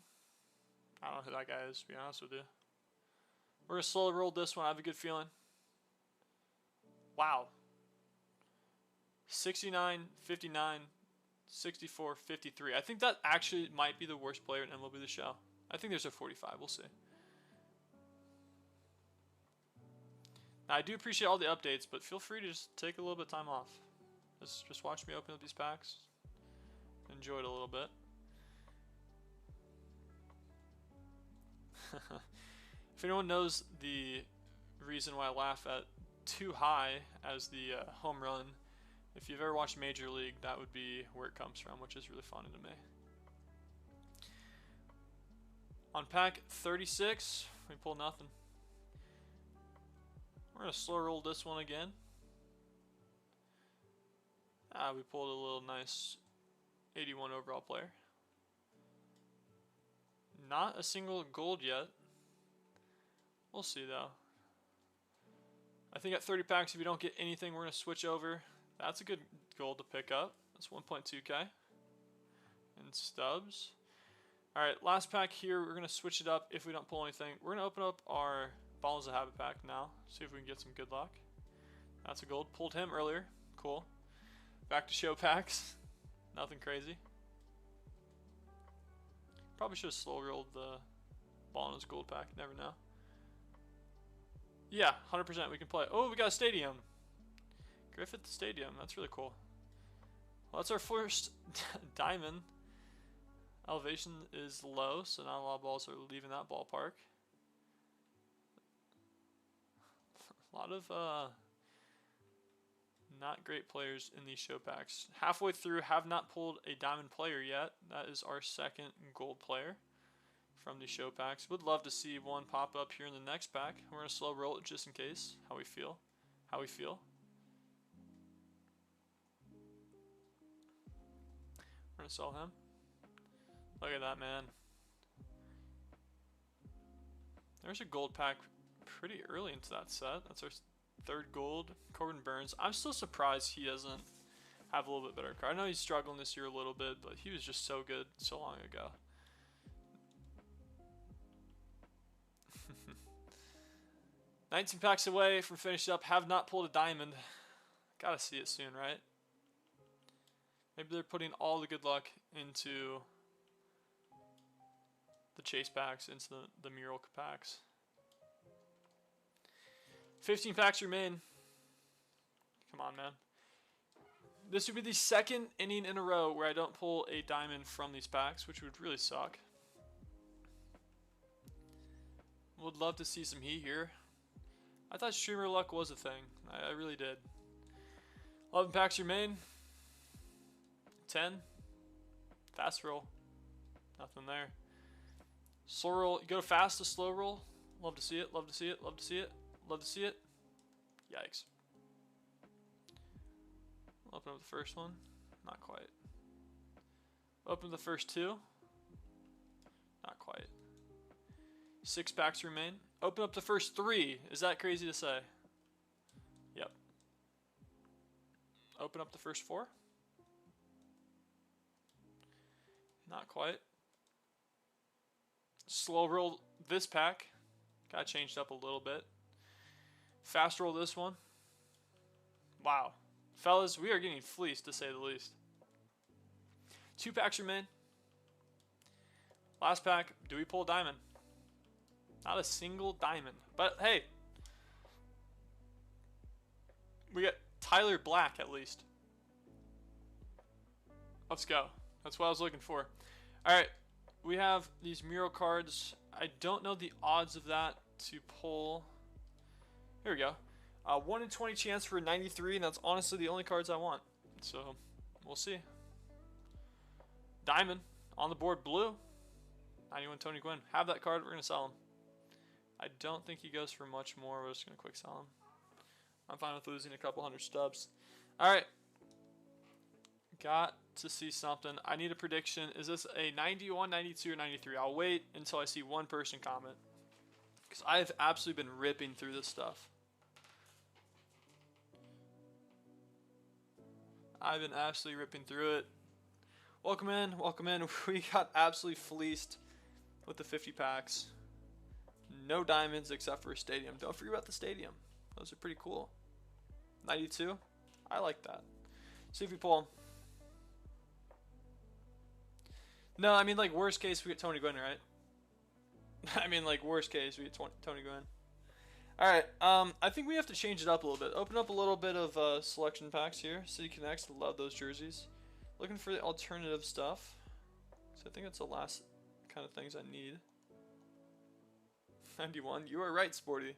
I don't know who that guy is, to be honest with you. We're going to slowly roll this one. I have a good feeling. Wow. 69, 59, 64, 53. I think that actually might be the worst player in MLB The Show. I think there's a 45. We'll see. Now, I do appreciate all the updates, but feel free to just take a little bit of time off. Just watch me open up these packs. Enjoy it a little bit. If anyone knows the reason why I laugh at too high as the home run, if you've ever watched Major League, that would be where it comes from, which is really funny to me. On pack 36, we pull nothing. We're going to slow roll this one again. We pulled a little nice 81 overall player. Not a single gold yet. We'll see though. I think at 30 packs, if you don't get anything, we're going to switch over. That's a good gold to pick up. That's 1.2k. And stubs. Alright, last pack here. We're going to switch it up if we don't pull anything. We're going to open up our Balls of Habit pack now. See if we can get some good luck. That's a gold. Pulled him earlier. Cool. Back to show packs. Nothing crazy. Probably should have slow rolled the ball in his gold pack. Never know. Yeah, 100% we can play. Oh, we got a stadium. Griffith Stadium. That's really cool. Well, that's our first diamond. Elevation is low, so not a lot of balls are leaving that ballpark. A lot of not great players in these show packs. Halfway through, have not pulled a diamond player yet. That is our second gold player from the show packs. Would love to see one pop up here in the next pack. We're going to slow roll it just in case. How we feel. We're going to sell him. Look at that, man. There's a gold pack pretty early into that set. That's our third gold. Corbin Burns. I'm still surprised he doesn't have a little bit better card. I know he's struggling this year a little bit, but he was just so good so long ago. $19 packs away from finishing up. Have not pulled a diamond. Gotta see it soon, right? Maybe they're putting all the good luck into the chase packs, into the mural packs. 15 packs remain. Come on, man. This would be the second inning in a row where I don't pull a diamond from these packs, which would really suck. Would love to see some heat here. I thought streamer luck was a thing. I really did. 11 packs remain. 10. Fast roll. Nothing there. Slow roll. You go fast to slow roll. Love to see it. Love to see it. Love to see it. Love to see it. Yikes. Open up the first one. Not quite. Open the first two. Not quite. 6 packs remain. Open up the first 3. Is that crazy to say? Yep. Open up the first 4. Not quite. Slow roll this pack. Got changed up a little bit. Fast roll this one. Wow. Fellas, we are getting fleeced to say the least. 2 packs remain. Last pack. Do we pull a diamond? Not a single diamond. But hey. We got Tyler Black at least. Let's go. That's what I was looking for. Alright. We have these mural cards. I don't know the odds of that to pull. Here we go. 1 in 20 chance for 93, and that's honestly the only cards I want. So, we'll see. Diamond on the board, blue. 91 Tony Gwynn. Have that card. We're going to sell him. I don't think he goes for much more. We're just going to quick sell him. I'm fine with losing a couple hundred stubs. Alright. Got to see something. I need a prediction. Is this a 91, 92, or 93? I'll wait until I see one person comment. Because I've absolutely been ripping through this stuff. I've been absolutely ripping through it. Welcome in. Welcome in. We got absolutely fleeced with the 50 packs. No diamonds except for a stadium. Don't forget about the stadium. Those are pretty cool. 92. I like that. See if we pull them. No, I mean, like, worst case, we get Tony Gwynn, right? I mean, like, worst case, we get Tony Gwynn. Alright, I think we have to change it up a little bit. Open up a little bit of selection packs here. City Connects, love those jerseys. Looking for the alternative stuff. So I think that's the last kind of things I need. 91, you are right, Sporty.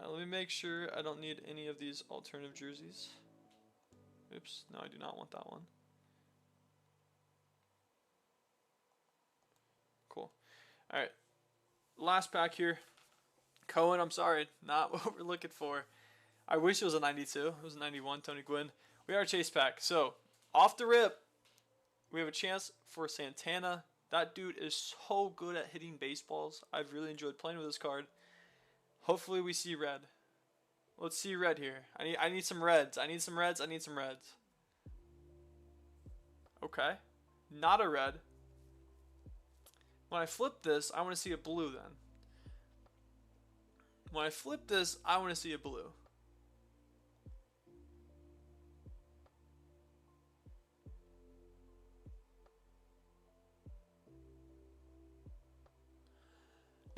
Let me make sure I don't need any of these alternative jerseys. Oops, no, I do not want that one. Cool. Alright, last pack here. Cohen, I'm sorry, not what we're looking for. I wish it was a 92. It was a 91, Tony Gwynn. We are a chase pack. So, off the rip, we have a chance for Santana. That dude is so good at hitting baseballs. I've really enjoyed playing with this card. Hopefully we see red. Let's see red here. I need some reds. I need some reds. I need some reds. Okay. Not a red. When I flip this, I want to see a blue then. When I flip this, I want to see a blue.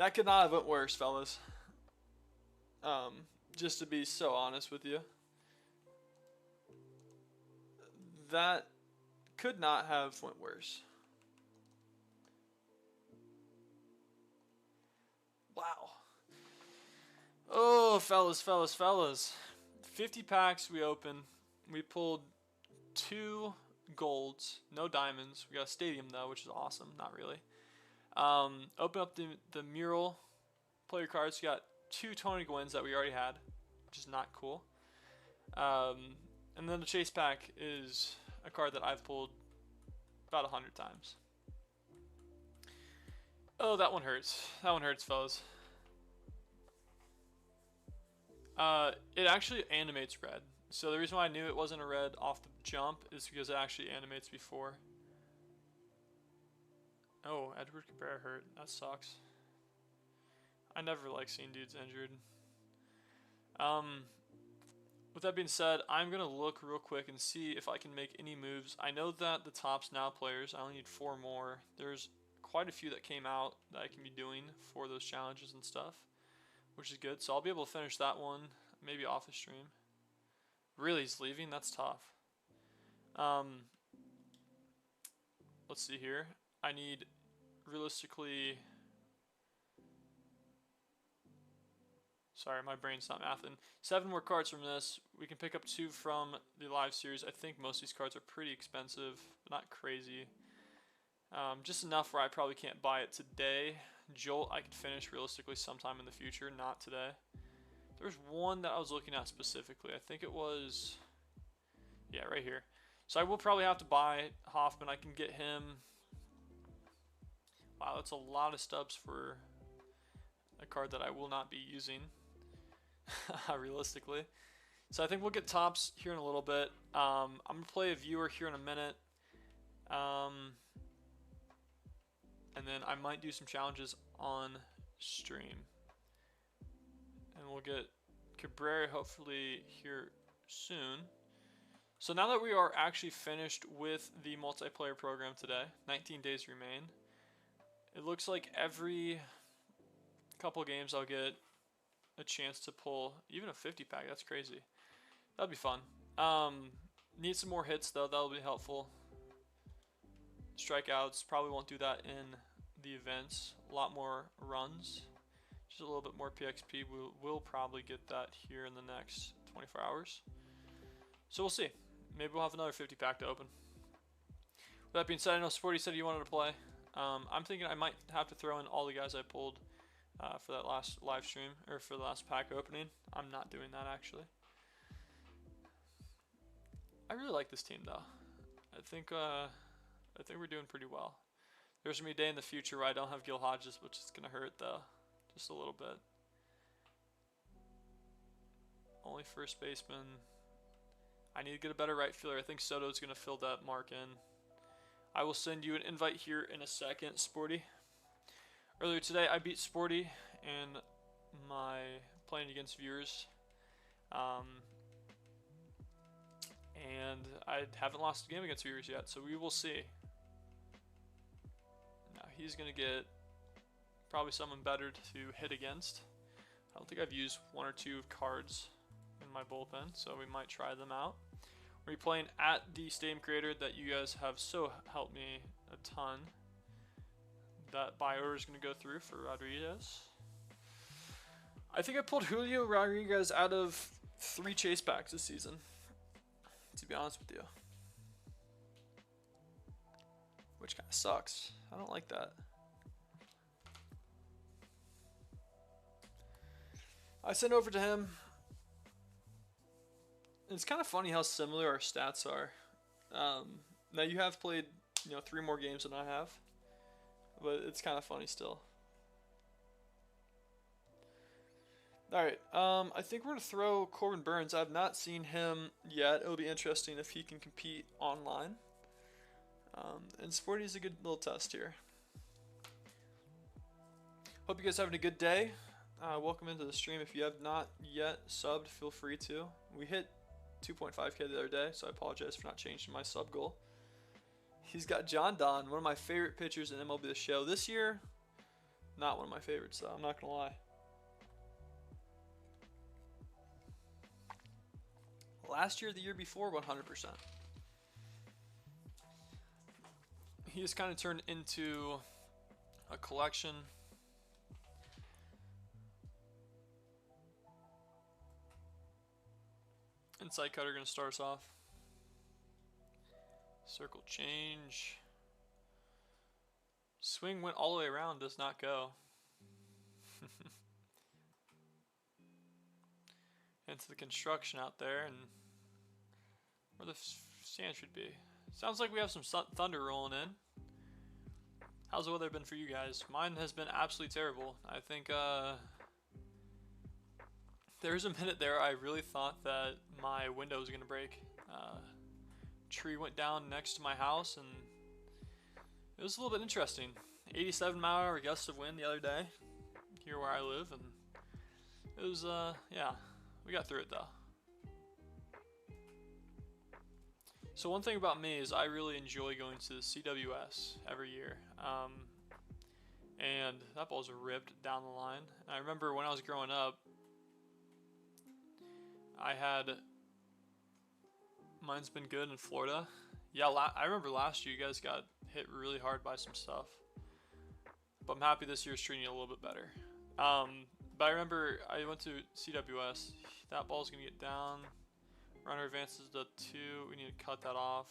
That could not have went worse, fellas. Just to be so honest with you. That could not have went worse. Wow. Oh, fellas. 50 packs we opened. We pulled 2 golds, no diamonds. We got a stadium though, which is awesome. Not really. Open up the mural player cards. We got 2 Tony Gwynns that we already had, which is not cool. And then the chase pack is a card that I've pulled about 100 times. Oh, that one hurts. That one hurts, fellas. It actually animates red. So the reason why I knew it wasn't a red off the jump is because it actually animates before. Oh, Edward Cabrera hurt. That sucks. I never like seeing dudes injured. With that being said, I'm going to look real quick and see if I can make any moves. I know that the Topps Now players, I only need 4 more. There's quite a few that came out that I can be doing for those challenges and stuff, which is good. So I'll be able to finish that one, maybe off the stream. Really, he's leaving? That's tough. Let's see here. I need, realistically... Sorry, my brain's not mathing. 7 more cards from this. We can pick up 2 from the live series. I think most of these cards are pretty expensive, but not crazy. Just enough where I probably can't buy it today. Jolt I could finish realistically sometime in the future, not today. There's one that I was looking at specifically. I think it was, yeah, right here. So I will probably have to buy Hoffman. I can get him. Wow, that's a lot of stubs for a card that I will not be using. Realistically. So I think we'll get Topps here in a little bit. I'm going to play a viewer here in a minute. And then I might do some challenges on stream. And we'll get Cabrera hopefully here soon. So now that we are actually finished with the multiplayer program today, 19 days remain. It looks like every couple games I'll get a chance to pull even a 50 pack. That's crazy. That'd be fun. Need some more hits though. That'll be helpful. Strikeouts, probably won't do that in the events. A lot more runs, just a little bit more PXP. We'll probably get that here in the next 24 hours. So we'll see. Maybe we'll have another 50 pack to open. With that being said, I know Sporty said you wanted to play. I'm thinking I might have to throw in all the guys I pulled for that last live stream, or for the last pack opening. I'm not doing that actually. I really like this team though. I think we're doing pretty well. There's gonna be a day in the future where I don't have Gil Hodges, which is gonna hurt though, just a little bit. Only first baseman. I need to get a better right fielder. I think Soto's gonna fill that mark in. I will send you an invite here in a second, Sporty. Earlier today, I beat Sporty in my playing against viewers. And I haven't lost a game against viewers yet, so we will see. Now he's going to get probably someone better to hit against. I don't think I've used 1 or 2 cards in my bullpen, so we might try them out. We're playing at the Stadium Creator that you guys have so helped me a ton. That buy order is going to go through for Rodriguez. I think I pulled Julio Rodriguez out of 3 chase packs this season, to be honest with you. Which kind of sucks. I don't like that. I sent over to him. It's kind of funny how similar our stats are. Now you have played, 3 more games than I have. But it's kind of funny still. Alright, I think we're going to throw Corbin Burns. I've not seen him yet. It'll be interesting if he can compete online. And Sporty is a good little test here. Hope you guys are having a good day. Welcome into the stream. If you have not yet subbed, feel free to. We hit 2.5k the other day, so I apologize for not changing my sub goal. He's got John Don, one of my favorite pitchers in MLB The Show. This year, Not one of my favorites, though. I'm not gonna lie. Last year, the year before, 100%. He just kind of turned into a collection. Inside cutter gonna start us off. Circle change. Swing went all the way around, does not go. Into the construction out there, and where the sand should be. Sounds like we have some thunder rolling in. How's the weather been for you guys? Mine has been absolutely terrible. I think there was a minute there I really thought that my window was gonna break. Tree went down next to my house, and it was a little bit interesting. 87-mile-an-hour gust of wind the other day here where I live, and it was yeah, we got through it though. So one thing about me is I really enjoy going to the CWS every year, and that ball's ripped down the line. And I remember when I was growing up, mine's been good in Florida. Yeah, I remember last year you guys got hit really hard by some stuff, but I'm happy this year's treating you a little bit better. But I remember I went to CWS. That ball's gonna get down. Runner advances to 2. We need to cut that off.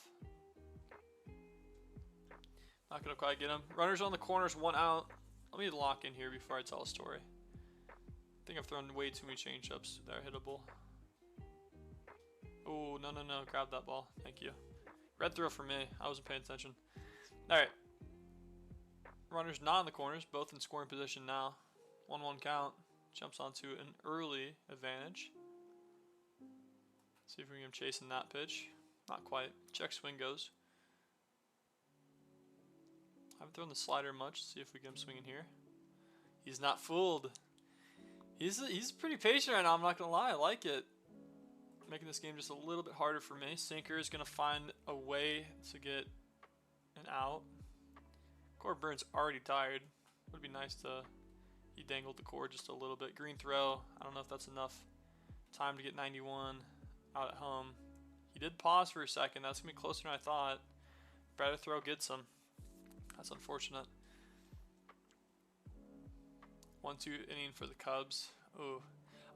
Not gonna quite get him. Runners on the corners, 1 out. Let me lock in here before I tell a story. I think I've thrown way too many changeups that are hittable. Oh, no. Grab that ball. Thank you. Red throw for me. I wasn't paying attention. Alright. Runners not in the corners. Both in scoring position now. 1-1 count. Jumps onto an early advantage. See if we can get him chasing that pitch. Not quite. Check swing goes. I haven't thrown the slider much. See if we get him swinging here. He's not fooled. He's pretty patient right now. I'm not going to lie. I like it. Making this game just a little bit harder for me. Sinker is going to find a way to get an out. Cord Burns already tired. Would be nice to... He dangled the cord just a little bit. Green throw. I don't know if that's enough time to get 91 out at home. He did pause for a second. That's going to be closer than I thought. Better throw gets him. That's unfortunate. 1-2 inning for the Cubs. Ooh.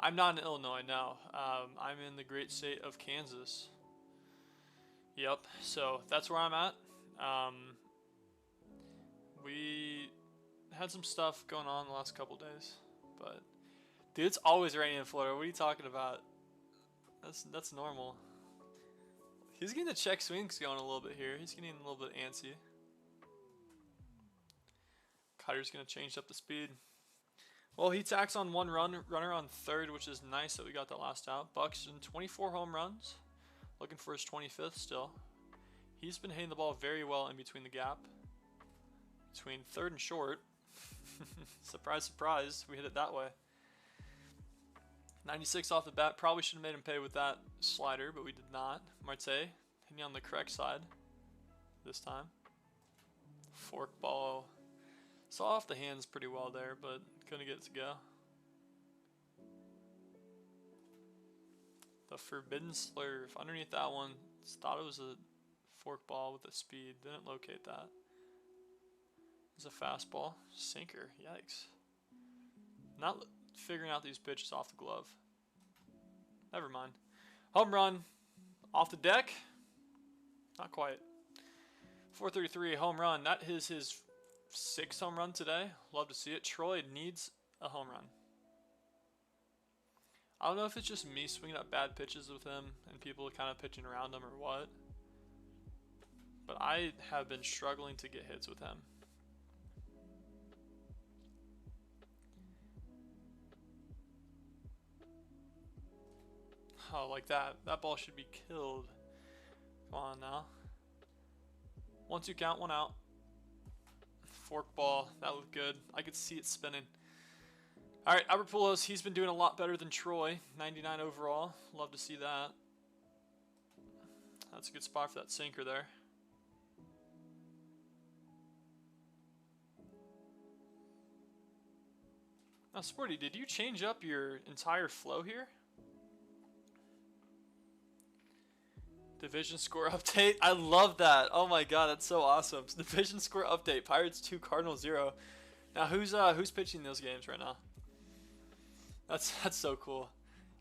I'm not in Illinois now. I'm in the great state of Kansas. Yep. So that's where I'm at. We had some stuff going on the last couple days, but dude, it's always raining in Florida. What are you talking about? That's normal. He's getting the check swings going a little bit here. He's getting a little bit antsy. Cutter's gonna change up the speed. Well, he tacks on 1 runner on third, which is nice that we got that last out. Buxton, 24 home runs. Looking for his 25th still. He's been hitting the ball very well in between the gap. Between third and short. Surprise, surprise. We hit it that way. 96 off the bat. Probably should have made him pay with that slider, but we did not. Marte hitting on the correct side this time. Fork ball. Saw off the hands pretty well there, but couldn't get it to go. The forbidden slurve. Underneath that one, thought it was a fork ball with a speed. Didn't locate that. It's a fastball. Sinker. Yikes. Not figuring out these pitches off the glove. Never mind. Home run. Off the deck. Not quite. 433 home run. That is his 6th home run today. Love to see it. Troy needs a home run. I don't know if it's just me swinging up bad pitches with him and people kind of pitching around him or what, but I have been struggling to get hits with him. Oh, like that. That ball should be killed. Come on now. 1-2 count, 1 out. Fork ball. That looked good. I could see it spinning. All right, Albert Pujols, he's been doing a lot better than Troy. 99 overall. Love to see that. That's a good spot for that sinker there. Now, Sporty, did you change up your entire flow here? Division score update. I love that. Oh my god, that's so awesome. Division score update. Pirates 2, Cardinals 0. Now, who's pitching those games right now? That's so cool.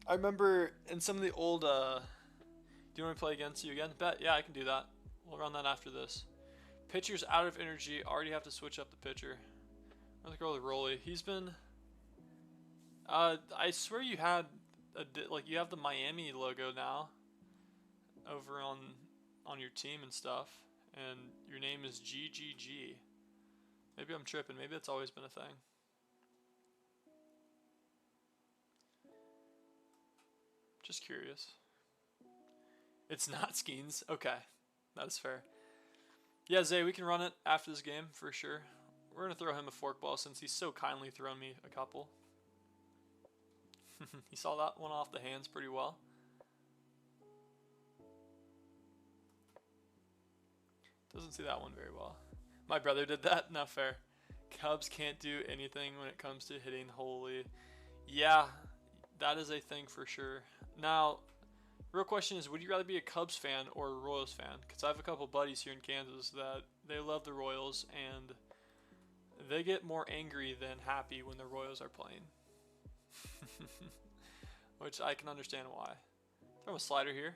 I remember in some of the old. Do you want me to play against you again? Bet. Yeah, I can do that. We'll run that after this. Pitcher's out of energy. Already have to switch up the pitcher. I'm gonna go with Rolly. He's been. I swear you had you have the Miami logo now over on your team and stuff, and your name is GGG. Maybe I'm tripping. Maybe it's always been a thing. Just curious. It's not Skeens. Okay, that's fair. Yeah, Zay, we can run it after this game for sure. We're gonna throw him a forkball since he's so kindly thrown me a couple. He saw that one off the hands pretty well. Doesn't see that one very well. My brother did that. Not fair. Cubs can't do anything when it comes to hitting. Holy. Yeah, that is a thing for sure. Now, real question is, would you rather be a Cubs fan or a Royals fan? Because I have a couple buddies here in Kansas that they love the Royals, and they get more angry than happy when the Royals are playing. Which I can understand why. Throw him a slider here.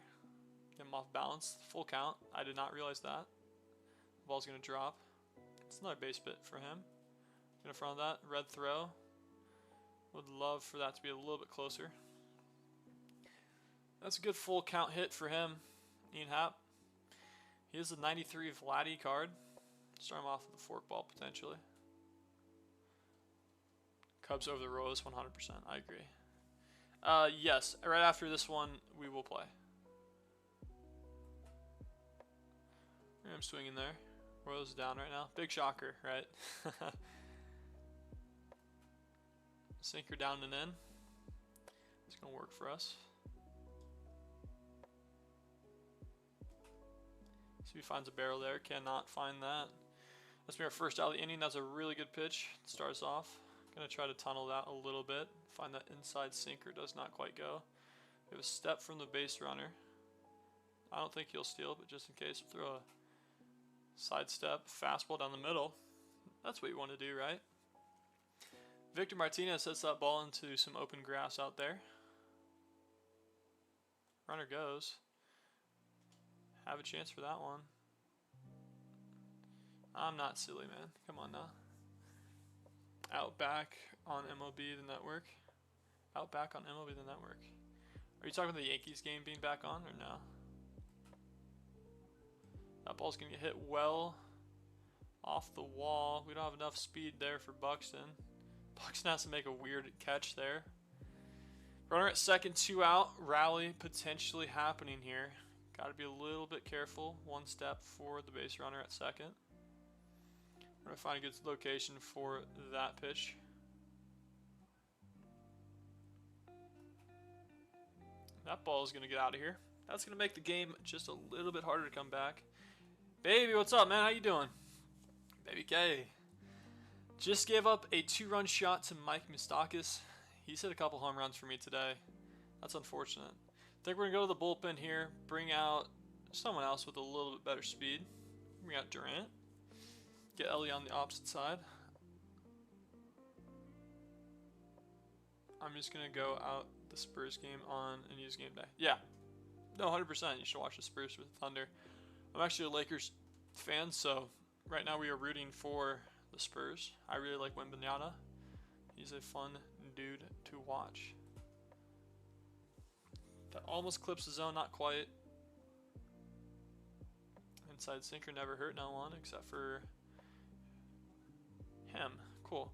Get him off balance. Full count. I did not realize that. The ball's going to drop. It's another base hit for him. In front of that, red throw. Would love for that to be a little bit closer. That's a good full count hit for him. Ian Happ. He has a 93 Vladdy card. Start him off with a forkball potentially. Cubs over the Royals 100%. I agree. Yes, right after this one, we will play. I'm swinging there. Royals down right now. Big shocker, right? Sinker down and in. It's going to work for us. See if he finds a barrel there. Cannot find that. That's our first out of the inning. That's a really good pitch. Starts off. Going to try to tunnel that a little bit. Find that inside sinker. Does not quite go. We have a step from the base runner. I don't think he'll steal, but just in case, we'll throw a side step. Fastball down the middle. That's what you want to do, right? Victor Martinez sets that ball into some open grass out there. Runner goes. Have a chance for that one. I'm not silly, man. Come on now. Outback on MLB the network. Outback on MLB the network. Are you talking about the Yankees game being back on or no? That ball's going to get hit well off the wall. We don't have enough speed there for Buxton. Buxton has to make a weird catch there. Runner at second, 2 out. Rally potentially happening here. Got to be a little bit careful. One step for the base runner at second. We're going to find a good location for that pitch. That ball is going to get out of here. That's going to make the game just a little bit harder to come back. Baby, what's up, man? How you doing? Baby K. Just gave up a 2-run shot to Mike Moustakis. He's hit a couple home runs for me today. That's unfortunate. I think we're going to go to the bullpen here. Bring out someone else with a little bit better speed. Bring out Durant. Get Ellie on the opposite side. I'm just going to go out the Spurs game on and use game day. Yeah. No, 100%. You should watch the Spurs with Thunder. I'm actually a Lakers fan, so right now we are rooting for the Spurs. I really like Wembanyama. He's a fun dude to watch. That almost clips the zone, not quite. Inside sinker never hurt no one except for him. Cool.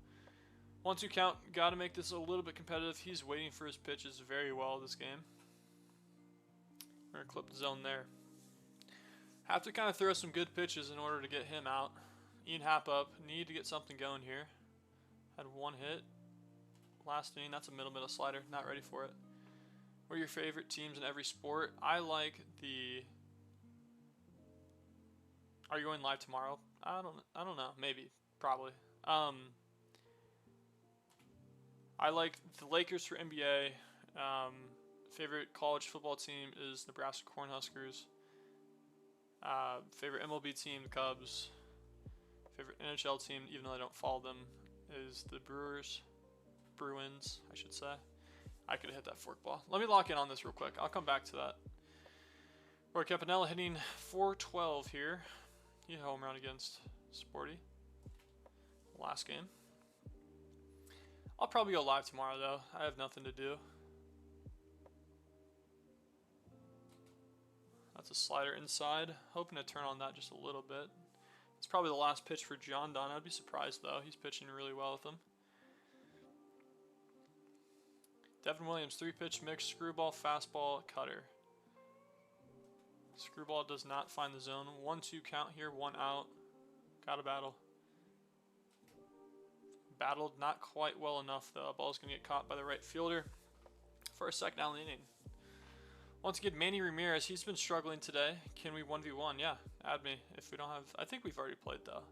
1-2 count. Got to make this a little bit competitive. He's waiting for his pitches very well this game. We're going to clip the zone there. Have to kind of throw some good pitches in order to get him out. Ian Happ up. Need to get something going here. Had one hit. Last inning. That's a middle slider. Not ready for it. What are your favorite teams in every sport? I like the... Are you going live tomorrow? I don't know. Maybe. Probably. I like the Lakers for NBA. Favorite college football team is Nebraska Cornhuskers. Favorite MLB team, the Cubs. Favorite NHL team, even though I don't follow them, is the Bruins, I should say. I could have hit that forkball. Let me lock in on this real quick. I'll come back to that. Roy Campanella hitting .412 here. He home run against Sporty. Last game. I'll probably go live tomorrow though. I have nothing to do. That's a slider inside. Hoping to turn on that just a little bit. It's probably the last pitch for John Dunn. I'd be surprised though. He's pitching really well with him. Devin Williams, 3-pitch mix, screwball, fastball, cutter. Screwball does not find the zone. 1-2 count here, 1 out. Gotta battle. Battled not quite well enough though. Ball's gonna get caught by the right fielder for a second down inning. Once again, Manny Ramirez, he's been struggling today. Can we 1v1? Yeah, add me if we don't have. I think we've already played though.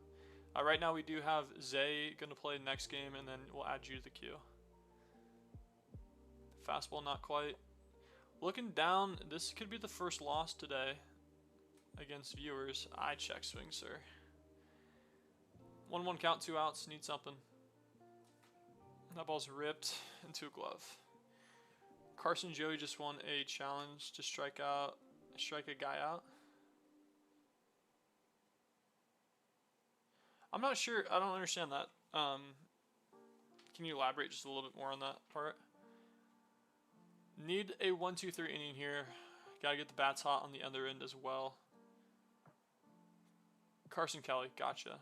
Right now we do have Zay gonna play next game, and then we'll add you to the queue. Fastball not quite. Looking down, this could be the first loss today against viewers. I check swing, sir. 1-1 count, 2 outs. Need something. That ball's ripped into a glove. Carson Joey just won a challenge to strike a guy out. I'm not sure. I don't understand that. Can you elaborate just a little bit more on that part? Need a 1-2-3 inning here. Gotta get the bats hot on the other end as well. Carson Kelly, gotcha.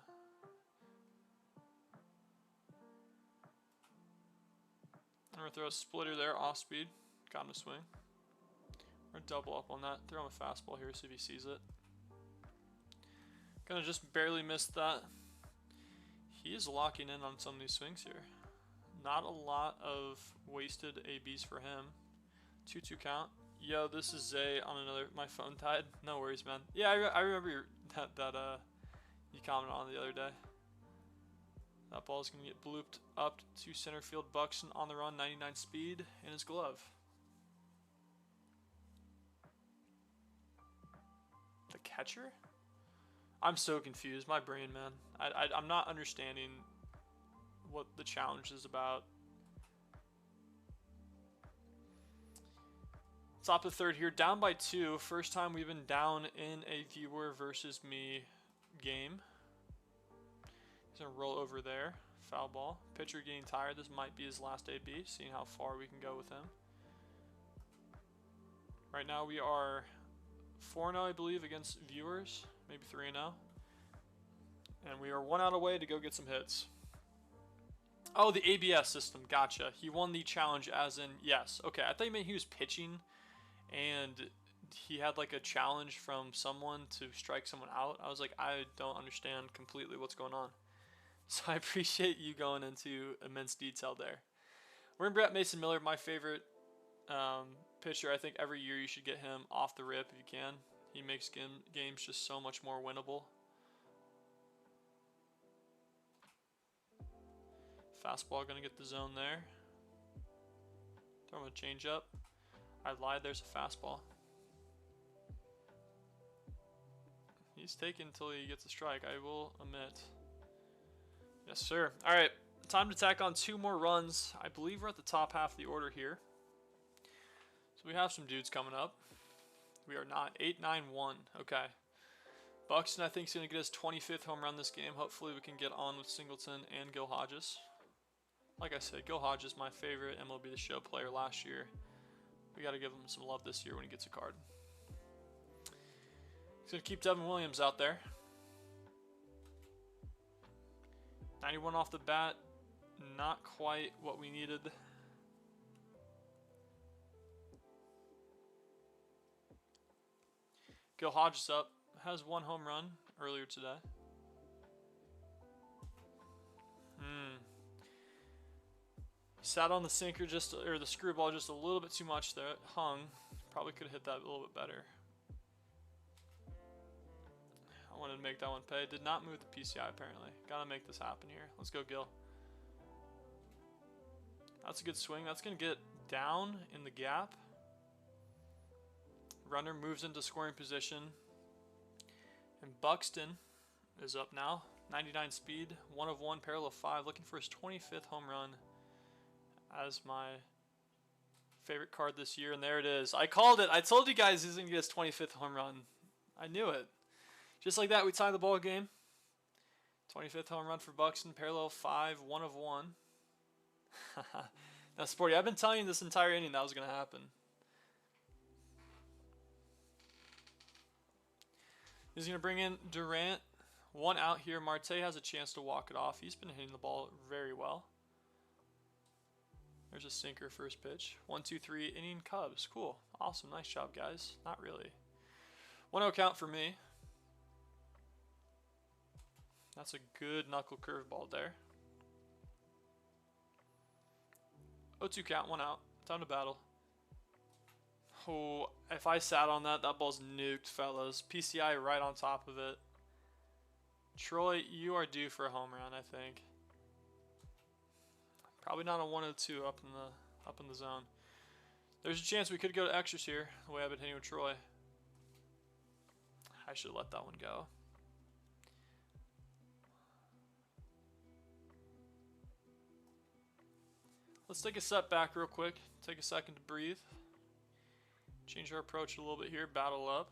I'm gonna throw a splitter there, off speed. Got him to swing. We're gonna double up on that. Throw him a fastball here, see if he sees it. Gonna just barely miss that. He is locking in on some of these swings here. Not a lot of wasted ABs for him. 2-2 count. Yo, this is Zay on another. My phone died. No worries, man. Yeah, I remember that you commented on the other day. That ball is going to get blooped up to center field. Buxton on the run, 99 speed in his glove. The catcher? I'm so confused. My brain, man. I'm not understanding what the challenge is about. Top of the third here, down by 2. First time we've been down in a viewer versus me game. He's gonna roll over there. Foul ball. Pitcher getting tired. This might be his last AB. Seeing how far we can go with him. Right now we are 4-0, I believe, against viewers. Maybe 3-0. And we are 1 out away to go get some hits. Oh, the ABS system. Gotcha. He won the challenge as in, yes. Okay, I thought you meant he was pitching and he had like a challenge from someone to strike someone out. I was like, I don't understand completely what's going on. So I appreciate you going into immense detail there. We're going to bring up Mason Miller, my favorite pitcher. I think every year you should get him off the rip if you can. He makes games just so much more winnable. Fastball going to get the zone there. Throw him a changeup. I lied, there's a fastball. He's taken until he gets a strike, I will admit. Yes, sir. Alright, time to tack on 2 more runs. I believe we're at the top half of the order here. So we have some dudes coming up. We are not 8-9-1. Okay. Buxton, I think, is going to get his 25th home run this game. Hopefully we can get on with Singleton and Gil Hodges. Like I said, Gil Hodges, my favorite MLB The Show player last year. We got to give him some love this year when he gets a card. He's going to keep Devin Williams out there. 91 off the bat. Not quite what we needed. Gil Hodges up. Has 1 home run earlier today. Sat on the sinker or the screwball just a little bit too much there. It hung. Probably could have hit that a little bit better. I wanted to make that one pay. Did not move the PCI apparently. Gotta make this happen here. Let's go, Gil. That's a good swing. That's going to get down in the gap. Runner moves into scoring position. And Buxton is up now. 99 speed, 1 of 1, parallel 5. Looking for his 25th home run as my favorite card this year. And there it is. I called it. I told you guys he's going to get his 25th home run. I knew it. Just like that, we tie the ball game. 25th home run for Buxton, parallel 5, 1 of 1. Now, Sporty, I've been telling you this entire inning that was going to happen. He's going to bring in Durant. 1 out here. Marte has a chance to walk it off. He's been hitting the ball very well. There's a sinker first pitch. 1-2-3 inning Cubs. Cool. Awesome. Nice job, guys. Not really. 1-0 count for me. That's a good knuckle curveball there. 0-2 count. 1 out. Time to battle. Oh, if I sat on that, that ball's nuked, fellas. PCI right on top of it. Troy, you are due for a home run, I think. Probably not a 102 up in the zone. There's a chance we could go to extras here, the way I've been hitting with Troy. I should let that one go. Let's take a step back real quick. Take a second to breathe. Change our approach a little bit here. Battle up.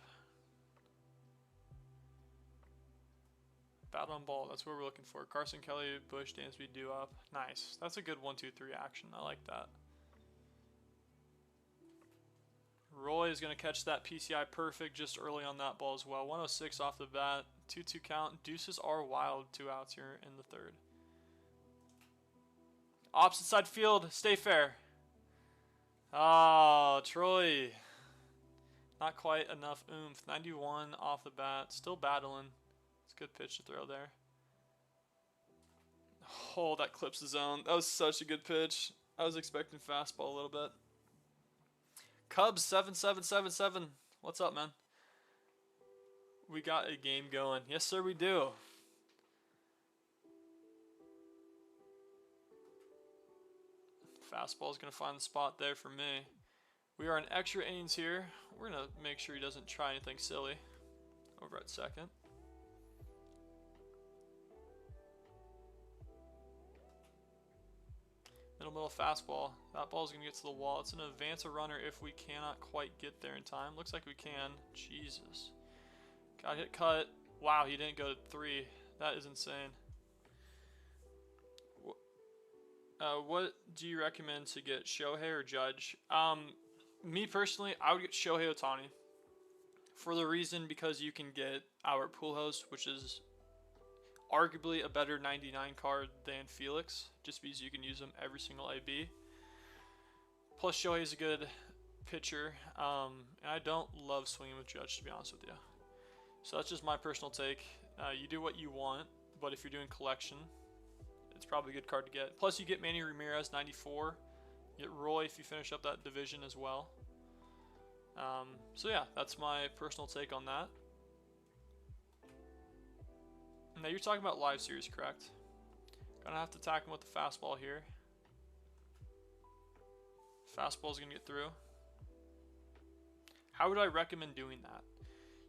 Battle on ball. That's what we're looking for. Carson Kelly, Bush, Dansby, do up. Nice. That's a good 1-2-3 action. I like that. Roy is going to catch that PCI perfect just early on that ball as well. 106 off the bat. 2-2 count. Deuces are wild. 2 outs here in the third. Opposite side field. Stay fair. Oh, Troy. Not quite enough oomph. 91 off the bat. Still battling. It's a good pitch to throw there. Oh, that clips the zone. That was such a good pitch. I was expecting fastball a little bit. Cubs 7-7-7-7. What's up, man? We got a game going. Yes, sir, we do. Fastball is going to find the spot there for me. We are in extra innings here. We're going to make sure he doesn't try anything silly over at second. Middle fastball. That ball is going to get to the wall. It's going to advance a runner if we cannot quite get there in time. Looks like we can. Jesus. Got hit cut. Wow, he didn't go to 3. That is insane. What do you recommend to get, Shohei or Judge? Me personally, I would get Shohei Ohtani for the reason because you can get Albert Pujols, which is arguably a better 99 card than Felix, just because you can use them every single AB. Plus, Shohei is a good pitcher, and I don't love swinging with Judge, to be honest with you. So that's just my personal take. You do what you want, but if you're doing collection, it's probably a good card to get. Plus, you get Manny Ramirez, 94. You get Roy if you finish up that division as well. So yeah, that's my personal take on that. Now, you're talking about live series, correct? Gonna have to attack him with the fastball here. Fastball's gonna get through. How would I recommend doing that?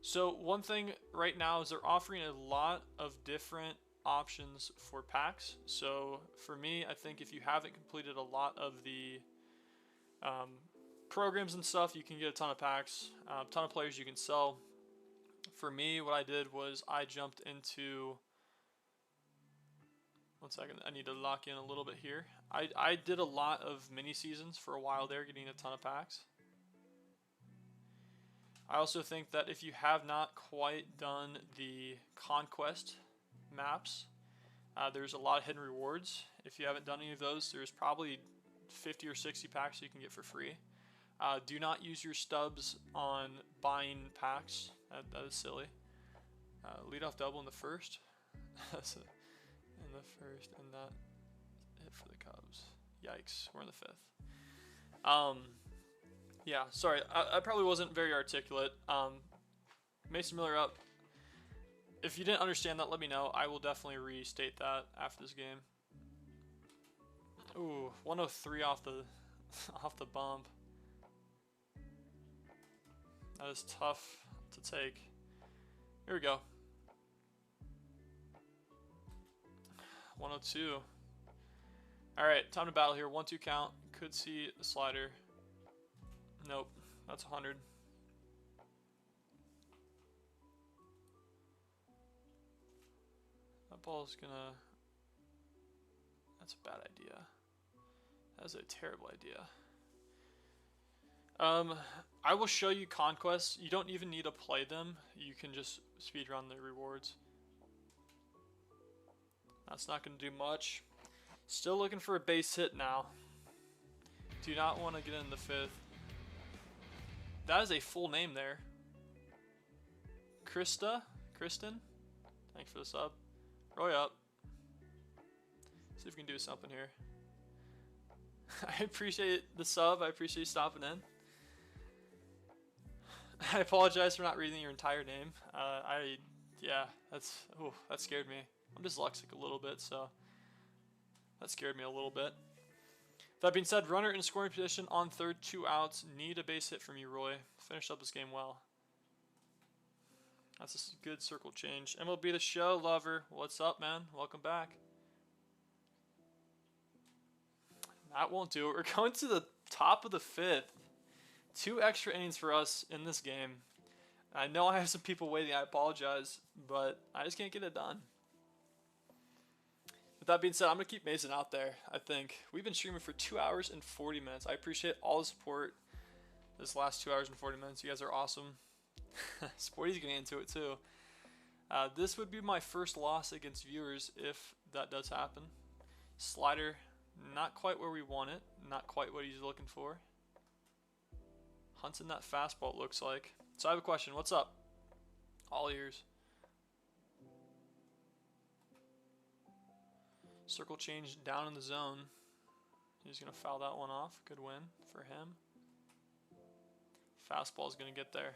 So one thing right now is they're offering a lot of different options for packs. So for me, I think if you haven't completed a lot of the programs and stuff, you can get a ton of packs, a ton of players you can sell. For me, what I did was I jumped into, one second, I need to lock in a little bit here. I did a lot of mini seasons for a while there, getting a ton of packs. I also think that if you have not quite done the Conquest maps, there's a lot of hidden rewards. If you haven't done any of those, there's probably 50 or 60 packs you can get for free. Do not use your stubs on buying packs. That is silly. Leadoff double in the first. In the first, and that hit for the Cubs. Yikes, we're in the 5th. Yeah, sorry, I probably wasn't very articulate. Mason Miller up. If you didn't understand that, let me know. I will definitely restate that after this game. Ooh, 103 off the off the bump. That is tough to take. Here we go. 102. Alright, time to battle here. 1-2 count. Could see a slider. Nope. That's 100. That ball's gonna... That's a bad idea. That's a terrible idea. I will show you conquests. You don't even need to play them. You can just speedrun the rewards. That's not going to do much. Still looking for a base hit now. Do not want to get in the 5th. That is a full name there. Kristen? Thanks for the sub. Roy up. See if we can do something here. I appreciate the sub. I appreciate you stopping in. I apologize for not reading your entire name. Yeah, that scared me. I'm dyslexic a little bit, so that scared me a little bit. That being said, runner in scoring position on 3rd, 2 outs. Need a base hit from you, Roy. Finished up this game well. That's a good circle change. MLB The Show, lover. What's up, man? Welcome back. That won't do it. We're going to the top of the 5th. 2 extra innings for us in this game. I know I have some people waiting. I apologize, but I just can't get it done. With that being said, I'm going to keep Mason out there, I think. We've been streaming for 2 hours and 40 minutes. I appreciate all the support this last 2 hours and 40 minutes. You guys are awesome. Sporty's getting into it, too. This would be my first loss against viewers if that does happen. Slider, not quite where we want it. Not quite what he's looking for. Hunting that fastball, it looks like. So I have a question. What's up? All ears. Circle change down in the zone. He's going to foul that one off. Good win for him. Fastball is going to get there.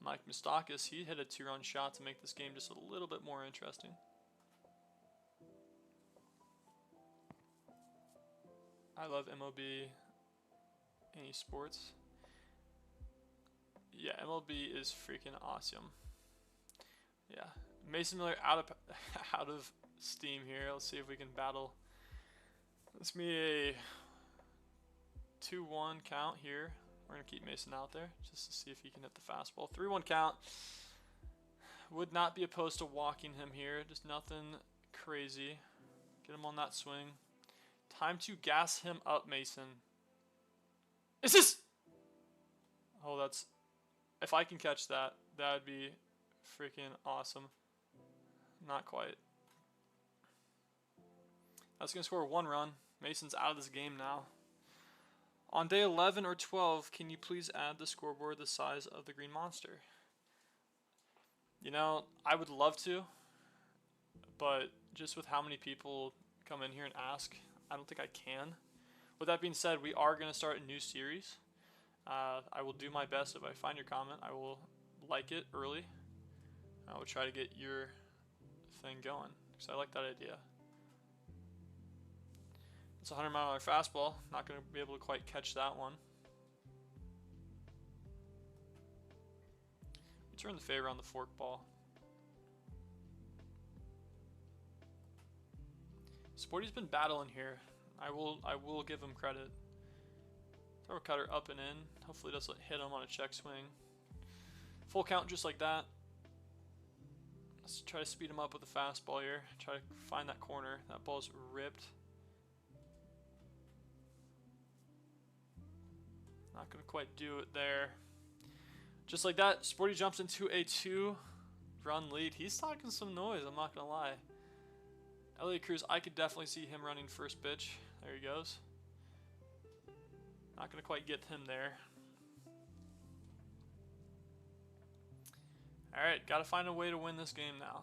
Mike Moustakis, he hit a 2-run shot to make this game just a little bit more interesting. I love MLB any sports. Yeah, MLB is freaking awesome. Yeah, Mason Miller out of steam here. Let's see if we can battle. Let's be a 2-1 count here. We're gonna keep Mason out there just to see if he can hit the fastball. 3-1 count. Would not be opposed to walking him here. Just nothing crazy. Get him on that swing. Time to gas him up, Mason. Is this? Oh, that's... If I can catch that, that would be freaking awesome. Not quite. That's going to score 1 run. Mason's out of this game now. On day 11 or 12, can you please add the scoreboard the size of the green monster? You know, I would love to, but just with how many people come in here and ask, I don't think I can. With that being said, we are going to start a new series. I will do my best. If I find your comment, I will like it early. I will try to get your thing going because I like that idea. It's a 100-mile-an-hour fastball. Not going to be able to quite catch that one. We turn the favor on the fork ball. Sporty's been battling here. I will give him credit. Throw a cutter up and in. Hopefully it doesn't hit him on a check swing. Full count just like that. Let's try to speed him up with a fastball here. Try to find that corner. That ball's ripped. Not going to quite do it there. Just like that, Sporty jumps into a 2-run lead. He's talking some noise, I'm not going to lie. Elliot Cruz, I could definitely see him running first pitch. There he goes. Not going to quite get him there. Alright, got to find a way to win this game now.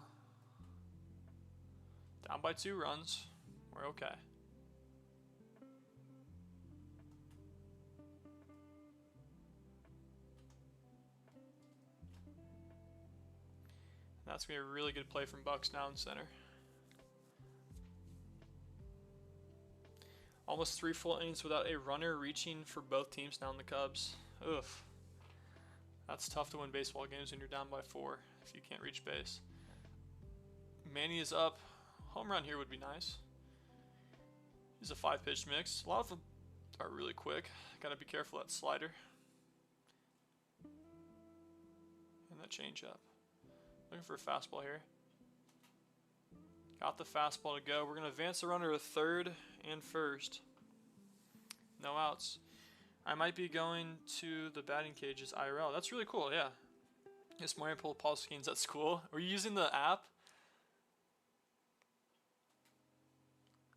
Down by 2 runs. We're okay. That's going to be a really good play from Bucks now in center. Almost 3 full innings without a runner reaching for both teams now in the Cubs. Ugh. That's tough to win baseball games when you're down by 4 if you can't reach base. Manny is up. Home run here would be nice. He's a 5-pitch mix. A lot of them are really quick. Gotta be careful of that slider. And that changeup. Looking for a fastball here. Got the fastball to go. We're going to advance the runner to third and first. No outs. I might be going to the batting cages IRL. That's really cool, yeah. Yes, Mario pulled Paul Skeens at school. Were you using the app?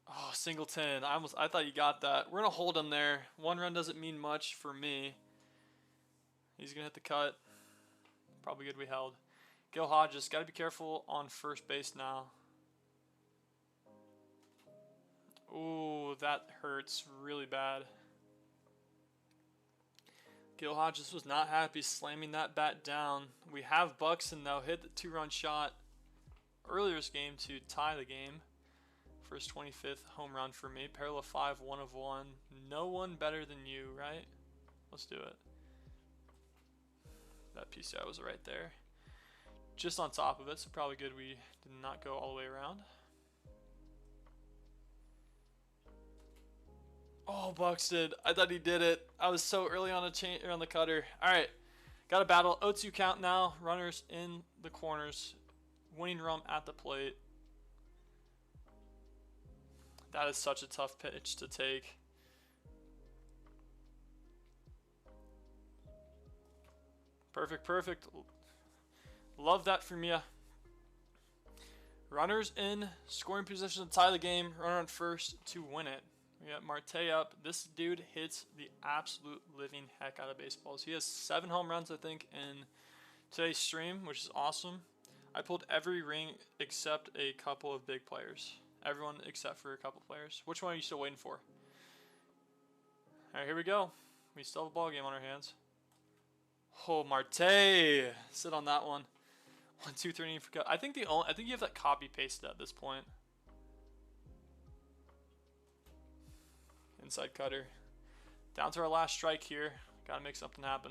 Oh, Singleton. I thought you got that. We're going to hold him there. 1 run doesn't mean much for me. He's going to hit the cut. Probably good we held. Gil Hodges. Got to be careful on first base now. Ooh, that hurts really bad. Gil Hodges was not happy slamming that bat down. We have Buxton, though, hit the 2-run shot earlier this game to tie the game. First 25th home run for me. Parallel 5, 1 of 1. No one better than you, right? Let's do it. That PCI was right there. Just on top of it, so probably good we did not go all the way around. Oh, Buxton. I thought he did it. I was so early on on the cutter. All right. Got a battle. 0-2 count now. Runners in the corners. Winning run at the plate. That is such a tough pitch to take. Perfect, perfect. Love that from you. Runners in scoring position to tie the game. Runner on first to win it. We got Marte up. This dude hits the absolute living heck out of baseballs. He has 7 home runs, I think, in today's stream, which is awesome. I pulled every ring except a couple of big players. Everyone except for a couple players. Which one are you still waiting for? All right, here we go. We still have a ball game on our hands. Oh, Marte. Sit on that one. 1, 2, 3. I think you have that copy pasted at this point. Inside cutter. Down to our last strike here. Gotta make something happen.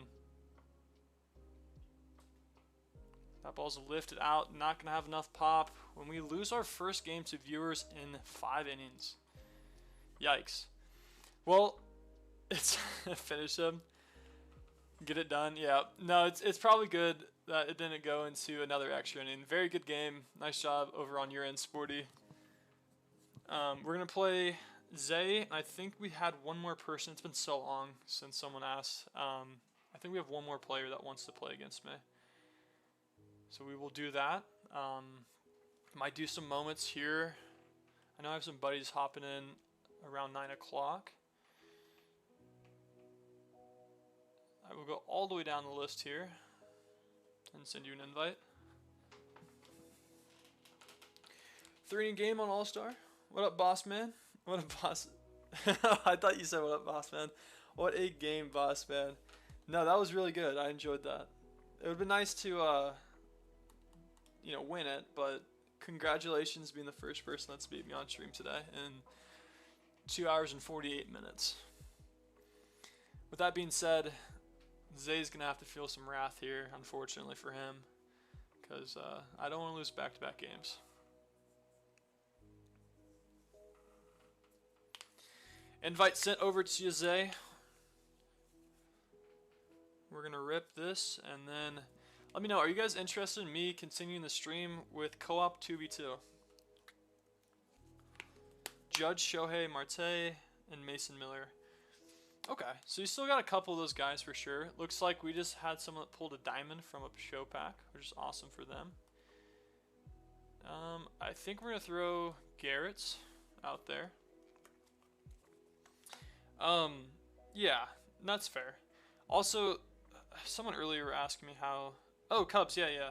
That ball's lifted out. Not gonna have enough pop. When we lose our first game to viewers in 5 innings. Yikes. Well, it's finish him. Get it done. Yeah. No, it's probably good that it didn't go into another extra inning. Very good game. Nice job over on your end, Sporty. We're gonna play Zay. I think we had one more person. It's been so long since someone asked. I think we have one more player that wants to play against me. So we will do that. Might do some moments here. I know I have some buddies hopping in around 9 o'clock. I will go all the way down the list here and send you an invite. 3-inning game on All-Star. What up, boss man? What up, boss? I thought you said what up, boss man. What a game, boss man. No, that was really good. I enjoyed that. It would have been nice to, win it, but congratulations being the first person that's beat me on stream today in 2 hours and 48 minutes. With that being said, Zay's going to have to feel some wrath here, unfortunately for him, because I don't want to lose back-to-back games. Invite sent over to you, Zay. We're going to rip this, and then let me know, are you guys interested in me continuing the stream with co-op 2v2? Judge, Shohei, Marte, and Mason Miller. Okay, so you still got a couple of those guys for sure. Looks like we just had someone that pulled a diamond from a show pack, which is awesome for them. I think we're going to throw Garrett's out there. Yeah, that's fair. Also, someone earlier asked me how... Oh, Cubs, yeah.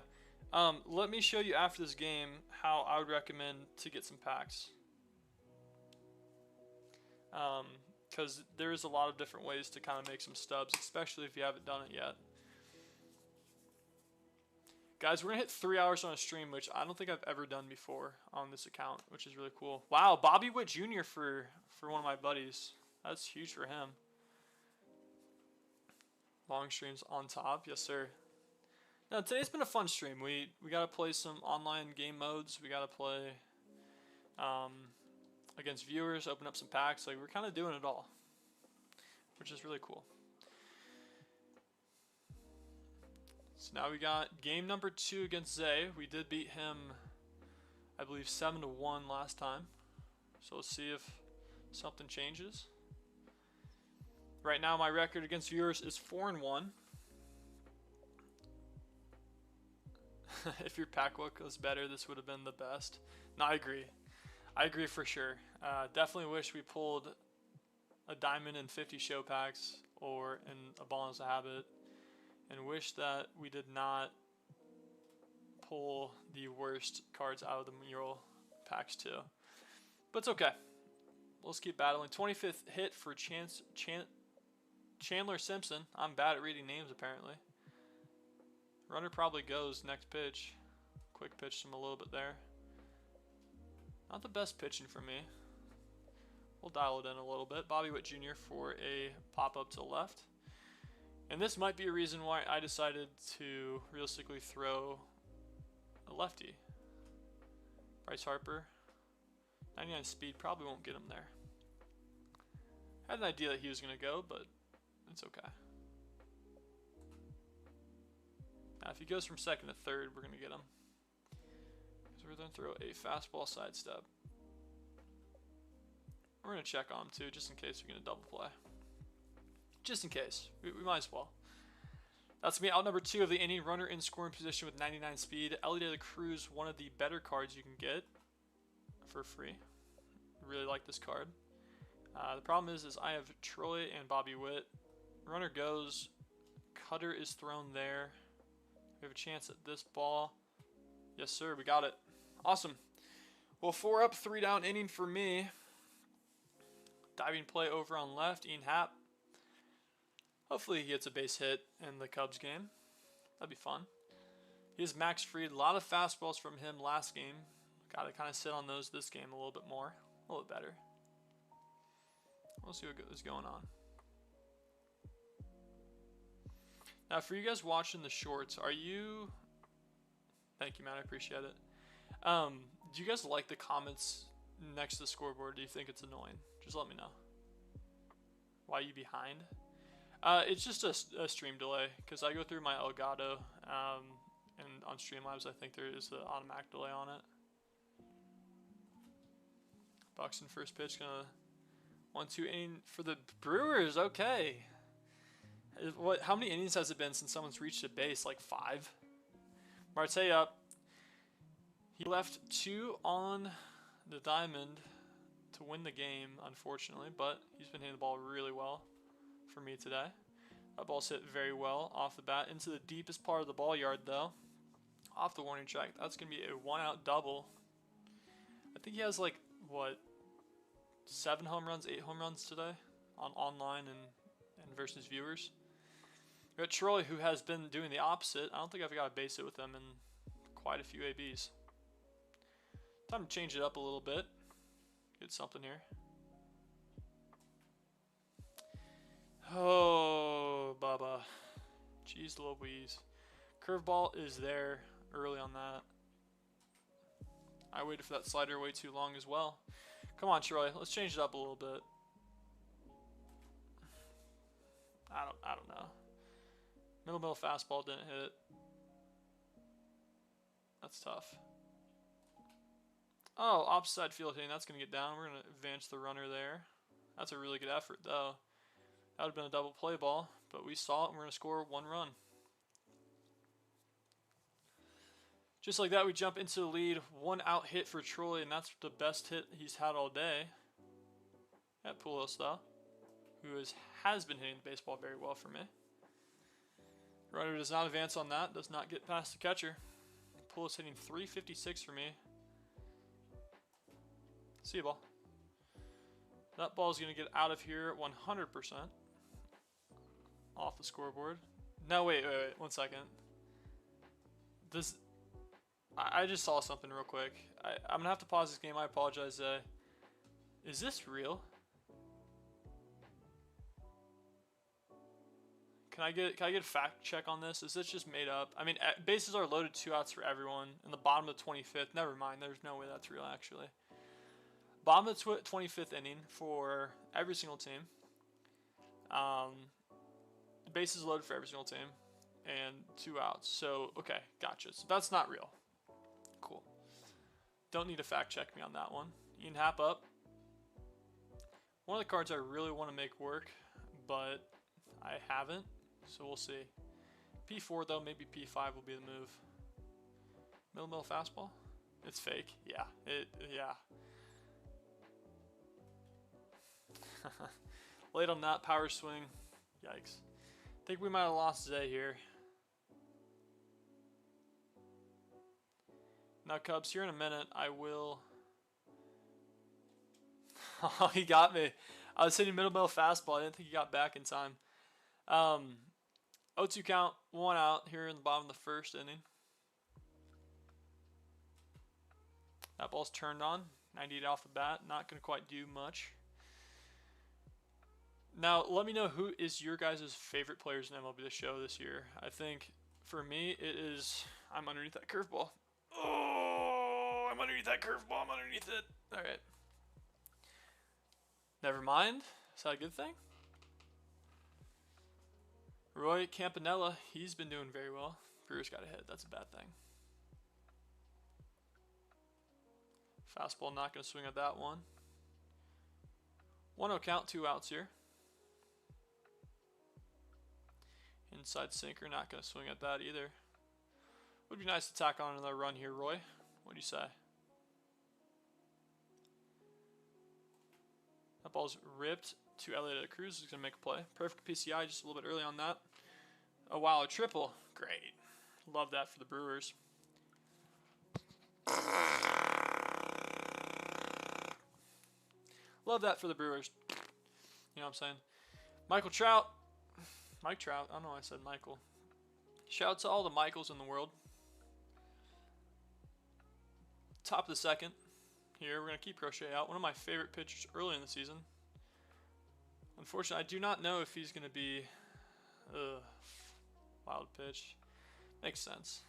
Let me show you after this game how I would recommend to get some packs. Because there is a lot of different ways to kind of make some stubs, especially if you haven't done it yet. Guys, we're going to hit 3 hours on a stream, which I don't think I've ever done before on this account, which is really cool. Wow, Bobby Witt Jr. for one of my buddies. That's huge for him. Long streams on top. Yes, sir. Now, today's been a fun stream. We got to play some online game modes. We got to play against viewers, open up some packs. Like, we're kind of doing it all, which is really cool. So now we got game number 2 against Zay. We did beat him, I believe, 7-1 last time. So let's see if something changes. Right now my record against viewers is 4-1. If your pack luck was better, this would have been the best. No, I agree. I agree for sure. Definitely wish we pulled a diamond and 50 show packs or in a ball as a habit. And wish that we did not pull the worst cards out of the mural packs too. But it's okay. Let's keep battling. 25th hit for Chandler Simpson. I'm bad at reading names apparently. Runner probably goes next pitch. Quick pitched him a little bit there. Not the best pitching for me. We'll dial it in a little bit. Bobby Witt Jr. for a pop-up to the left. And this might be a reason why I decided to realistically throw a lefty. Bryce Harper. 99 speed probably won't get him there. I had an idea that he was going to go, but it's okay. Now if he goes from second to third, we're going to get him. Because we're going to throw a fastball sidestep. We're going to check on him too, just in case we're going to double play. Just in case. We might as well. That's me out number 2 of the inning. Runner in scoring position with 99 speed. Ellie De La Cruz, one of the better cards you can get for free. Really like this card. The problem is I have Troy and Bobby Witt. Runner goes. Cutter is thrown there. We have a chance at this ball. Yes, sir. We got it. Awesome. Well, 4 up, 3 down inning for me. Diving play over on left. Ian Happ. Hopefully he gets a base hit in the Cubs game. That'd be fun. He has Max Fried. A lot of fastballs from him last game. Got to kind of sit on those this game a little bit more. A little bit better. We'll see what is going on. Now for you guys watching the shorts, are you... Thank you, man. I appreciate it. Do you guys like the comments next to the scoreboard? Do you think it's annoying? Just let me know. Why are you behind? It's just a stream delay because I go through my Elgato, and on Streamlabs I think there is an automatic delay on it. Buxton first pitch, gonna 1-2 inning for the Brewers. Okay, what? How many innings has it been since someone's reached a base? Like 5. Marte up. He left 2 on the diamond to win the game, unfortunately, but he's been hitting the ball really well for me today. That ball's hit very well off the bat into the deepest part of the ball yard though. Off the warning track. That's going to be a 1-out double. I think he has like, what, 7 home runs, 8 home runs today on online and versus viewers. We got Troy, who has been doing the opposite. I don't think I've got a base hit with him in quite a few ABs. Time to change it up a little bit. Get something here. Oh, Bubba. Jeez Louise. Curveball is there early on that. I waited for that slider way too long as well. Come on, Troy. Let's change it up a little bit. I don't know. Middle fastball didn't hit. That's tough. Oh, opposite field hitting. That's going to get down. We're going to advance the runner there. That's a really good effort, though. That would have been a double play ball, but we saw it and we're going to score 1 run. Just like that, we jump into the lead. 1-out hit for Troy, and that's the best hit he's had all day. At Poulos, though, who has been hitting the baseball very well for me. Runner does not advance on that, does not get past the catcher. Poulos hitting 356 for me. See you, ball. That ball is going to get out of here 100% off the scoreboard. No, wait, 1 second. This, I just saw something real quick. I'm gonna have to pause this game. I apologize. Is this real? Can I get a fact check on this? Is this just made up? I mean, bases are loaded, 2 outs for everyone in the bottom of the 25th. Never mind. There's no way that's real actually. Bottom of the 25th inning for every single team. Bases loaded for every single team, and 2 outs. So okay, gotcha. So that's not real. Cool. Don't need to fact check me on that one. Ian Happ up. One of the cards I really want to make work, but I haven't. So we'll see. P4 though, maybe P5 will be the move. Middle fastball. It's fake. Yeah. Yeah. Late on that power swing. Yikes. Think we might have lost Zay here. Now Cubs, here in a minute, I will. Oh, he got me. I was hitting middle fastball. I didn't think he got back in time. 0-2 count, 1 out here in the bottom of the first inning. That ball's turned on, 98 off the bat. Not going to quite do much. Now, let me know who is your guys' favorite players in MLB The Show this year. I think, for me, it is... I'm underneath that curveball. Oh, I'm underneath that curveball. I'm underneath it. All right. Never mind. Is that a good thing? Roy Campanella, he's been doing very well. Brewers got a hit. That's a bad thing. Fastball, not going to swing at that one. 1-0 count, 2 outs here. Inside sinker, not going to swing at that either. Would be nice to tack on another run here, Roy. What do you say? That ball's ripped to Elliott Cruz. He's going to make a play. Perfect PCI, just a little bit early on that. Oh, wow, a triple. Great. Love that for the Brewers. Love that for the Brewers. You know what I'm saying? Mike Trout. I don't know why I said Michael. Shout out to all the Michaels in the world. Top of the second. Here, we're going to keep Crochet out. One of my favorite pitchers early in the season. Unfortunately, I do not know if he's going to be... wild pitch. Makes sense.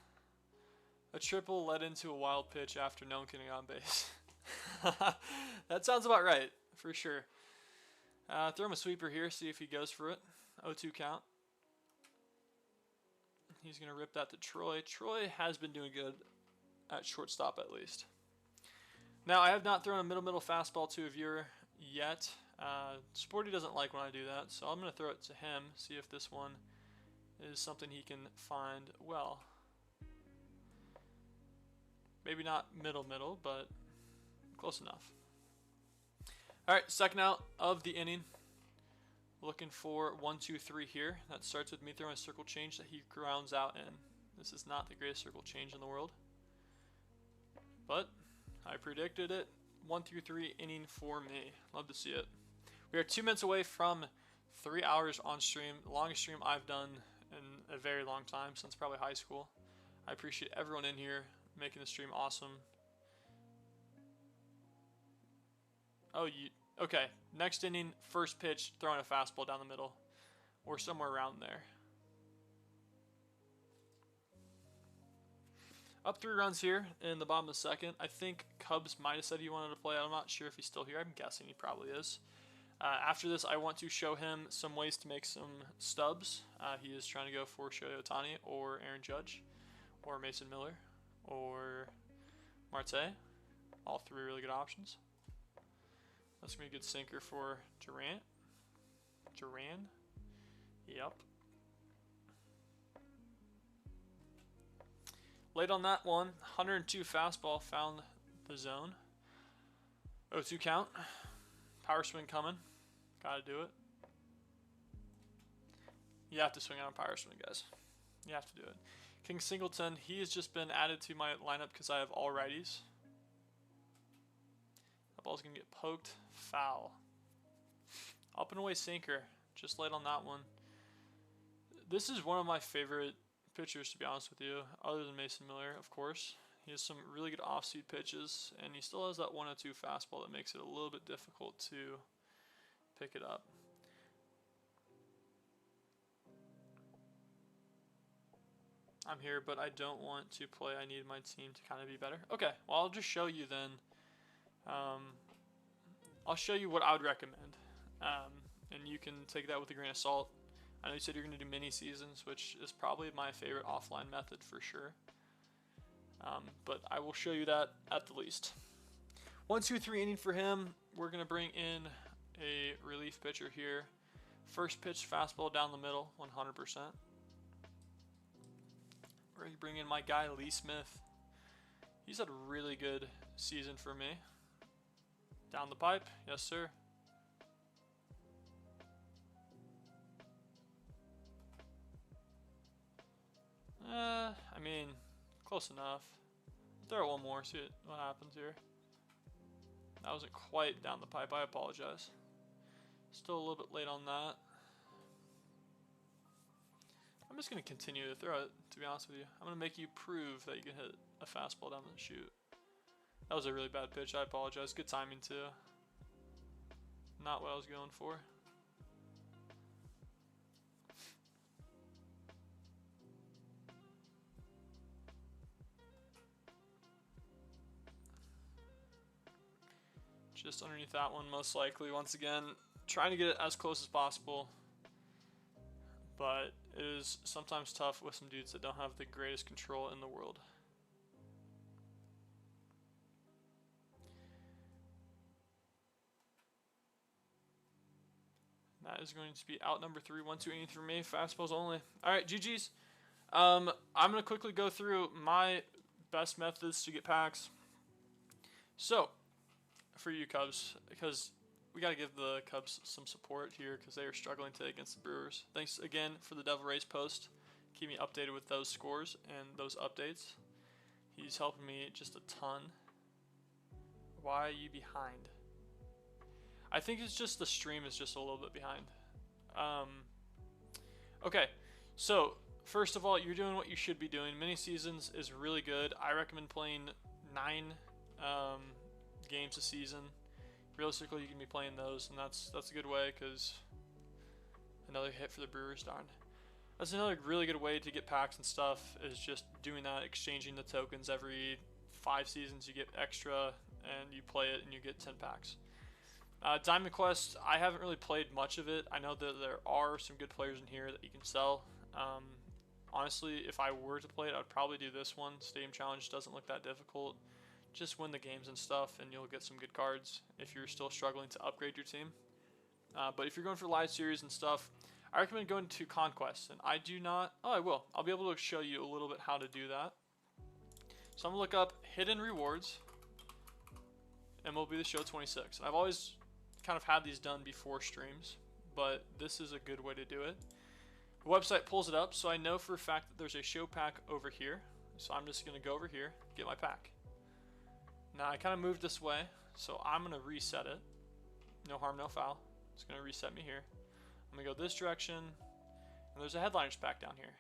A triple led into a wild pitch after no one getting on base. That sounds about right, for sure. Throw him a sweeper here, see if he goes for it. 0-2 count. He's going to rip that to Troy. Troy has been doing good at shortstop at least. Now, I have not thrown a middle fastball to a viewer yet. Sporty doesn't like when I do that, so I'm going to throw it to him, see if this one is something he can find well. Maybe not middle, but close enough. All right, second out of the inning. Looking for 1-2-3 here. That starts with me throwing a circle change that he grounds out in. This is not the greatest circle change in the world, but I predicted it. 1-3 inning for me. Love to see it. We are 2 minutes away from 3 hours on stream. The longest stream I've done in a very long time, since probably high school. I appreciate everyone in here making the stream awesome. Oh, okay. Next inning, first pitch, throwing a fastball down the middle, or somewhere around there. Up 3 runs here in the bottom of the second. I think Cubs might have said he wanted to play. I'm not sure if he's still here. I'm guessing he probably is. After this, I want to show him some ways to make some stubs. He is trying to go for Shohei Ohtani or Aaron Judge or Mason Miller or Marte. All 3 really good options. That's going to be a good sinker for Duran. Yep. Late on that one, 102 fastball found the zone. 0-2 count. Power swing coming. Gotta do it. You have to swing on a power swing, guys. You have to do it. King Singleton, he has just been added to my lineup because I have all righties. That ball's going to get poked. Foul. Up and away sinker. Just late on that one. This is one of my favorite pitchers, to be honest with you, other than Mason Miller, of course. He has some really good off-speed pitches, and he still has that 102 fastball that makes it a little bit difficult to pick it up. I'm here, but I don't want to play. I need my team to kind of be better. Okay, well, I'll just show you then. I'll show you what I would recommend, and you can take that with a grain of salt. I know you said you're going to do mini seasons, which is probably my favorite offline method for sure. But I will show you that at the least. 1, 2, 3 inning for him. We're going to bring in a relief pitcher here. First pitch, fastball down the middle, 100%. We're going to bring in my guy, Lee Smith. He's had a really good season for me. Down the pipe, yes sir. I mean, close enough. Throw one more, see what happens here. That wasn't quite down the pipe, I apologize. Still a little bit late on that. I'm just going to continue to throw it, to be honest with you. I'm going to make you prove that you can hit a fastball down the chute. That was a really bad pitch, I apologize. Good timing too. Not what I was going for. Just underneath that one, most likely. Once again, trying to get it as close as possible. But it is sometimes tough with some dudes that don't have the greatest control in the world. That is going to be out number 3. 1, 2 inning for me. Fastballs only. All right, GG's. I'm going to quickly go through my best methods to get packs. So, for you Cubs, because we got to give the Cubs some support here because they are struggling today against the Brewers. Thanks again for the Devil Rays post. Keep me updated with those scores and those updates. He's helping me just a ton. Why are you behind? I think it's just the stream is just a little bit behind. Okay, so first of all, you're doing what you should be doing. Mini seasons is really good. I recommend playing 9 games a season. Realistically, you can be playing those, and that's a good way because another hit for the Brewers, darn. That's another really good way to get packs and stuff is just doing that, exchanging the tokens every 5 seasons. You get extra, and you play it, and you get 10 packs. Diamond Quest, I haven't really played much of it. I know that there are some good players in here that you can sell. Honestly, if I were to play it, I'd probably do this one. Stadium Challenge doesn't look that difficult. Just win the games and stuff, and you'll get some good cards if you're still struggling to upgrade your team. But if you're going for live series and stuff, I recommend going to Conquest. And I do not... Oh, I will. I'll be able to show you a little bit how to do that. So I'm going to look up Hidden Rewards. MLB The Show 26. And I've always kind of had these done before streams, but this is a good way to do it. The website pulls it up, so I know for a fact that there's a show pack over here. So I'm just going to go over here, get my pack. Now I kind of moved this way, so I'm going to reset it. No harm, no foul. It's going to reset me here. I'm going to go this direction, and there's a headliners pack down here.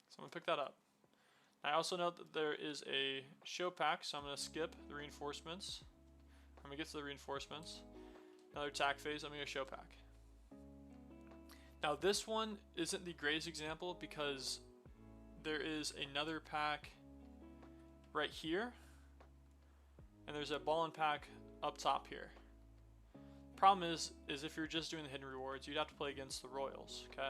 So I'm going to pick that up. I also note that there is a show pack, so I'm going to skip the reinforcements. I'm going to get to the reinforcements. Another attack phase, I'm going to go show pack. Now this one isn't the greatest example because there is another pack right here, and there's a ball and pack up top here. Problem is if you're just doing the hidden rewards, you'd have to play against the Royals, okay?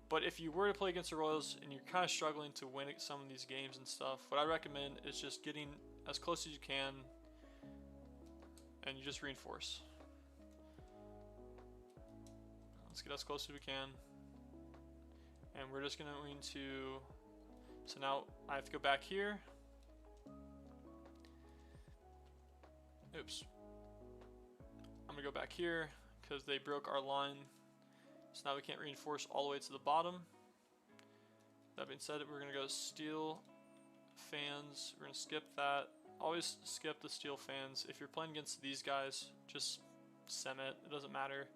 But if you were to play against the Royals and you're kind of struggling to win some of these games and stuff, what I recommend is just getting as close as you can, and you just reinforce. Let's get as close as we can, and we're just going to. So now I have to go back here. Oops. I'm going to go back here because they broke our line. So now we can't reinforce all the way to the bottom. That being said, we're going to go steel fans. We're going to skip that. Always skip the steel fans. If you're playing against these guys, just sim it. It doesn't matter.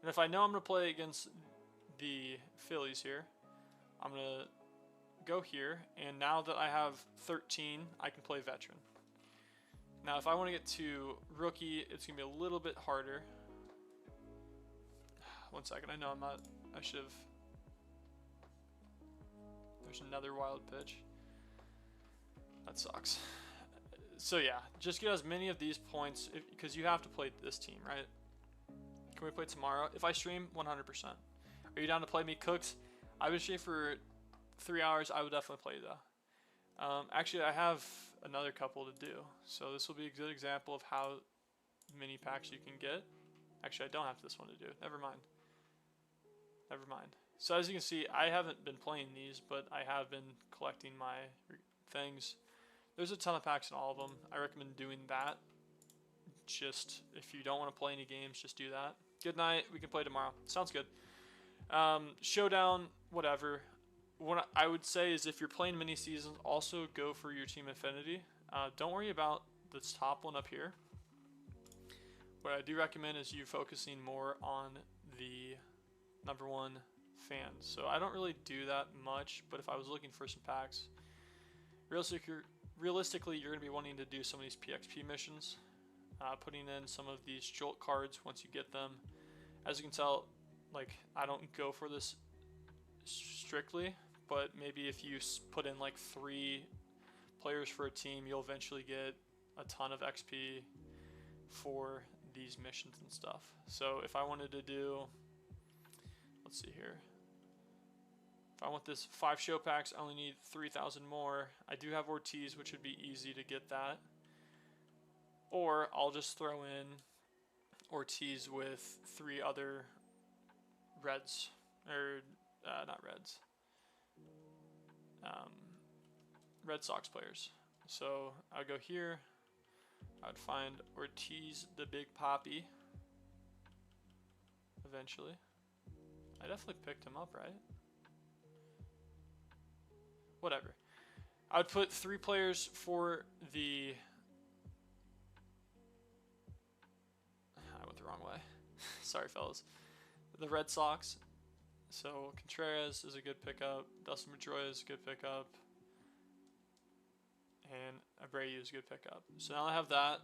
And if I know I'm going to play against the Phillies here. I'm going to go here, and now that I have 13, I can play veteran. Now, if I want to get to rookie, it's going to be a little bit harder. 1 second, I know I'm not, I should have. There's another wild pitch. That sucks. So yeah, just get as many of these points, because you have to play this team, right? Can we play tomorrow? If I stream, 100%. Are you down to play me, Cooks? I've been streaming for 3 hours. I would definitely play you though. Actually, I have another couple to do, so this will be a good example of how many packs you can get. Actually, I don't have this one to do. Never mind. Never mind. So as you can see, I haven't been playing these, but I have been collecting my things. There's a ton of packs in all of them. I recommend doing that. Just if you don't want to play any games, just do that. Good night. We can play tomorrow. Sounds good. Showdown, whatever. What I would say is if you're playing mini seasons, also go for your team affinity. Don't worry about this top one up here. What I do recommend is you focusing more on the #1 fans. So I don't really do that much, but if I was looking for some packs, realistically you're going to be wanting to do some of these PXP missions, putting in some of these Jolt cards once you get them. As you can tell, like, I don't go for this strictly, but maybe if you put in like 3 players for a team, you'll eventually get a ton of XP for these missions and stuff. So if I wanted to do, let's see here, if I want this 5 show packs, I only need 3,000 more. I do have Ortiz, which would be easy to get that. Or I'll just throw in Ortiz with 3 other Reds, or not Reds, Red Sox players. So I'd go here, I'd find Ortiz the Big Papi eventually. I definitely picked him up, right? Whatever. I would put 3 players for the... I went the wrong way. Sorry, fellas. The Red Sox. So Contreras is a good pickup. Dustin Pedroia is a good pickup. And Abreu is a good pickup. So now I have that.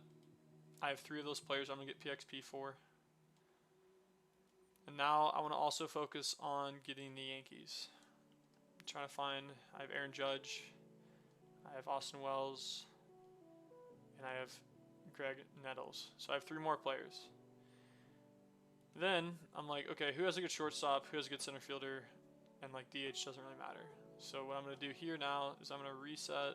I have 3 of those players I'm going to get PXP for. And now I want to also focus on getting the Yankees. I'm trying to find, I have Aaron Judge, I have Austin Wells, and I have Greg Nettles. So I have 3 more players. Then I'm like, okay, who has a good shortstop, who has a good center fielder, and like DH doesn't really matter. So what I'm going to do here now is I'm going to reset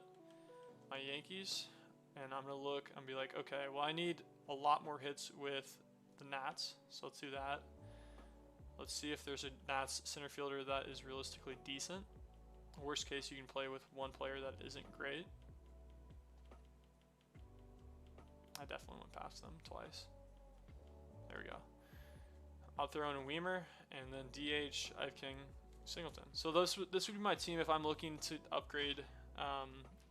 my Yankees, and I'm going to look and be like, okay, well, I need a lot more hits with the Nats, so let's do that. Let's see if there's a Nats center fielder that is realistically decent. Worst case, you can play with 1 player that isn't great. I definitely went past them twice. There we go. I'll throw in a Weimer, and then DH, I have King Singleton. So this would be my team if I'm looking to upgrade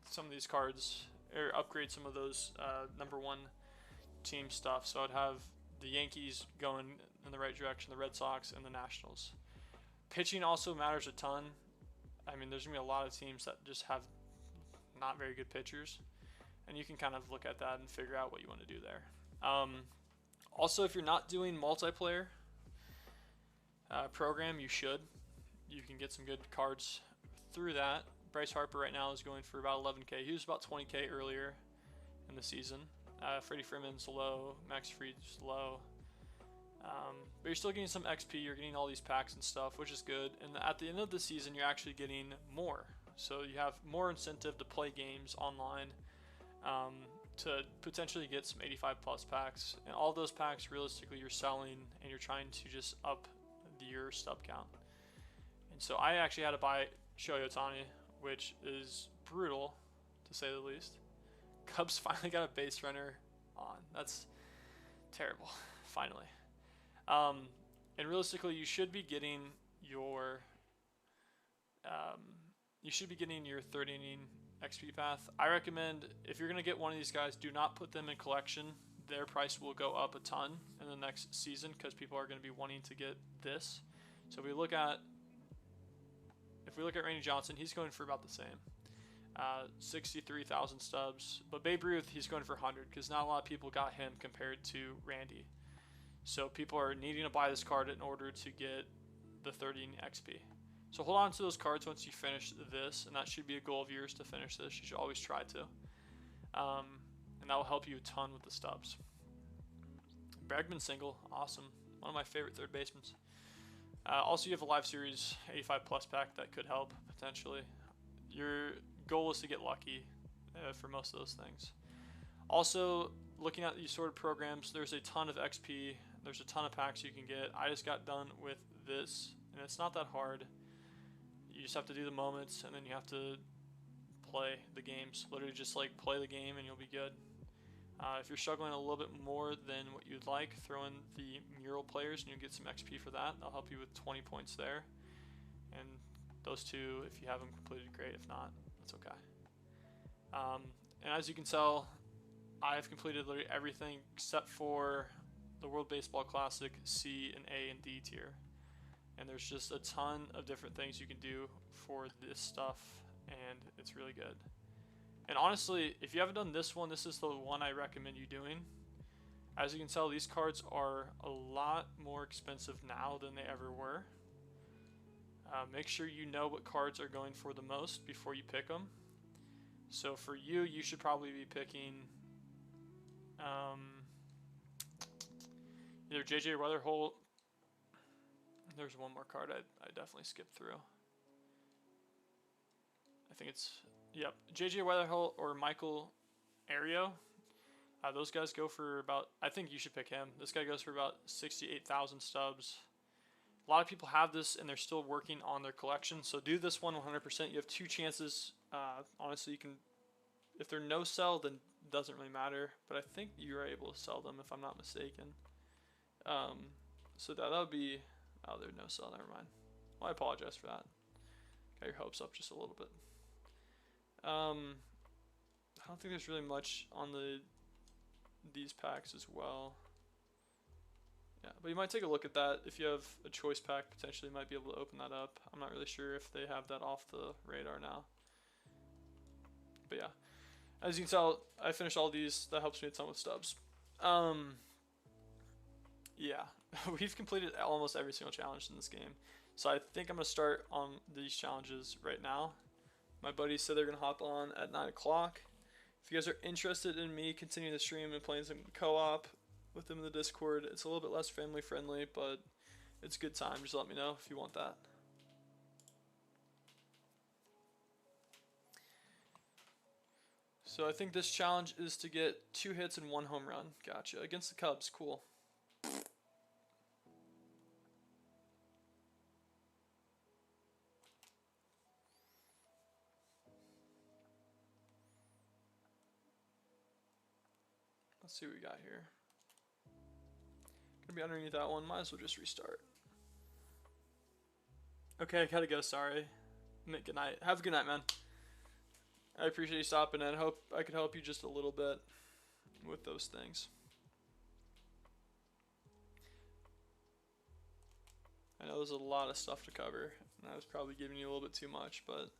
some of these cards, or upgrade some of those #1 team stuff. So I'd have the Yankees going in the right direction, the Red Sox, and the Nationals. Pitching also matters a ton. I mean, there's going to be a lot of teams that just have not very good pitchers, and you can kind of look at that and figure out what you want to do there. Also, if you're not doing multiplayer program, you should. You can get some good cards through that. Bryce Harper right now is going for about 11K. He was about 20K earlier in the season. Freddie Freeman's low, Max Fried's low. But you're still getting some XP, you're getting all these packs and stuff, which is good. And at the end of the season, you're actually getting more. So you have more incentive to play games online, to potentially get some 85 plus packs. And all those packs, realistically, you're selling and you're trying to just up your stub count. And so I actually had to buy Shohei Ohtani, which is brutal, to say the least. Cubs finally got a base runner on. That's terrible. Finally. And realistically, you should be getting your 30 inning XP path. I recommend, if you're going to get one of these guys, do not put them in collection. Their price will go up a ton in the next season because people are going to be wanting to get this. So if we look at Randy Johnson, he's going for about the same. 63,000 stubs. But Babe Ruth, he's going for 100 because not a lot of people got him compared to Randy. So people are needing to buy this card in order to get the 30 XP. So hold on to those cards once you finish this, and that should be a goal of yours to finish this. You should always try to. And that will help you a ton with the stubs. Bregman single, awesome. One of my favorite third basemen. Also, you have a live series 85 plus pack that could help potentially. Your goal is to get lucky for most of those things. Also, looking at these sort of programs, there's a ton of XP. There's a ton of packs you can get. I just got done with this, and it's not that hard. You just have to do the moments, and then you have to play the games. Literally just like play the game, and you'll be good. If you're struggling a little bit more than what you'd like, throw in the mural players, and you'll get some XP for that. They'll help you with 20 points there. And those two, if you have them completed, great. If not, that's okay. And as you can tell, I've completed literally everything except for the World Baseball Classic C and A and D tier. And there's just a ton of different things you can do for this stuff, and it's really good. And honestly, if you haven't done this one, this is the one I recommend you doing. As you can tell, these cards are a lot more expensive now than they ever were. Make sure you know what cards are going for the most before you pick them. So for you, you should probably be picking either JJ Weatherholt. There's one more card I definitely skipped through. I think it's, yep, JJ Weatherholt or Michael Ario. Those guys go for about, I think you should pick him. This guy goes for about 68,000 stubs. A lot of people have this and they're still working on their collection, so do this one 100%. You have two chances. Honestly, you can, if they're no sell, then it doesn't really matter, but I think you're able to sell them if I'm not mistaken. So that would be, oh, they're no sell, never mind. Well, I apologize for that. Got your hopes up just a little bit. I don't think there's really much on these packs as well. Yeah, but you might take a look at that. If you have a choice pack, potentially you might be able to open that up. I'm not really sure if they have that off the radar now. But yeah, as you can tell, I finished all these. That helps me a ton with stubs. Yeah, we've completed almost every single challenge in this game. So I think I'm going to start on these challenges right now. My buddies said they're going to hop on at 9 o'clock. If you guys are interested in me continuing the stream and playing some co-op with them in the Discord, it's a little bit less family friendly, but it's a good time. Just let me know if you want that. So I think this challenge is to get 2 hits and 1 home run. Gotcha. Against the Cubs. Cool. Let's see what we got here. Gonna be underneath that one. Might as well just restart. Okay, I gotta go. Sorry. Good night. Have a good night, man. I appreciate you stopping in. I hope I could help you just a little bit with those things. I know there's a lot of stuff to cover, and I was probably giving you a little bit too much, but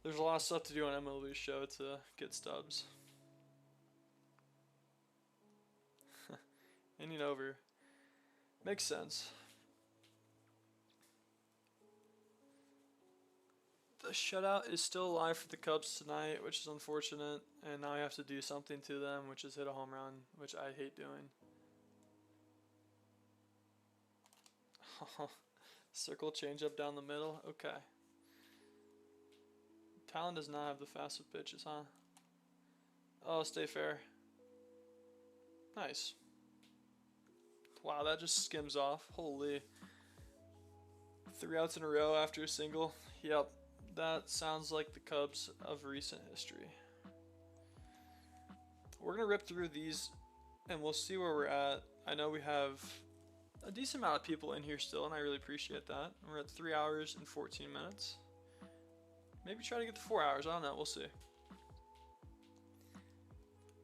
there's a lot of stuff to do on MLB show to get stubs. Inning over. Makes sense. The shutout is still alive for the Cubs tonight, which is unfortunate, and now I have to do something to them, which is hit a home run, which I hate doing. Circle changeup down the middle. Okay. Talon does not have the fastest pitches, huh? Oh, stay fair. Nice. Wow, that just skims off. Holy. 3 outs in a row after a single. Yep. That sounds like the Cubs of recent history. We're going to rip through these and we'll see where we're at. I know we have a decent amount of people in here still, and I really appreciate that. We're at 3 hours and 14 minutes. Maybe try to get to 4 hours. I don't know. We'll see.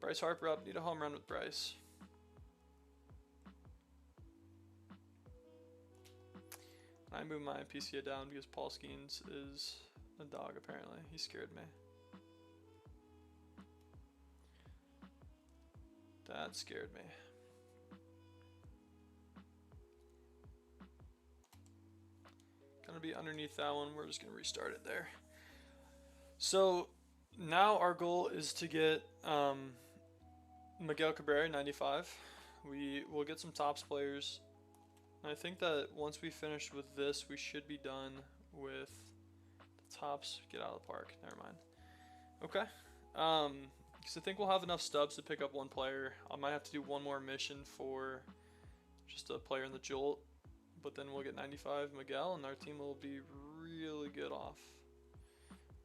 Bryce Harper up. Need a home run with Bryce. I moved my PCA down because Paul Skeens is a dog, apparently. He scared me. That scared me. Gonna be underneath that one. We're just gonna restart it there. So now our goal is to get Miguel Cabrera 95. We will get some tops players. And I think that once we finish with this, we should be done with the tops. Get out of the park. Never mind. Okay. Because I think we'll have enough stubs to pick up one player. I might have to do one more mission for just a player in the Jolt. But then we'll get 95 Miguel, and our team will be really good off.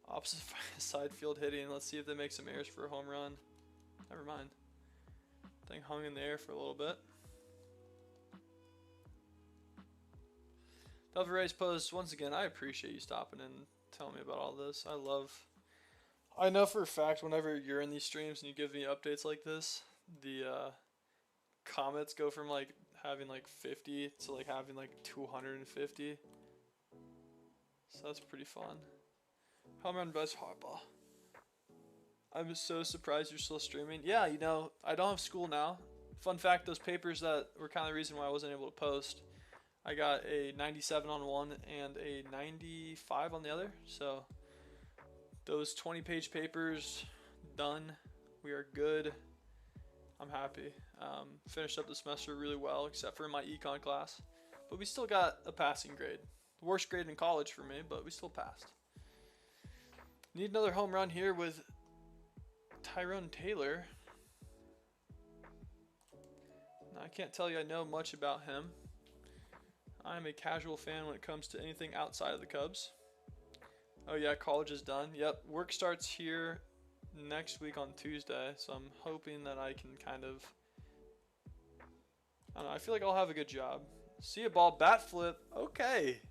Opposite side field hitting. Let's see if they make some errors for a home run. Never mind. Thing hung in the air for a little bit. Delvarez post, once again, I appreciate you stopping and telling me about all this. I know for a fact whenever you're in these streams and you give me updates like this, the comments go from like having like 50 to like having like 250. So that's pretty fun. Home run buzz hardball. I'm so surprised you're still streaming. Yeah, you know, I don't have school now. Fun fact, those papers that were kind of the reason why I wasn't able to post, I got a 97 on one and a 95 on the other. So those 20-page papers done. We are good. I'm happy. Finished up the semester really well, except for my econ class. But we still got a passing grade. The worst grade in college for me, but we still passed. Need another home run here with Tyrone Taylor. Now, I can't tell you I know much about him. I'm a casual fan when it comes to anything outside of the Cubs. Oh yeah, college is done. Yep, work starts here next week on Tuesday, so I'm hoping that I can kind of, I don't know, I feel like I'll have a good job. See a ball, bat flip, okay.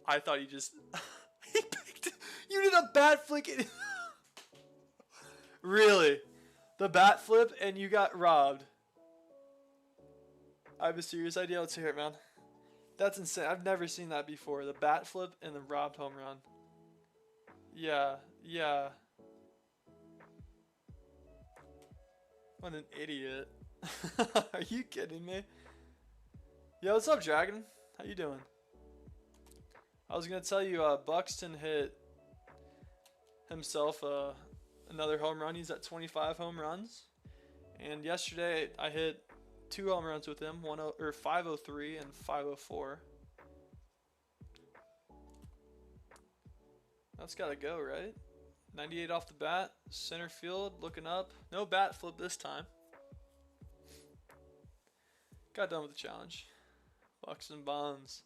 I thought he just, he picked, you did a bat flick. Really? The bat flip and you got robbed. I have a serious idea. Let's hear it, man. That's insane. I've never seen that before. The bat flip and the robbed home run. Yeah, yeah. What an idiot. Are you kidding me? Yo, what's up, Dragon? How you doing? I was going to tell you, Buxton hit himself another home run. He's at 25 home runs. And yesterday I hit 2 home runs with him, 503 and 504. That's got to go, right? 98 off the bat, center field, looking up. No bat flip this time. Got done with the challenge. Bucks and Bonds.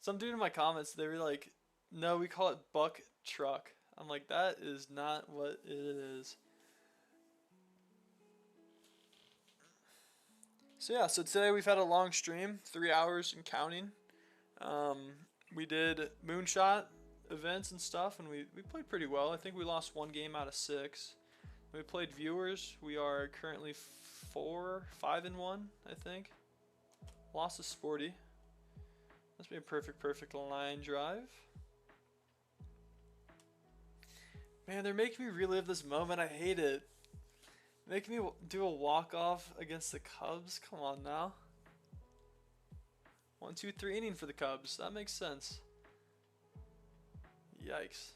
Some dude in my comments, they were like, no, we call it buck truck. I'm like, that is not what it is. So yeah, so today we've had a long stream, 3 hours and counting. We did Moonshot events and stuff, and we played pretty well. I think we lost 1 game out of 6. We played viewers. We are currently 5-1, I think. Lost to Sporty. Must be a perfect line drive. Man, they're making me relive this moment. I hate it. Making me do a walk-off against the Cubs? Come on now. 1, 2, 3 inning for the Cubs. That makes sense. Yikes.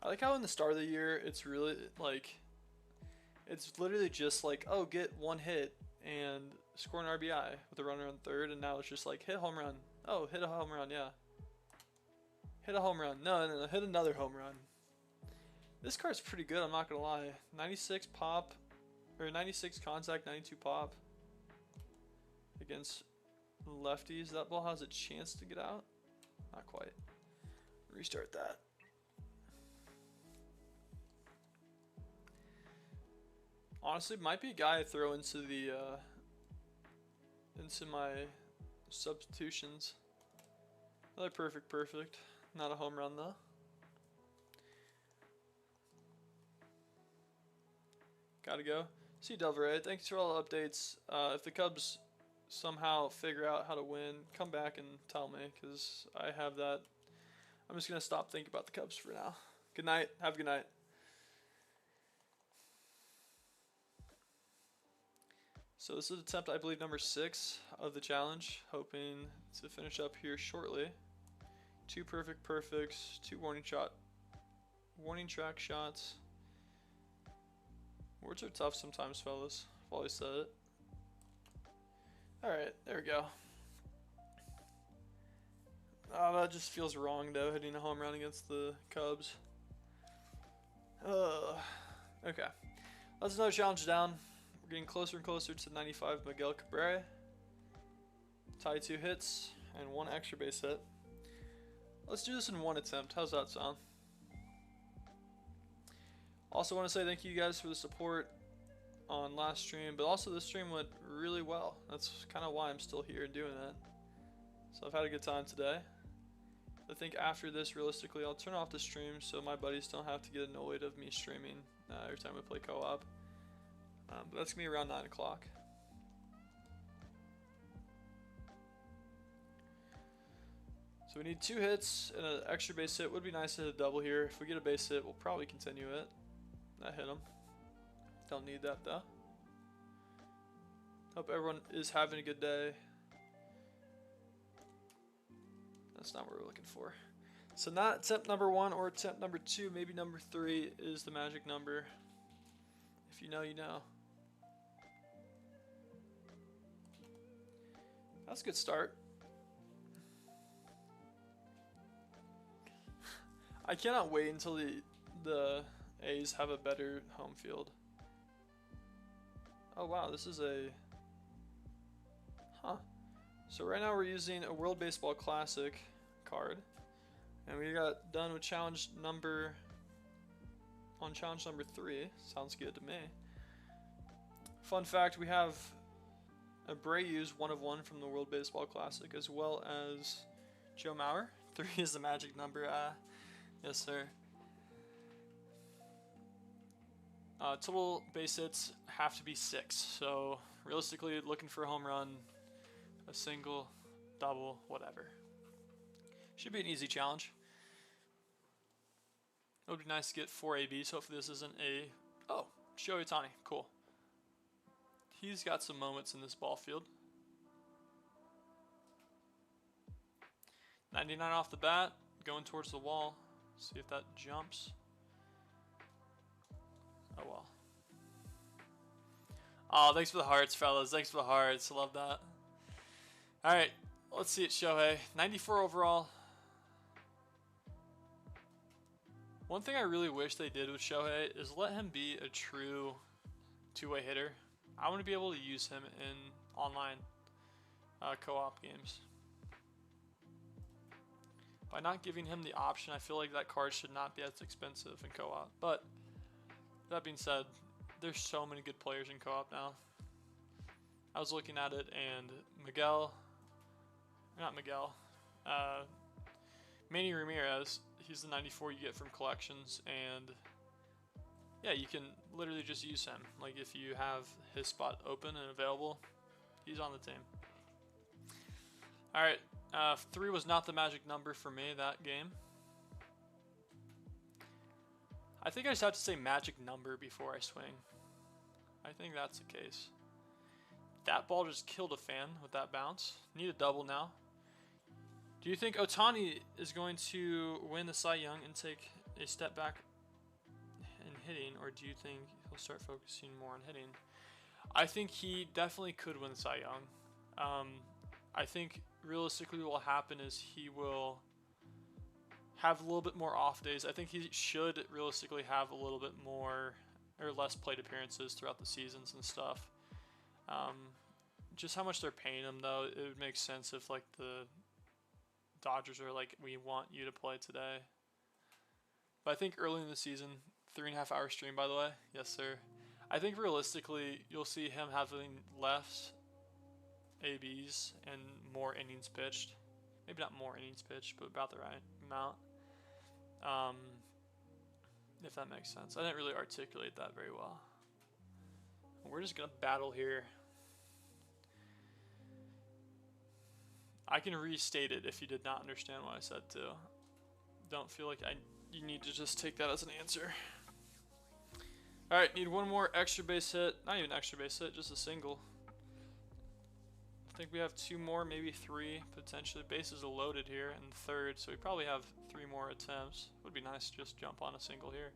I like how in the start of the year, it's really like, it's literally just like, oh, get 1 hit and score an RBI with a runner on third, and now it's just like, hit a home run. Oh, hit a home run, yeah. Hit a home run. No, hit another home run. This card's pretty good, I'm not gonna lie. 96 pop, or 96 contact, 92 pop against lefties. That ball has a chance to get out. Not quite. Restart that. Honestly, might be a guy I throw into the into my substitutions. Another perfect. Not a home run though. Gotta go. See Delveray, thanks for all the updates. If the Cubs somehow figure out how to win, come back and tell me, because I have that. I'm just going to stop thinking about the Cubs for now. Good night. Have a good night. So this is attempt, I believe, number 6 of the challenge. Hoping to finish up here shortly. 2 perfect perfects, 2 warning track shots. Words are tough sometimes, fellas. I've always said it. Alright, there we go. Oh, that just feels wrong, though, hitting a home run against the Cubs. Okay. That's another challenge down. We're getting closer and closer to 95 Miguel Cabrera. Tie 2 hits and 1 extra base hit. Let's do this in 1 attempt. How's that sound? Also want to say thank you guys for the support on last stream, but also this stream went really well. That's kind of why I'm still here doing it. So I've had a good time today. I think after this, realistically, I'll turn off the stream so my buddies don't have to get annoyed of me streaming every time we play co-op. But that's going to be around 9 o'clock. So we need 2 hits and an extra base hit. Would be nice to hit a double here. If we get a base hit, we'll probably continue it. That hit him. Don't need that though. Hope everyone is having a good day. That's not what we're looking for. So not attempt number 1 or attempt number 2, maybe number 3 is the magic number. If you know, you know. That's a good start. I cannot wait until the A's have a better home field. Oh wow, this is a... Huh. So right now we're using a World Baseball Classic card. And we got done with challenge number... on challenge number 3. Sounds good to me. Fun fact, we have Abreu's 1 of 1 from the World Baseball Classic, as well as Joe Mauer. 3 is the magic number. Yes, sir. Total base hits have to be 6. So realistically, looking for a home run, a single, double, whatever. Should be an easy challenge. It would be nice to get 4 ABs. Hopefully this isn't a... Oh, Shohei Ohtani. Cool. He's got some moments in this ball field. 99 off the bat, going towards the wall. See if that jumps. Oh well. Oh, thanks for the hearts, fellas. Thanks for the hearts. Love that. Alright, let's see it, Shohei. 94 overall. One thing I really wish they did with Shohei is let him be a true two-way hitter. I want to be able to use him in online co-op games. By not giving him the option, I feel like that card should not be as expensive in co-op. But that being said, there's so many good players in co-op now. I was looking at it, and Manny Ramirez, he's the 94 you get from collections, and yeah, you can literally just use him. Like if you have his spot open and available, he's on the team. Alright, 3 was not the magic number for me that game. I think I just have to say magic number before I swing. I think that's the case. That ball just killed a fan with that bounce. Need a double now. Do you think Ohtani is going to win the Cy Young and take a step back in hitting, or do you think he'll start focusing more on hitting? I think he definitely could win the Cy Young. I think realistically what will happen is he will have a little bit more off days. I think he should realistically have a little bit more or less plate appearances throughout the seasons and stuff. Just how much they're paying him, though, it would make sense if like the Dodgers are like, we want you to play today. But I think early in the season, 3.5 hour stream, by the way. Yes, sir. I think realistically, you'll see him having less ABs and more innings pitched. Maybe not more innings pitched, but about the right amount. If that makes sense. I didn't really articulate that very well. We're just gonna battle here. I can restate it if you did not understand what I said too. Don't feel like you need to just take that as an answer. Alright, need one more extra base hit. Not even extra base hit, just a single. I think we have 2 more, maybe 3 potentially. Bases are loaded here in the 3rd, so we probably have 3 more attempts. Would be nice to just jump on a single here.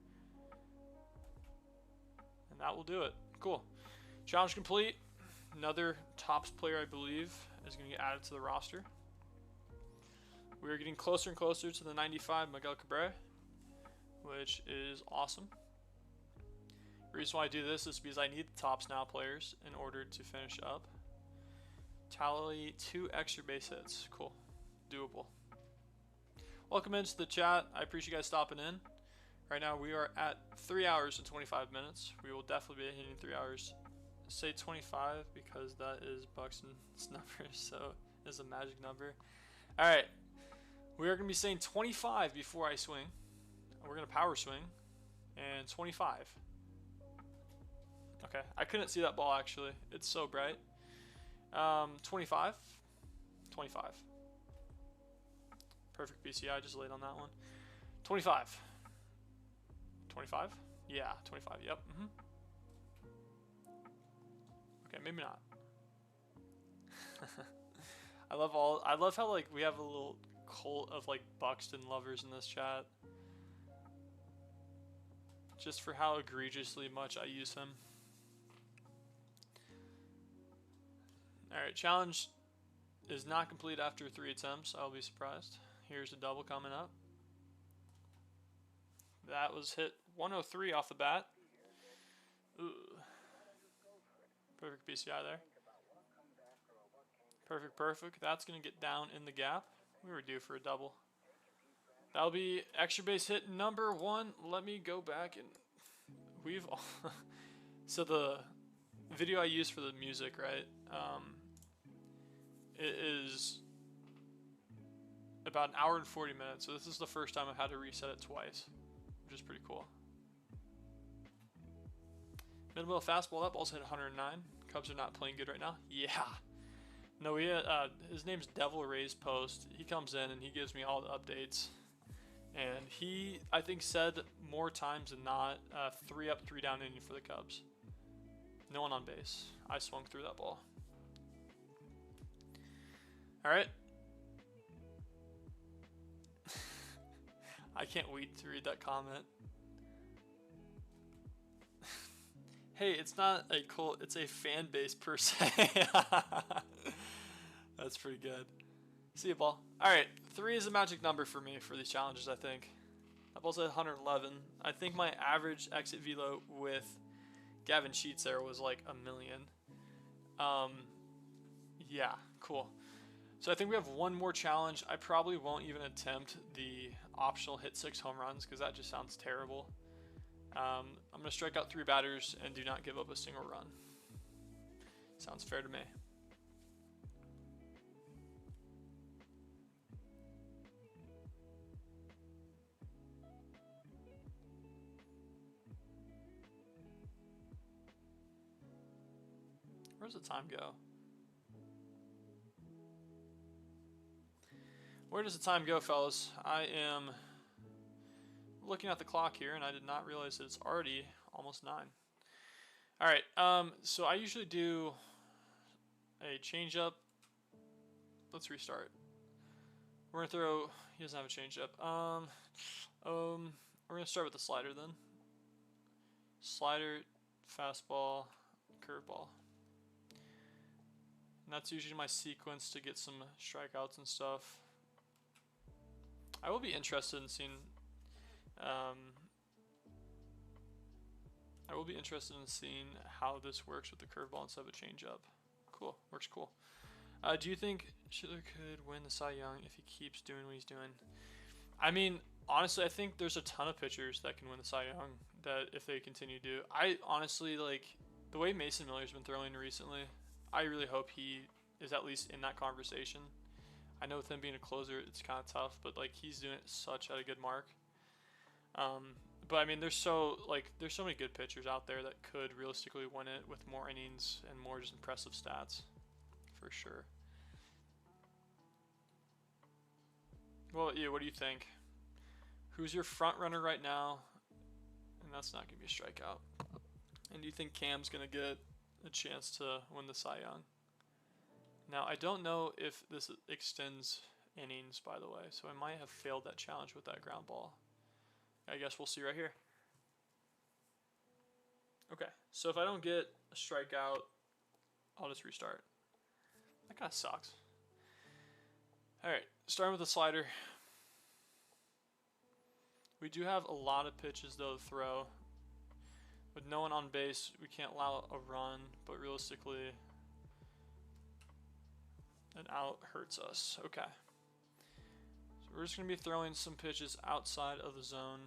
And that will do it. Cool. Challenge complete. Another tops player, I believe, is going to get added to the roster. We are getting closer and closer to the 95 Miguel Cabrera, which is awesome. The reason why I do this is because I need the tops now players in order to finish up. Tally 2 extra base hits. Cool. Doable. Welcome into the chat. I appreciate you guys stopping in. Right now we are at 3 hours and 25 minutes. We will definitely be hitting 3 hours. Say 25 because that is Buxton's number, so it's a magic number. Alright. We are going to be saying 25 before I swing. We're going to power swing. And 25. Okay. I couldn't see that ball actually. It's so bright. 25. 25. Perfect PCI, just laid on that one. 25. 25? Yeah, 25. Yep. Okay, maybe not. I love how like we have a little cult of like Buxton lovers in this chat. Just for how egregiously much I use him. Alright, challenge is not complete after 3 attempts. I'll be surprised. Here's a double coming up. That was hit 103 off the bat. Ooh. Perfect PCI there. Perfect, perfect. That's going to get down in the gap. We were due for a double. That'll be extra base hit number 1. Let me go back and we've... So the video I used for the music, right? It is about an hour and 40 minutes. So this is the first time I've had to reset it twice, which is pretty cool. Mid-middle fastball, that ball's hit 109. Cubs are not playing good right now. Yeah. No, his name's Devil Rays Post. He comes in and he gives me all the updates. And he, I think, said more times than not, 3 up, 3 down inning for the Cubs. No one on base. I swung through that ball. Alright. I can't wait to read that comment. Hey, it's not a cult, it's a fan base per se. That's pretty good. See you, ball. Alright, 3 is a magic number for me for these challenges, I think. That ball's at 111. I think my average exit velo with Gavin Sheets there was like 1 million. Yeah, cool. So I think we have one more challenge. I probably won't even attempt the optional hit 6 home runs because that just sounds terrible. I'm going to strike out 3 batters and do not give up a single run. Sounds fair to me. Where's the time go? Where does the time go, fellas? I am looking at the clock here, and I did not realize that it's already almost 9. All right, so I usually do a changeup. Let's restart. We're gonna throw. He doesn't have a changeup. We're gonna start with the slider then. Slider, fastball, curveball. And that's usually my sequence to get some strikeouts and stuff. I will be interested in seeing. I will be interested in seeing how this works with the curveball instead of a changeup. Cool, works cool. Do you think Schiller could win the Cy Young if he keeps doing what he's doing? I mean, honestly, I think there's a ton of pitchers that can win the Cy Young that if they continue to do. I honestly, like, the way Mason Miller's been throwing recently, I really hope he is at least in that conversation. I know with him being a closer, it's kind of tough, but like he's doing it such at a good mark. But I mean, there's so many good pitchers out there that could realistically win it with more innings and more just impressive stats, for sure. Well, yeah, what do you think? Who's your front runner right now? And that's not gonna be a strikeout. And do you think Cam's gonna get a chance to win the Cy Young? Now, I don't know if this extends innings, by the way, so I might have failed that challenge with that ground ball. I guess we'll see right here. Okay, so if I don't get a strikeout, I'll just restart. That kind of sucks. Alright, starting with the slider. We do have a lot of pitches, though, to throw. With no one on base, we can't allow a run, but realistically, an out hurts us. Okay. So we're just going to be throwing some pitches outside of the zone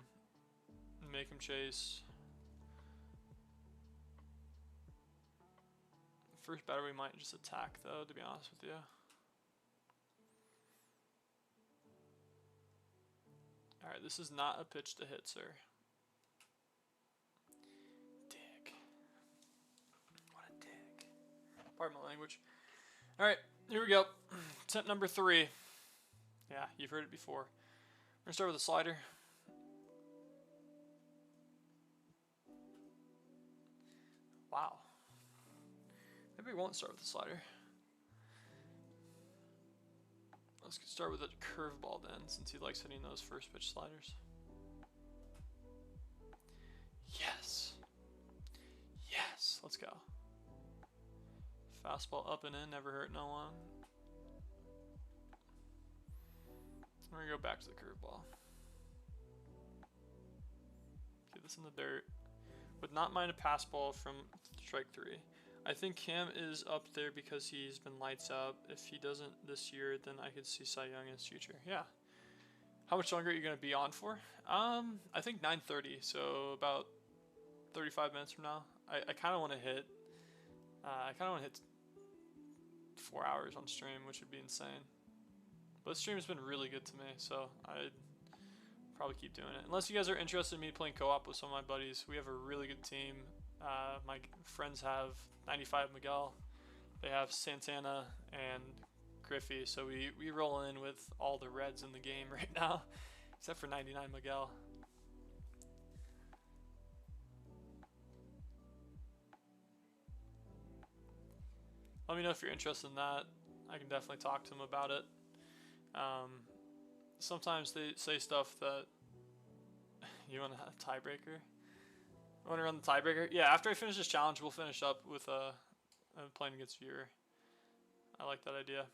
and make them chase. First batter we might just attack, though, to be honest with you. Alright, this is not a pitch to hit, sir. Dick. What a dick. Pardon my language. Alright, here we go. Attempt number 3. Yeah, you've heard it before. We're going to start with a slider. Wow. Maybe we won't start with the slider. Let's start with a curveball then, since he likes hitting those first pitch sliders. Yes. Yes. Let's go. Fastball up and in, never hurt no one. We're going to go back to the curveball. Get this in the dirt. Would not mind a pass ball from strike 3. I think Cam is up there because he's been lights out. If he doesn't this year, then I could see Cy Young in his future. Yeah. How much longer are you going to be on for? I think 9:30, so about 35 minutes from now. I kind of want to hit. I kind of want to hit 4 hours on stream, which would be insane. But the stream has been really good to me, so I'd probably keep doing it. Unless you guys are interested in me playing co-op with some of my buddies. We have a really good team. My friends have 95 Miguel. They have Santana and Griffey. So we roll in with all the Reds in the game right now, except for 99 Miguel. Let me know if you're interested in that. I can definitely talk to them about it. Sometimes they say stuff that you want to have a tiebreaker. Want to run the tiebreaker? Yeah, after I finish this challenge, we'll finish up with playing against viewer. I like that idea.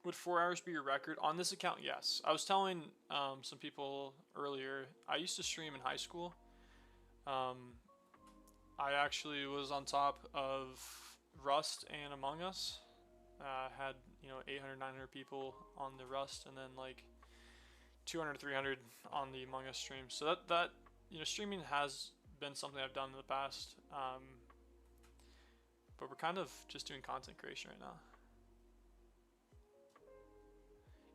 Would 4 hours be your record? On this account, yes. I was telling some people earlier, I used to stream in high school. I actually was on top of Rust and Among Us. Had 800, 900 people on the Rust, and then like 200, 300 on the Among Us stream. So that streaming has been something I've done in the past. But we're kind of just doing content creation right now.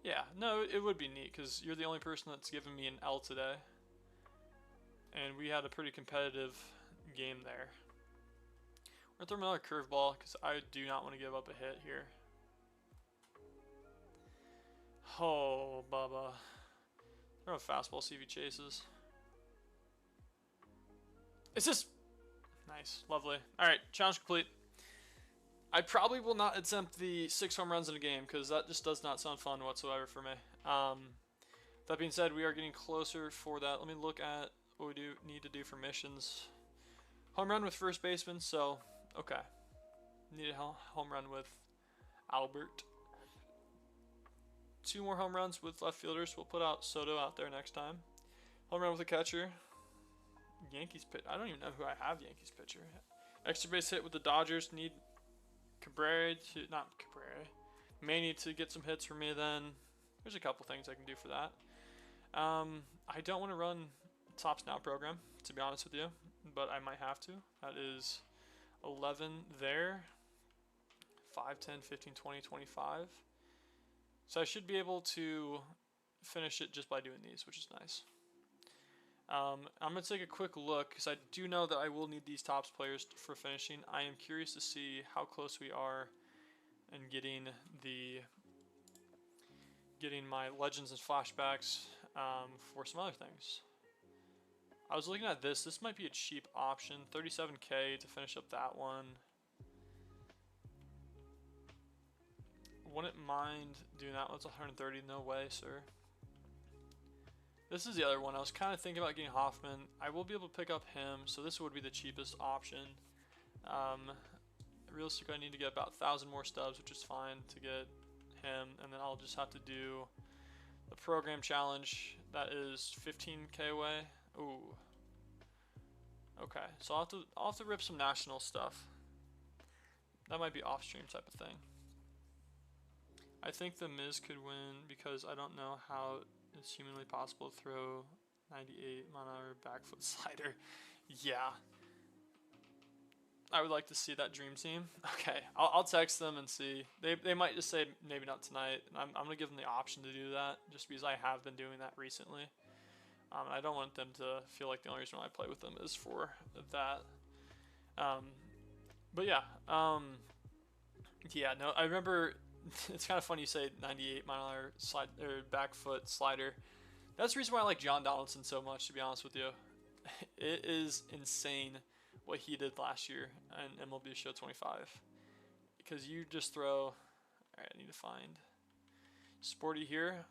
Yeah, no, it would be neat because you're the only person that's given me an L today, and we had a pretty competitive game there. We're gonna throw another curveball because I do not want to give up a hit here. Oh, Bubba. Throw a fastball, see if he chases. It's just nice, lovely. All right, challenge complete. I probably will not attempt the 6 home runs in a game because that just does not sound fun whatsoever for me. That being said, we are getting closer for that. Let me look at what we need to do for missions. Home run with first baseman, so okay. Need a home run with Albert. 2 more home runs with left fielders. We'll put out Soto out there next time. Home run with a catcher. Yankees pitch. I don't even know who I have Yankees pitcher. Extra base hit with the Dodgers. Need Cabrera to, not Cabrera. May need to get some hits for me then. There's a couple things I can do for that. I don't want to run Tops Now program, to be honest with you, but I might have to. That is 11 there. 5, 10, 15, 20, 25. So I should be able to finish it just by doing these, which is nice. I'm going to take a quick look because I do know that I will need these tops players for finishing. I am curious to see how close we are in getting my legends and flashbacks for some other things. I was looking at this. This might be a cheap option. 37k to finish up that one. Wouldn't mind doing that one. It's 130. No way, sir. This is the other one. I was kind of thinking about getting Hoffman. I will be able to pick up him, so this would be the cheapest option. Realistically, I need to get about 1,000 more stubs, which is fine to get him, and then I'll just have to do the program challenge. That is 15k away. Ooh. Okay, so I'll have to rip some national stuff. That might be off-stream type of thing. I think the Miz could win because I don't know how it's humanly possible to throw 98 mile-an-hour back foot slider. Yeah. I would like to see that dream team. Okay, I'll text them and see. They might just say maybe not tonight. I'm going to give them the option to do that just because I have been doing that recently. I don't want them to feel like the only reason why I play with them is for that. But yeah. Yeah, no, I remember... It's kind of funny you say 98 mile-an-hour slide or back foot slider. That's the reason why I like John Donaldson so much, to be honest with you. It is insane what he did last year in MLB Show 25. Because you just throw... Alright, I need to find Sporty here.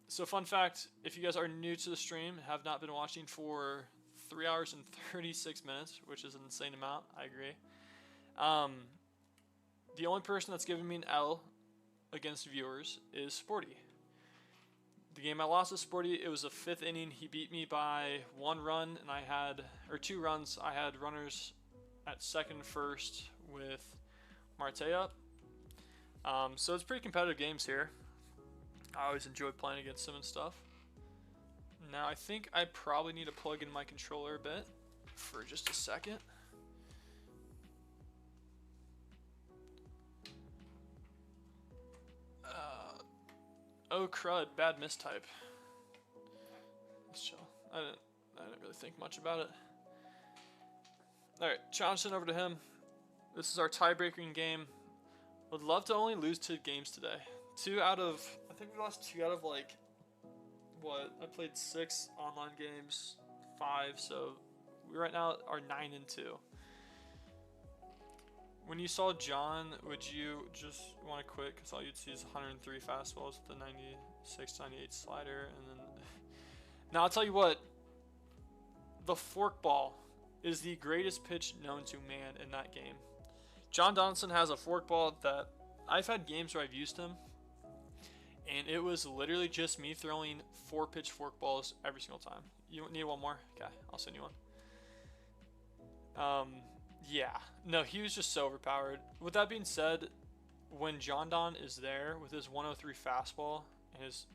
So fun fact, if you guys are new to the stream, have not been watching for 3 hours and 36 minutes, which is an insane amount, I agree. The only person that's given me an L against viewers is Sporty. The game I lost to Sporty, it was a 5th inning. He beat me by 1 run, and I had, or 2 runs. I had runners at second, first with Marte up. So it's pretty competitive games here. I always enjoy playing against him and stuff. Now I think I probably need to plug in my controller a bit for just a second. Oh crud, bad mistype. Let's chill. I didn't really think much about it. Alright, challenge sent over to him. This is our tiebreaking game. Would love to only lose 2 games today. I think we lost 2 out of like, what? I played 6 online games, 5, so we right now are 9-2. When you saw John, would you just want to quit? Because all you'd see is 103 fastballs with the 96, 98 slider. And then... Now, I'll tell you what. The forkball is the greatest pitch known to man in that game. John Donaldson has a forkball that... I've had games where I've used him. And it was literally just me throwing 4-pitch forkballs every single time. You need one more? Okay, I'll send you one. Yeah, no, he was just so overpowered. With that being said, when John Don is there with his 103 fastball and his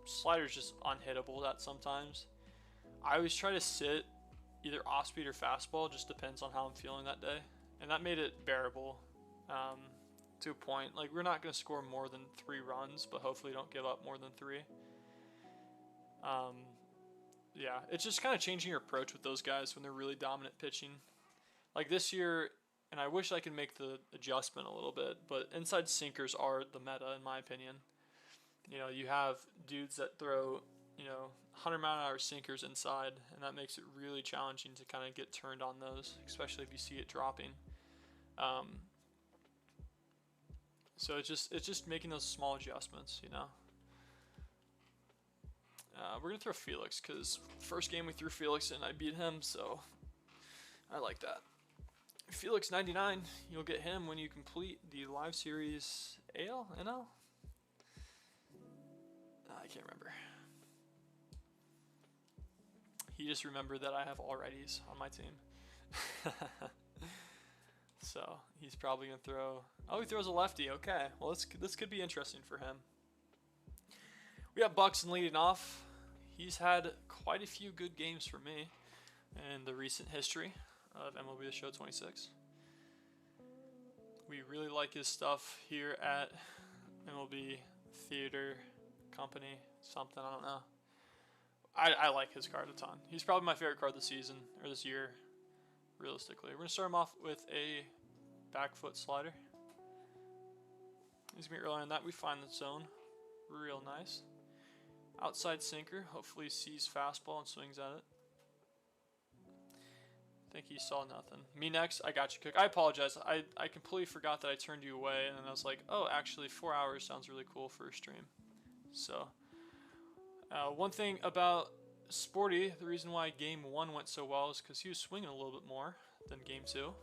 slider is just unhittable that sometimes, I always try to sit either off speed or fastball, just depends on how I'm feeling that day. And that made it bearable to a point. Like, we're not going to score more than 3 runs, but hopefully don't give up more than 3. Yeah, it's just kind of changing your approach with those guys when they're really dominant pitching. Like this year, and I wish I could make the adjustment a little bit, but inside sinkers are the meta, in my opinion. You know, you have dudes that throw, 100 mile-an-hour sinkers inside, and that makes it really challenging to kind of get turned on those, especially if you see it dropping. So it's just making those small adjustments, We're going to throw Felix, because first game we threw Felix and I beat him, so I like that. Felix 99, you'll get him when you complete the live series AL, NL? I can't remember. He just remembered that I have all righties on my team. So he's probably going to throw... Oh, he throws a lefty. Okay, well this could be interesting for him. We have Buxton leading off. He's had quite a few good games for me in the recent history of MLB The Show 26. We really like his stuff here at MLB Theater Company, something, I don't know. I like his card a ton. He's probably my favorite card this season, or this year, realistically. We're going to start him off with a back foot slider. He's going to be early on that. We find the zone. Real nice. Outside sinker. Hopefully he sees fastball and swings at it. I think he saw nothing. Me next. I got you, Cook. I apologize. I completely forgot that I turned you away, and then I was like, oh, actually, 4 hours sounds really cool for a stream. So, one thing about Sporty, the reason why Game 1 went so well is because he was swinging a little bit more than Game 2.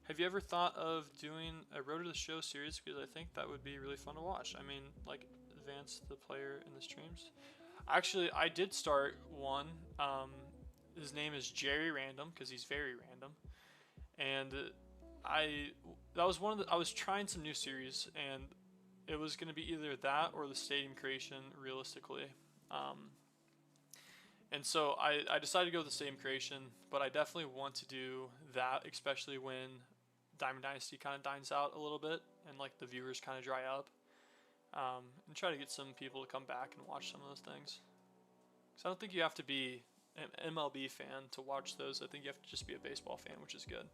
Have you ever thought of doing a Road to the Show series? Because I think that would be really fun to watch. I mean, like, advance the player in the streams. Actually, I did start one. His name is Jerry Random because he's very random, and I was trying some new series, and it was going to be either that or the stadium creation realistically. And so I decided to go with the stadium creation, but I definitely want to do that, especially when Diamond Dynasty kind of dines out a little bit and like the viewers kind of dry up, and try to get some people to come back and watch some of those things. Because I don't think you have to be an MLB fan to watch those. I think you have to just be a baseball fan, which is good.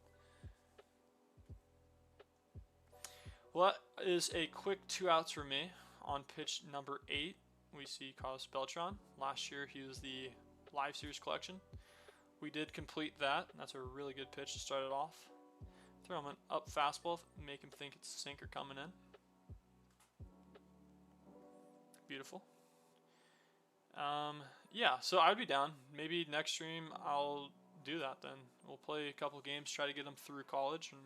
Well, that is a quick 2 outs for me. On pitch number 8, we see Carlos Beltran. Last year, he was the live series collection. We did complete that. That's a really good pitch to start it off. Throw him an up fastball, make him think it's a sinker coming in. Beautiful. Yeah, so I'd be down. Maybe next stream I'll do that then. We'll play a couple games, try to get them through college, and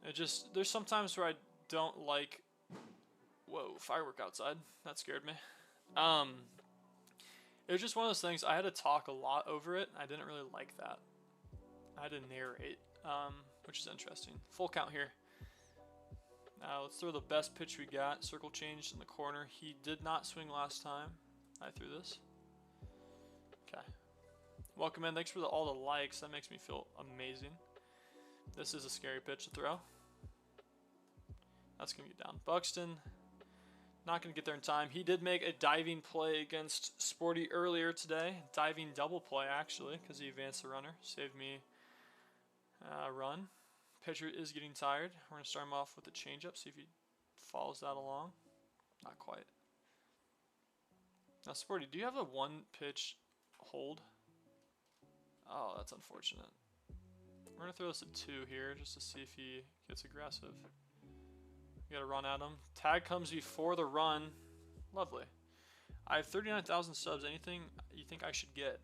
it just, there's some times where I don't like, whoa, firework outside. That scared me. It was just one of those things, I had to talk a lot over it. I didn't really like that. I had to narrate, which is interesting. Full count here. Let's throw the best pitch we got. Circle changed in the corner. He did not swing last time I threw this. Okay. Welcome in. Thanks for all the likes. That makes me feel amazing. This is a scary pitch to throw. That's going to get down. Buxton, not going to get there in time. He did make a diving play against Sporty earlier today. Diving double play, actually, because he advanced the runner. Saved me a run. Pitcher is getting tired. We're going to start him off with a changeup, see if he follows that along. Not quite. Now, Sporty, do you have a one-pitch hold? Oh, that's unfortunate. We're going to throw this at 2 here just to see if he gets aggressive. We got to run at him. Tag comes before the run. Lovely. I have 39,000 subs. Anything you think I should get?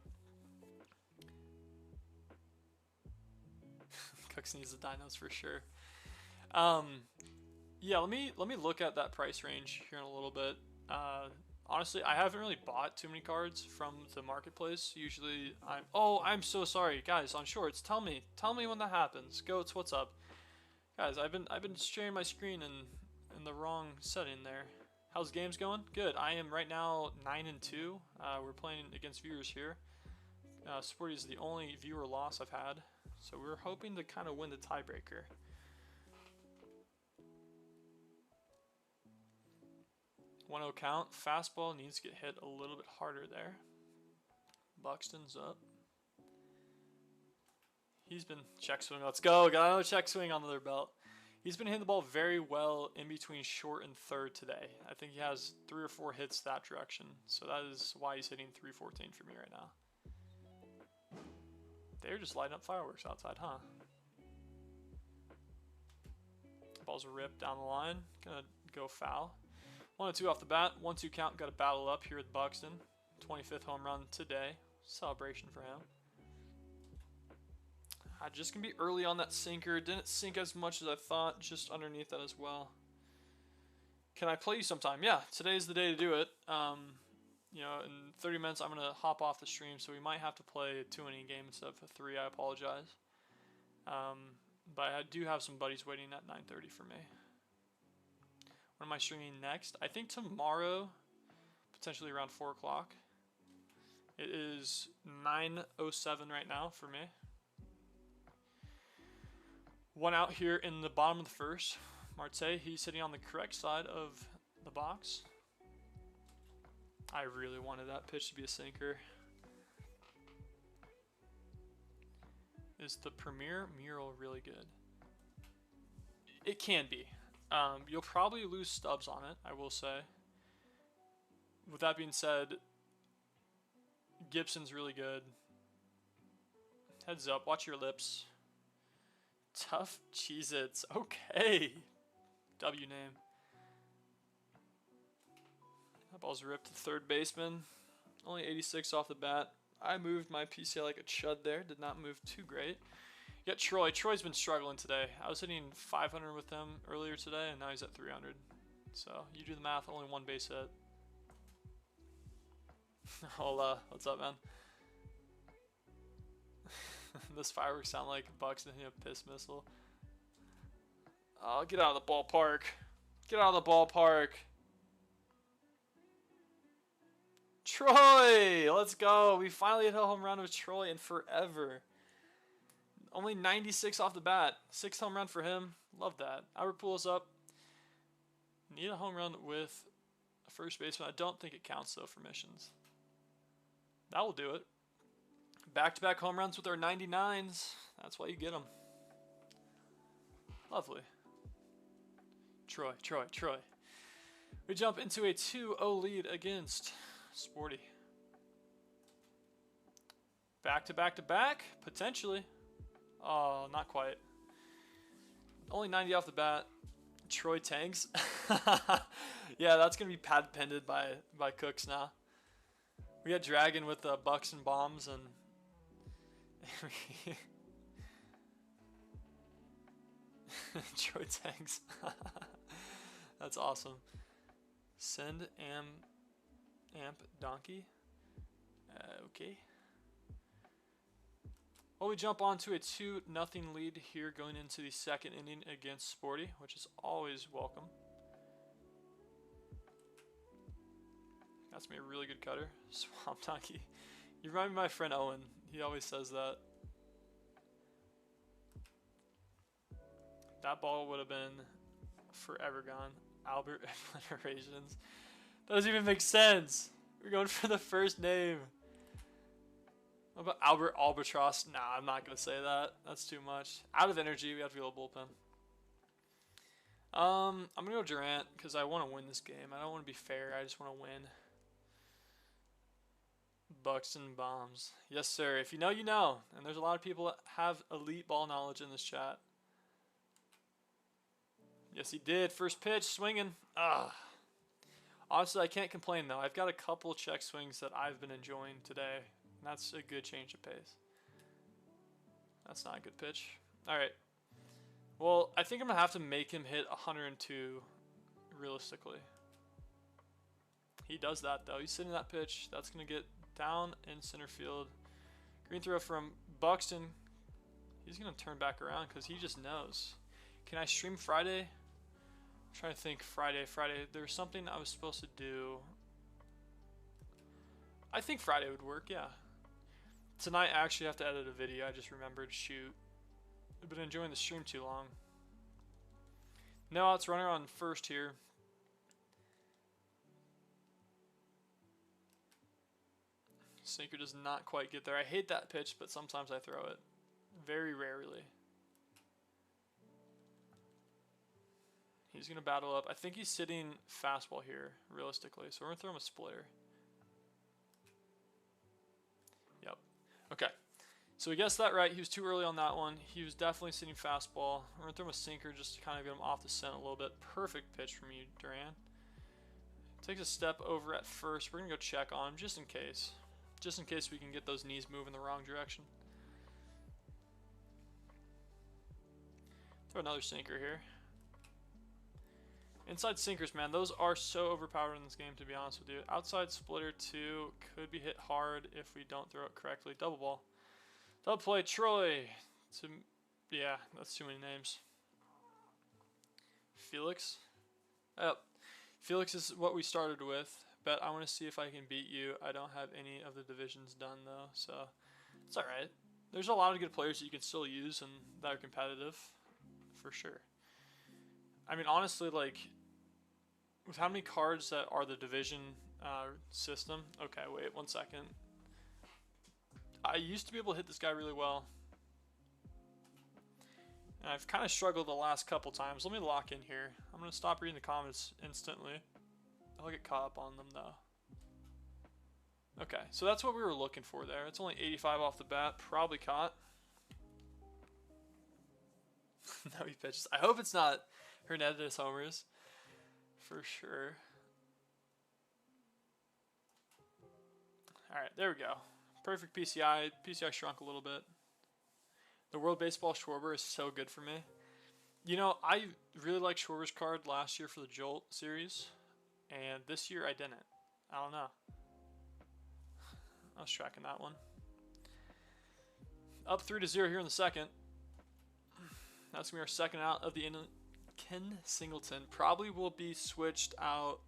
Cooks needs the dinos for sure. Yeah, let me look at that price range here in a little bit. Honestly, I haven't really bought too many cards from the marketplace. Usually, I'm so sorry, guys. On shorts, tell me when that happens. Goats, what's up, guys? I've been sharing my screen in the wrong setting there. How's games going? Good. I am right now 9-2. We're playing against viewers here. Sporty is the only viewer loss I've had, so we're hoping to kind of win the tiebreaker. One 0 count. Fastball needs to get hit a little bit harder there. Buxton's up. He's been check swing. Let's go. Got another check swing on their belt. He's been hitting the ball very well in between short and third today. I think he has 3 or 4 hits that direction. So that is why he's hitting 314 for me right now. They're just lighting up fireworks outside, huh? Ball's ripped down the line. Gonna go foul. 1-2 off the bat. 1-2 count. Got to battle up here with Buxton. 25th home run today. Celebration for him. Just going to be early on that sinker. Didn't sink as much as I thought. Just underneath that as well. Can I play you sometime? Yeah, today's the day to do it. You know, in 30 minutes I'm going to hop off the stream, so we might have to play a 2-inning game instead of a 3. I apologize. But I do have some buddies waiting at 9:30 for me. When am I streaming next? I think tomorrow, potentially around 4 o'clock. It is 9:07 right now for me. One out here in the bottom of the first. Marte, he's sitting on the correct side of the box. I really wanted that pitch to be a sinker. Is the Premier mural really good? It can be. You'll probably lose stubs on it, I will say. With that being said, Gibson's really good. Heads up, watch your lips. Tough Cheez-Its. Okay. W name. That ball's ripped to third baseman. Only 86 off the bat. I moved my PCL like a chud there. Did not move too great. You got Troy. Troy's been struggling today. I was hitting 500 with him earlier today, and now he's at 300. So you do the math. Only one base hit. Hola. What's up, man? Those fireworks sound like Buxton hitting a piss missile. Oh, get out of the ballpark. Get out of the ballpark. Troy! Let's go. We finally hit a home run with Troy in forever. Only 96 off the bat. 6th home run for him. Love that. Albert Pujols up. Need a home run with a first baseman. I don't think it counts, though, for missions. That will do it. Back-to-back home runs with our 99s. That's why you get them. Lovely. Troy. We jump into a 2-0 lead against Sporty. Back-to-back-to-back? Potentially. Oh, not quite. Only 90 off the bat. Troy tanks. Yeah, that's going to be pad-pended by Cooks now. We got Dragon with the Bucks and bombs and... Troy tanks. That's awesome. Send amp donkey. Okay. Well, we jump on to a 2-0 lead here going into the second inning against Sporty, which is always welcome. That's me a really good cutter. Swamp donkey. You remind me of my friend Owen. He always says that. That ball would have been forever gone. Albert Obliterations. That doesn't even make sense. We're going for the first name. What about Albert Albatross? Nah, I'm not going to say that. That's too much. Out of energy. We have to go bullpen. I'm going to go Durant because I want to win this game. I don't want to be fair. I just want to win. Buxton bombs. Yes, sir. If you know, you know. And there's a lot of people that have elite ball knowledge in this chat. Yes, he did. First pitch, swinging. Honestly, I can't complain, though. I've got a couple check swings that I've been enjoying today. And that's a good change of pace. That's not a good pitch. All right. Well, I think I'm going to have to make him hit 102 realistically. He does that, though. He's sitting that pitch. That's going to get down in center field. Green throw from Buxton. He's going to turn back around because he just knows. Can I stream Friday? I'm trying to think. Friday. There's something I was supposed to do. I think Friday would work, yeah. Tonight I actually have to edit a video. I just remembered. Shoot. I've been enjoying the stream too long. No outs, runner on first here. Sinker does not quite get there. I hate that pitch, but sometimes I throw it. Very rarely. He's going to battle up. I think he's sitting fastball here, realistically. So we're going to throw him a splitter. Yep. Okay. So we guessed that right. He was too early on that one. He was definitely sitting fastball. We're going to throw him a sinker just to kind of get him off the scent a little bit. Perfect pitch from you, Duran. Takes a step over at first. We're going to go check on him just in case. Just in case we can get those knees moving the wrong direction. Throw another sinker here. Inside sinkers, man, those are so overpowered in this game, to be honest with you. Outside splitter, too, could be hit hard if we don't throw it correctly. Double ball. Double play, Troy. Yeah, that's too many names. Felix. Yep. Felix is what we started with, but I want to see if I can beat you. I don't have any of the divisions done, though, so it's all right. There's a lot of good players that you can still use and that are competitive. for sure. I mean, honestly, like, with how many cards that are the division system. Okay, wait 1 second. I used to be able to hit this guy really well. And I've kind of struggled the last couple times. Let me lock in here. I'm going to stop reading the comments instantly. I'll get caught up on them, though. Okay, so that's what we were looking for there. It's only 85 off the bat. Probably caught. No, he pitches. I hope it's not Hernandez homers. For sure. Alright, there we go. Perfect PCI. PCI shrunk a little bit. The World Baseball Schwarber is so good for me. You know, I really liked Schwarber's card last year for the Jolt series. And this year I didn't. I don't know. I was tracking that one. Up 3-0 here in the second. That's going to be our second out of the inning. Ken Singleton probably will be switched out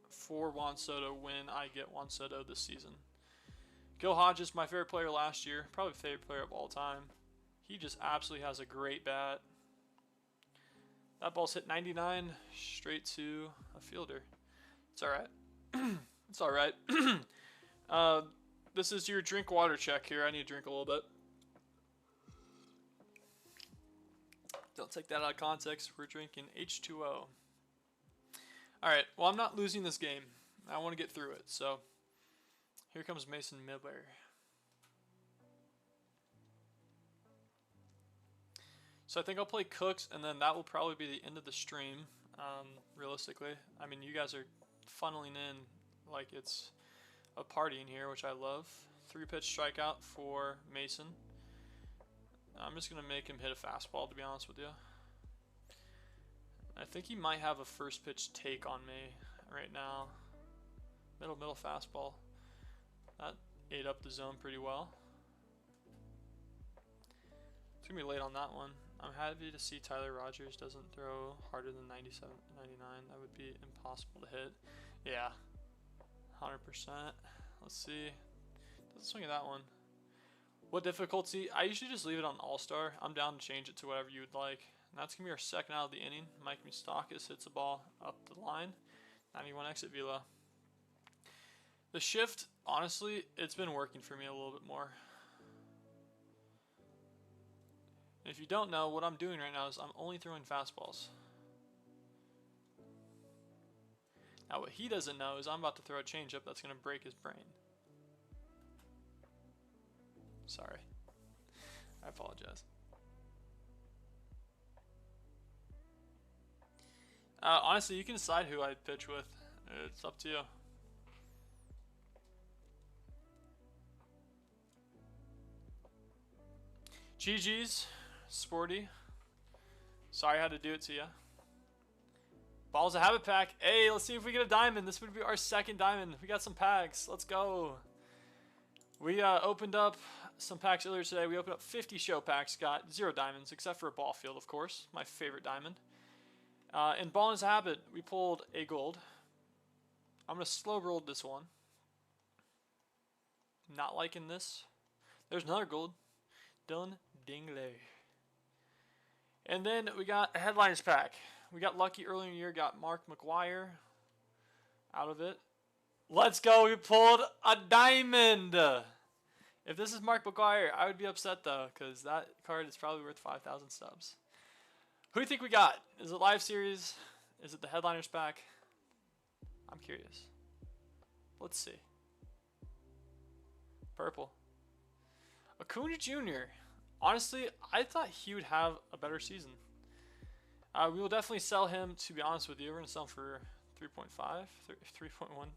for Juan Soto when I get Juan Soto this season. Gil Hodges, my favorite player last year. Probably favorite player of all time. He just absolutely has a great bat. That ball's hit 99 straight to a fielder. It's alright. It's alright. This is your drink water check here. I need to drink a little bit. Don't take that out of context. We're drinking H2O. Alright, well, I'm not losing this game. I want to get through it. So, here comes Mason Miller. So I think I'll play Cooks, and then that will probably be the end of the stream, realistically. I mean, you guys are funneling in like it's a party in here, which I love. 3-pitch strikeout for Mason. I'm just going to make him hit a fastball, to be honest with you. I think he might have a first pitch take on me right now. Middle fastball. That ate up the zone pretty well. It's going to be late on that one. I'm happy to see Tyler Rogers doesn't throw harder than 97, 99. That would be impossible to hit. Yeah. 100%. Let's see. Doesn't swing at that one. What difficulty? I usually just leave it on All-Star. I'm down to change it to whatever you would like. And that's going to be our second out of the inning. Mike Moustakas hits the ball up the line. 91 exit velo. The shift, honestly, it's been working for me a little bit more. And if you don't know, what I'm doing right now is I'm only throwing fastballs. Now what he doesn't know is I'm about to throw a changeup that's going to break his brain. Sorry. I apologize. Honestly, you can decide who I pitch with. It's up to you. GG's. Sporty. Sorry I had to do it to you. Ball's a habit pack. Hey, let's see if we get a diamond. This would be our second diamond. We got some packs. Let's go. We opened up some packs earlier today. We opened up 50 show packs. Got 0 diamonds, except for a ball field, of course. My favorite diamond. In Ball is a Habit, we pulled a gold. I'm going to slow roll this one. Not liking this. There's another gold. Dylan Dingley. And then we got a headliners pack. We got lucky earlier in the year. Got Mark McGwire out of it. Let's go. We pulled a diamond. If this is Mark McGwire, I would be upset, though, because that card is probably worth 5,000 subs. Who do you think we got? Is it live series? Is it the headliners pack? I'm curious. Let's see. Purple. Acuna Jr. Honestly, I thought he would have a better season. We will definitely sell him, to be honest with you. We're going to sell him for 3.5, 3.1.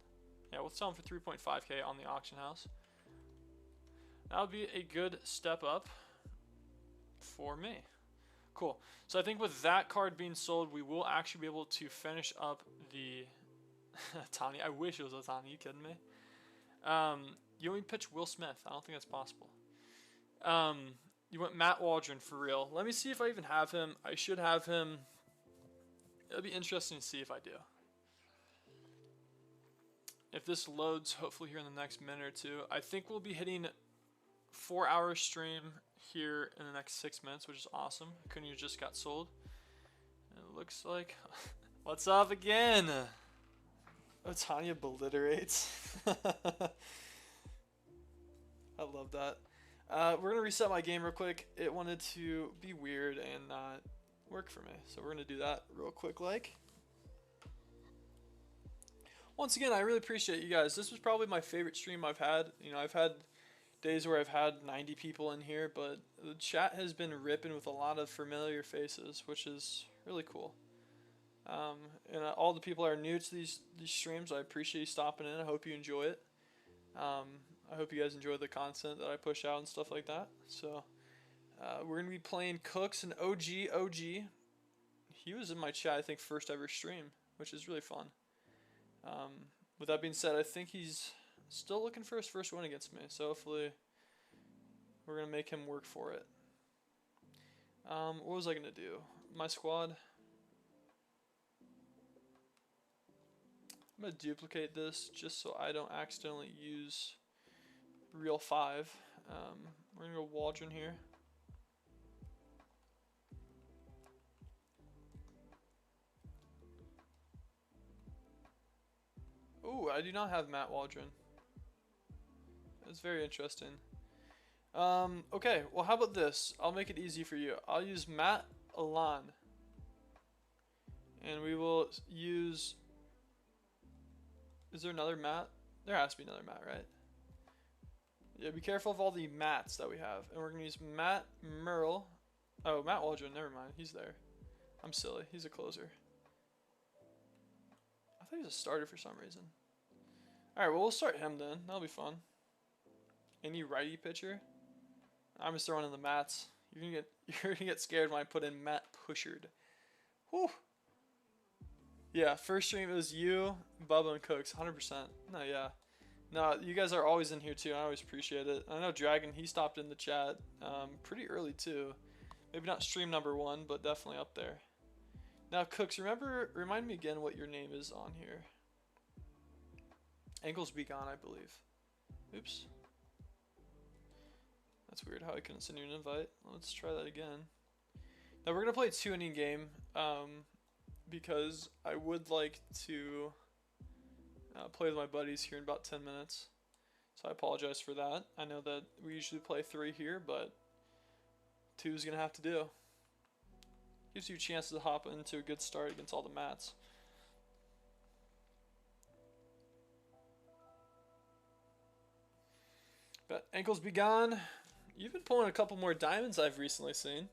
Yeah, we'll sell him for 3.5K on the auction house. That would be a good step up for me. Cool. So I think with that card being sold, we will actually be able to finish up the Otani. I wish it was Otani. You kidding me? You want me to pitch Will Smith? I don't think that's possible. You went Matt Waldron for real. Let me see if I even have him. I should have him. It'll be interesting to see if I do. If this loads, hopefully here in the next minute or two. I think we'll be hitting 4-hour stream here in the next 6 minutes, which is awesome. Acuna just got sold. It looks like... What's up again? Otani obliterates. I love that. We're going to reset my game real quick. It wanted to be weird and not work for me. So we're going to do that real quick like. Once again, I really appreciate you guys. This was probably my favorite stream I've had. You know, I've had days where I've had 90 people in here, but the chat has been ripping with a lot of familiar faces, which is really cool. And all the people that are new to these streams, I appreciate you stopping in. I hope you enjoy it. I hope you guys enjoy the content that I push out and stuff like that. So we're going to be playing Cooks and OG. He was in my chat, I think, first ever stream, which is really fun. With that being said, I think he's still looking for his first win against me. So hopefully we're going to make him work for it. What was I going to do? My squad. I'm going to duplicate this just so I don't accidentally use real 5. We're going to go Waldron here. Ooh, I do not have Matt Waldron. That's very interesting. Okay, well how about this? I'll make it easy for you. I'll use Matt Alon. And we will use... Is there another Matt? There has to be another Matt, right? Yeah, be careful of all the Matts that we have. And we're going to use Matt Merle. Oh, Matt Waldron, never mind. He's there. I'm silly. He's a closer. I thought he was a starter for some reason. Alright, well, we'll start him then. That'll be fun. Any righty pitcher? I'm just throwing in the Matts. You're gonna get scared when I put in Matt Pushard. Whew. Yeah, first stream it was you, Bubba, and Cooks, 100%. No, yeah. No, you guys are always in here too, and I always appreciate it. I know Dragon, he stopped in the chat pretty early too. Maybe not stream number 1, but definitely up there. Now, Cooks, remind me again what your name is on here. Ankles be gone, I believe. Oops. That's weird how I couldn't send you an invite. Let's try that again. Now we're going to play a 2-inning game because I would like to play with my buddies here in about 10 minutes. So I apologize for that. I know that we usually play 3 here, but 2 is going to have to do. Gives you a chance to hop into a good start against all the Matts. But ankles be gone. You've been pulling a couple more diamonds I've recently seen.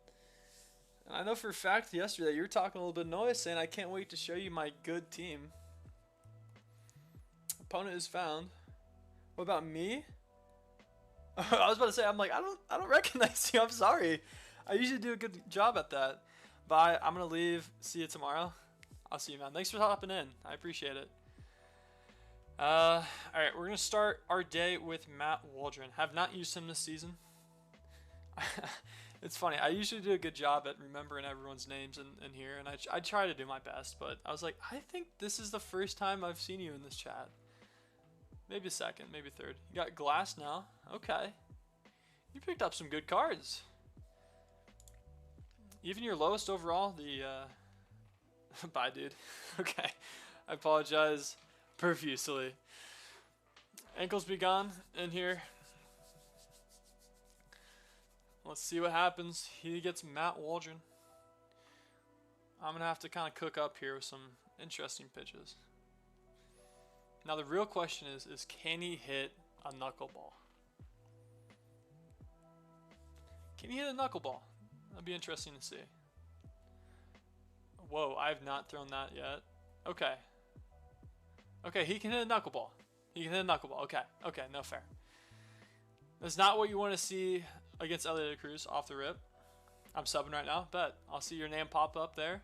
And I know for a fact yesterday you were talking a little bit of noise saying I can't wait to show you my good team. Opponent is found. What about me? I was about to say, I'm like, I don't recognize you. I'm sorry. I usually do a good job at that. Bye. I'm going to leave. See you tomorrow. I'll see you, man. Thanks for hopping in. I appreciate it. Alright, we're going to start our day with Matt Waldron. Have not used him this season. It's funny. I usually do a good job at remembering everyone's names in here, and I try to do my best, but I was like, I think this is the first time I've seen you in this chat. Maybe second, maybe third. You got Glass now. Okay. You picked up some good cards. Even your lowest overall, the... Bye, dude. Okay. I apologize profusely. Ankles be gone in here. Let's see what happens. He gets Matt Waldron. I'm going to have to kind of cook up here with some interesting pitches. Now the real question is can he hit a knuckleball? Can he hit a knuckleball? That'd be interesting to see. Whoa, I have not thrown that yet. Okay. Okay, he can hit a knuckleball. He can hit a knuckleball. Okay, okay, no fair. That's not what you want to see against Elliot Cruz off the rip. I'm subbing right now. Bet. I'll see your name pop up there.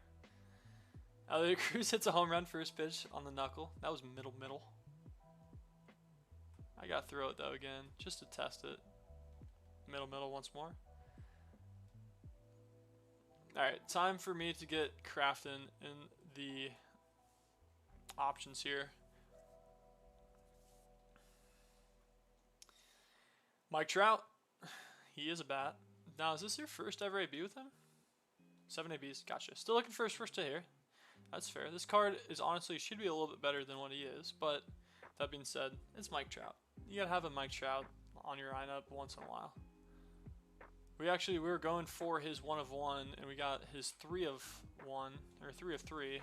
Elliot Cruz hits a home run first pitch on the knuckle. That was middle. I got to throw it though again just to test it. Middle once more. Alright, time for me to get crafting in the options here. Mike Trout. He is a bat. Now, is this your first ever AB with him? 7 ABs, gotcha. Still looking for his first hit here. That's fair. This card is honestly should be a little bit better than what he is, but that being said, it's Mike Trout. You gotta have a Mike Trout on your lineup once in a while. We were going for his 1 of 1, and we got his 3 of 1 or 3 of 3.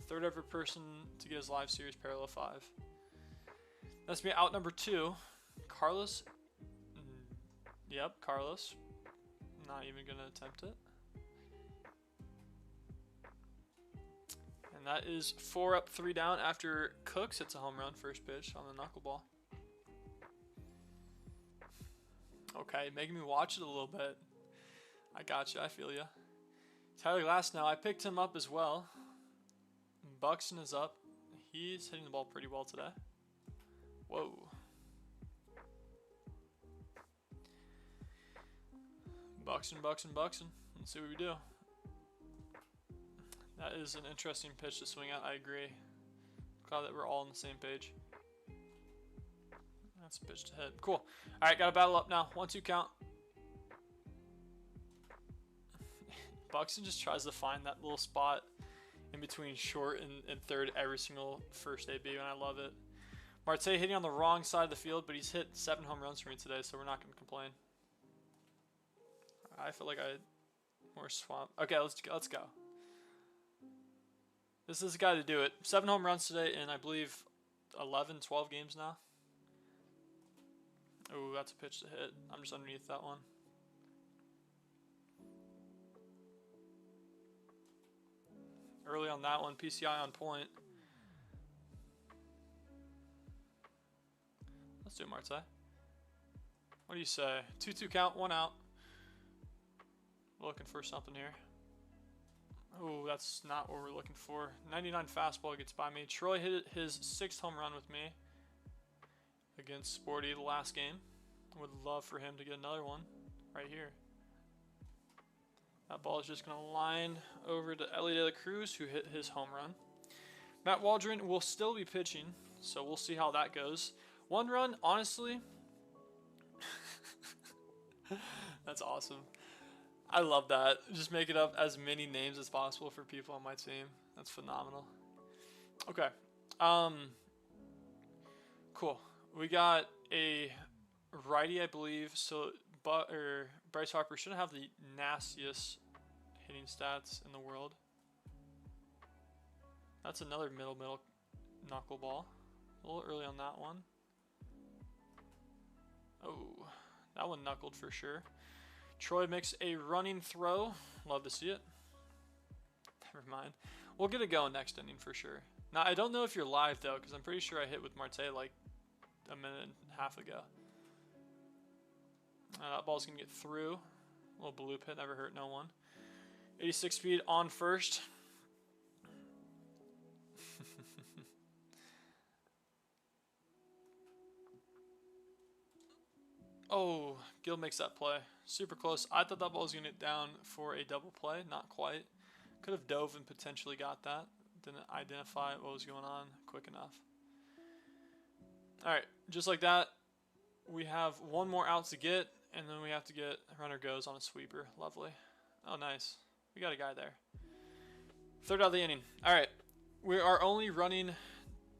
Third ever person to get his live series parallel 5. That's me out number 2. Carlos. Yep, Carlos. Not even gonna attempt it. And that is 4 up, 3 down after Cooks hits a home run first pitch on the knuckleball. Okay, making me watch it a little bit. I gotcha, I feel ya. Tyler Glass now, I picked him up as well. Buxton is up. He's hitting the ball pretty well today. Whoa. Buxton. Let's see what we do. That is an interesting pitch to swing at, I agree. Glad that we're all on the same page. That's a pitch to hit. Cool. Alright, gotta battle up now. 1-2 count. Buxton just tries to find that little spot in between short and third every single first AB, and I love it. Marte hitting on the wrong side of the field, but he's hit 7 home runs for me today, so we're not going to complain. I feel like I had more swamp. Okay, let's go. This is the guy to do it. 7 home runs today in, I believe, 11, 12 games now. Oh, that's a pitch to hit. I'm just underneath that one. Early on that one, PCI on point. Let's do Marte. What do you say? 2-2 count, 1 out. Looking for something here. Oh, that's not what we're looking for. 99 fastball gets by me. Troy hit his 6th home run with me against Sporty the last game. Would love for him to get another one right here. That ball is just going to line over to Ellie De La Cruz, who hit his home run. Matt Waldron will still be pitching, so we'll see how that goes. 1 run, honestly. That's awesome. I love that. Just make it up as many names as possible for people on my team. That's phenomenal. Okay. Cool. We got a righty, I believe. So, Bryce Harper shouldn't have the nastiest hitting stats in the world. That's another middle knuckleball. A little early on that one. Oh, that one knuckled for sure. Troy makes a running throw. Love to see it. Never mind. We'll get it going next inning for sure. Now, I don't know if you're live, though, because I'm pretty sure I hit with Marte like a minute and a half ago. That ball's going to get through. A little blue pit, never hurt no one. 86 speed on first. Oh, Gil makes that play. Super close. I thought that ball was going to get down for a double play. Not quite. Could have dove and potentially got that. Didn't identify what was going on quick enough. Alright, just like that, we have 1 more out to get, and then we have to get runner goes on a sweeper. Lovely. Oh, nice. We got a guy there. 3rd out of the inning. Alright, we are only running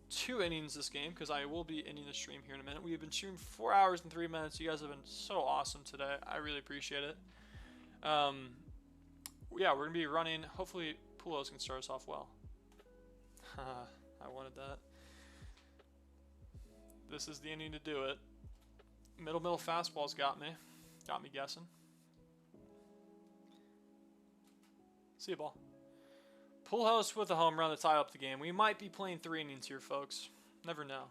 2 innings this game because I will be ending the stream here in a minute. We have been shooting 4 hours and 3 minutes. You guys have been so awesome today. I really appreciate it. Yeah, we're going to be running. Hopefully, Pulos can start us off well. I wanted that. This is the inning to do it. Middle fastball's got me. Got me guessing. See you, ball. Pujols with a home run to tie up the game. We might be playing 3 innings here, folks. Never know.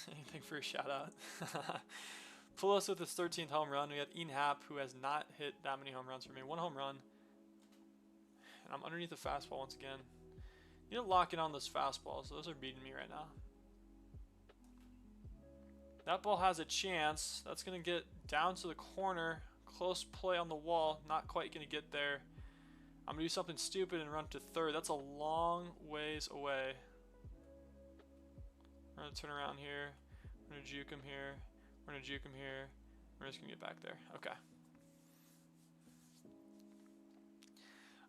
Anything for a shout out. Pujols with his 13th home run. We have Ian Happ, who has not hit that many home runs for me. 1 home run. And I'm underneath the fastball once again. Need to lock in on those fastballs. Those are beating me right now. That ball has a chance. That's going to get down to the corner. Close play on the wall. Not quite going to get there. I'm going to do something stupid and run to 3rd. That's a long ways away. We're going to turn around here. We're going to juke him here. We're going to juke him here. We're just going to get back there. Okay.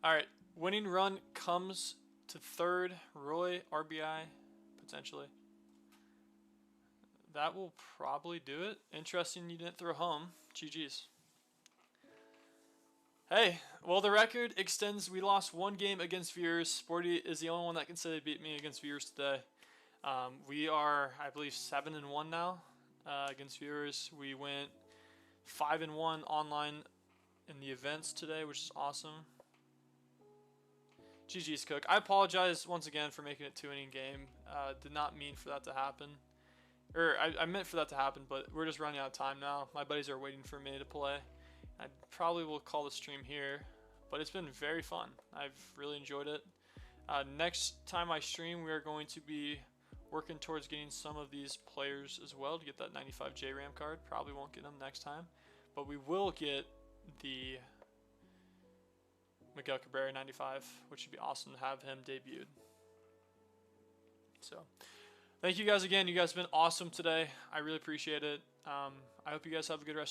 All right. Winning run comes to third. Roy, RBI, potentially. That will probably do it. Interesting you didn't throw home. GG's. Hey, well, the record extends. We lost one game against Viewers. Sporty is the only one that can say they beat me against Viewers today. We are, I believe, 7-1 now against Viewers. We went 5-1 online in the events today, which is awesome. GG's, Cook. I apologize once again for making it 2-inning game. Did not mean for that to happen. I meant for that to happen, but we're just running out of time now. My buddies are waiting for me to play. I probably will call the stream here, but it's been very fun. I've really enjoyed it. Next time I stream, we are going to be working towards getting some of these players as well to get that 95 J-Ram card. Probably won't get them next time, but we will get the Miguel Cabrera 95, which would be awesome to have him debuted. So, thank you guys again. You guys have been awesome today. I really appreciate it. I hope you guys have a good rest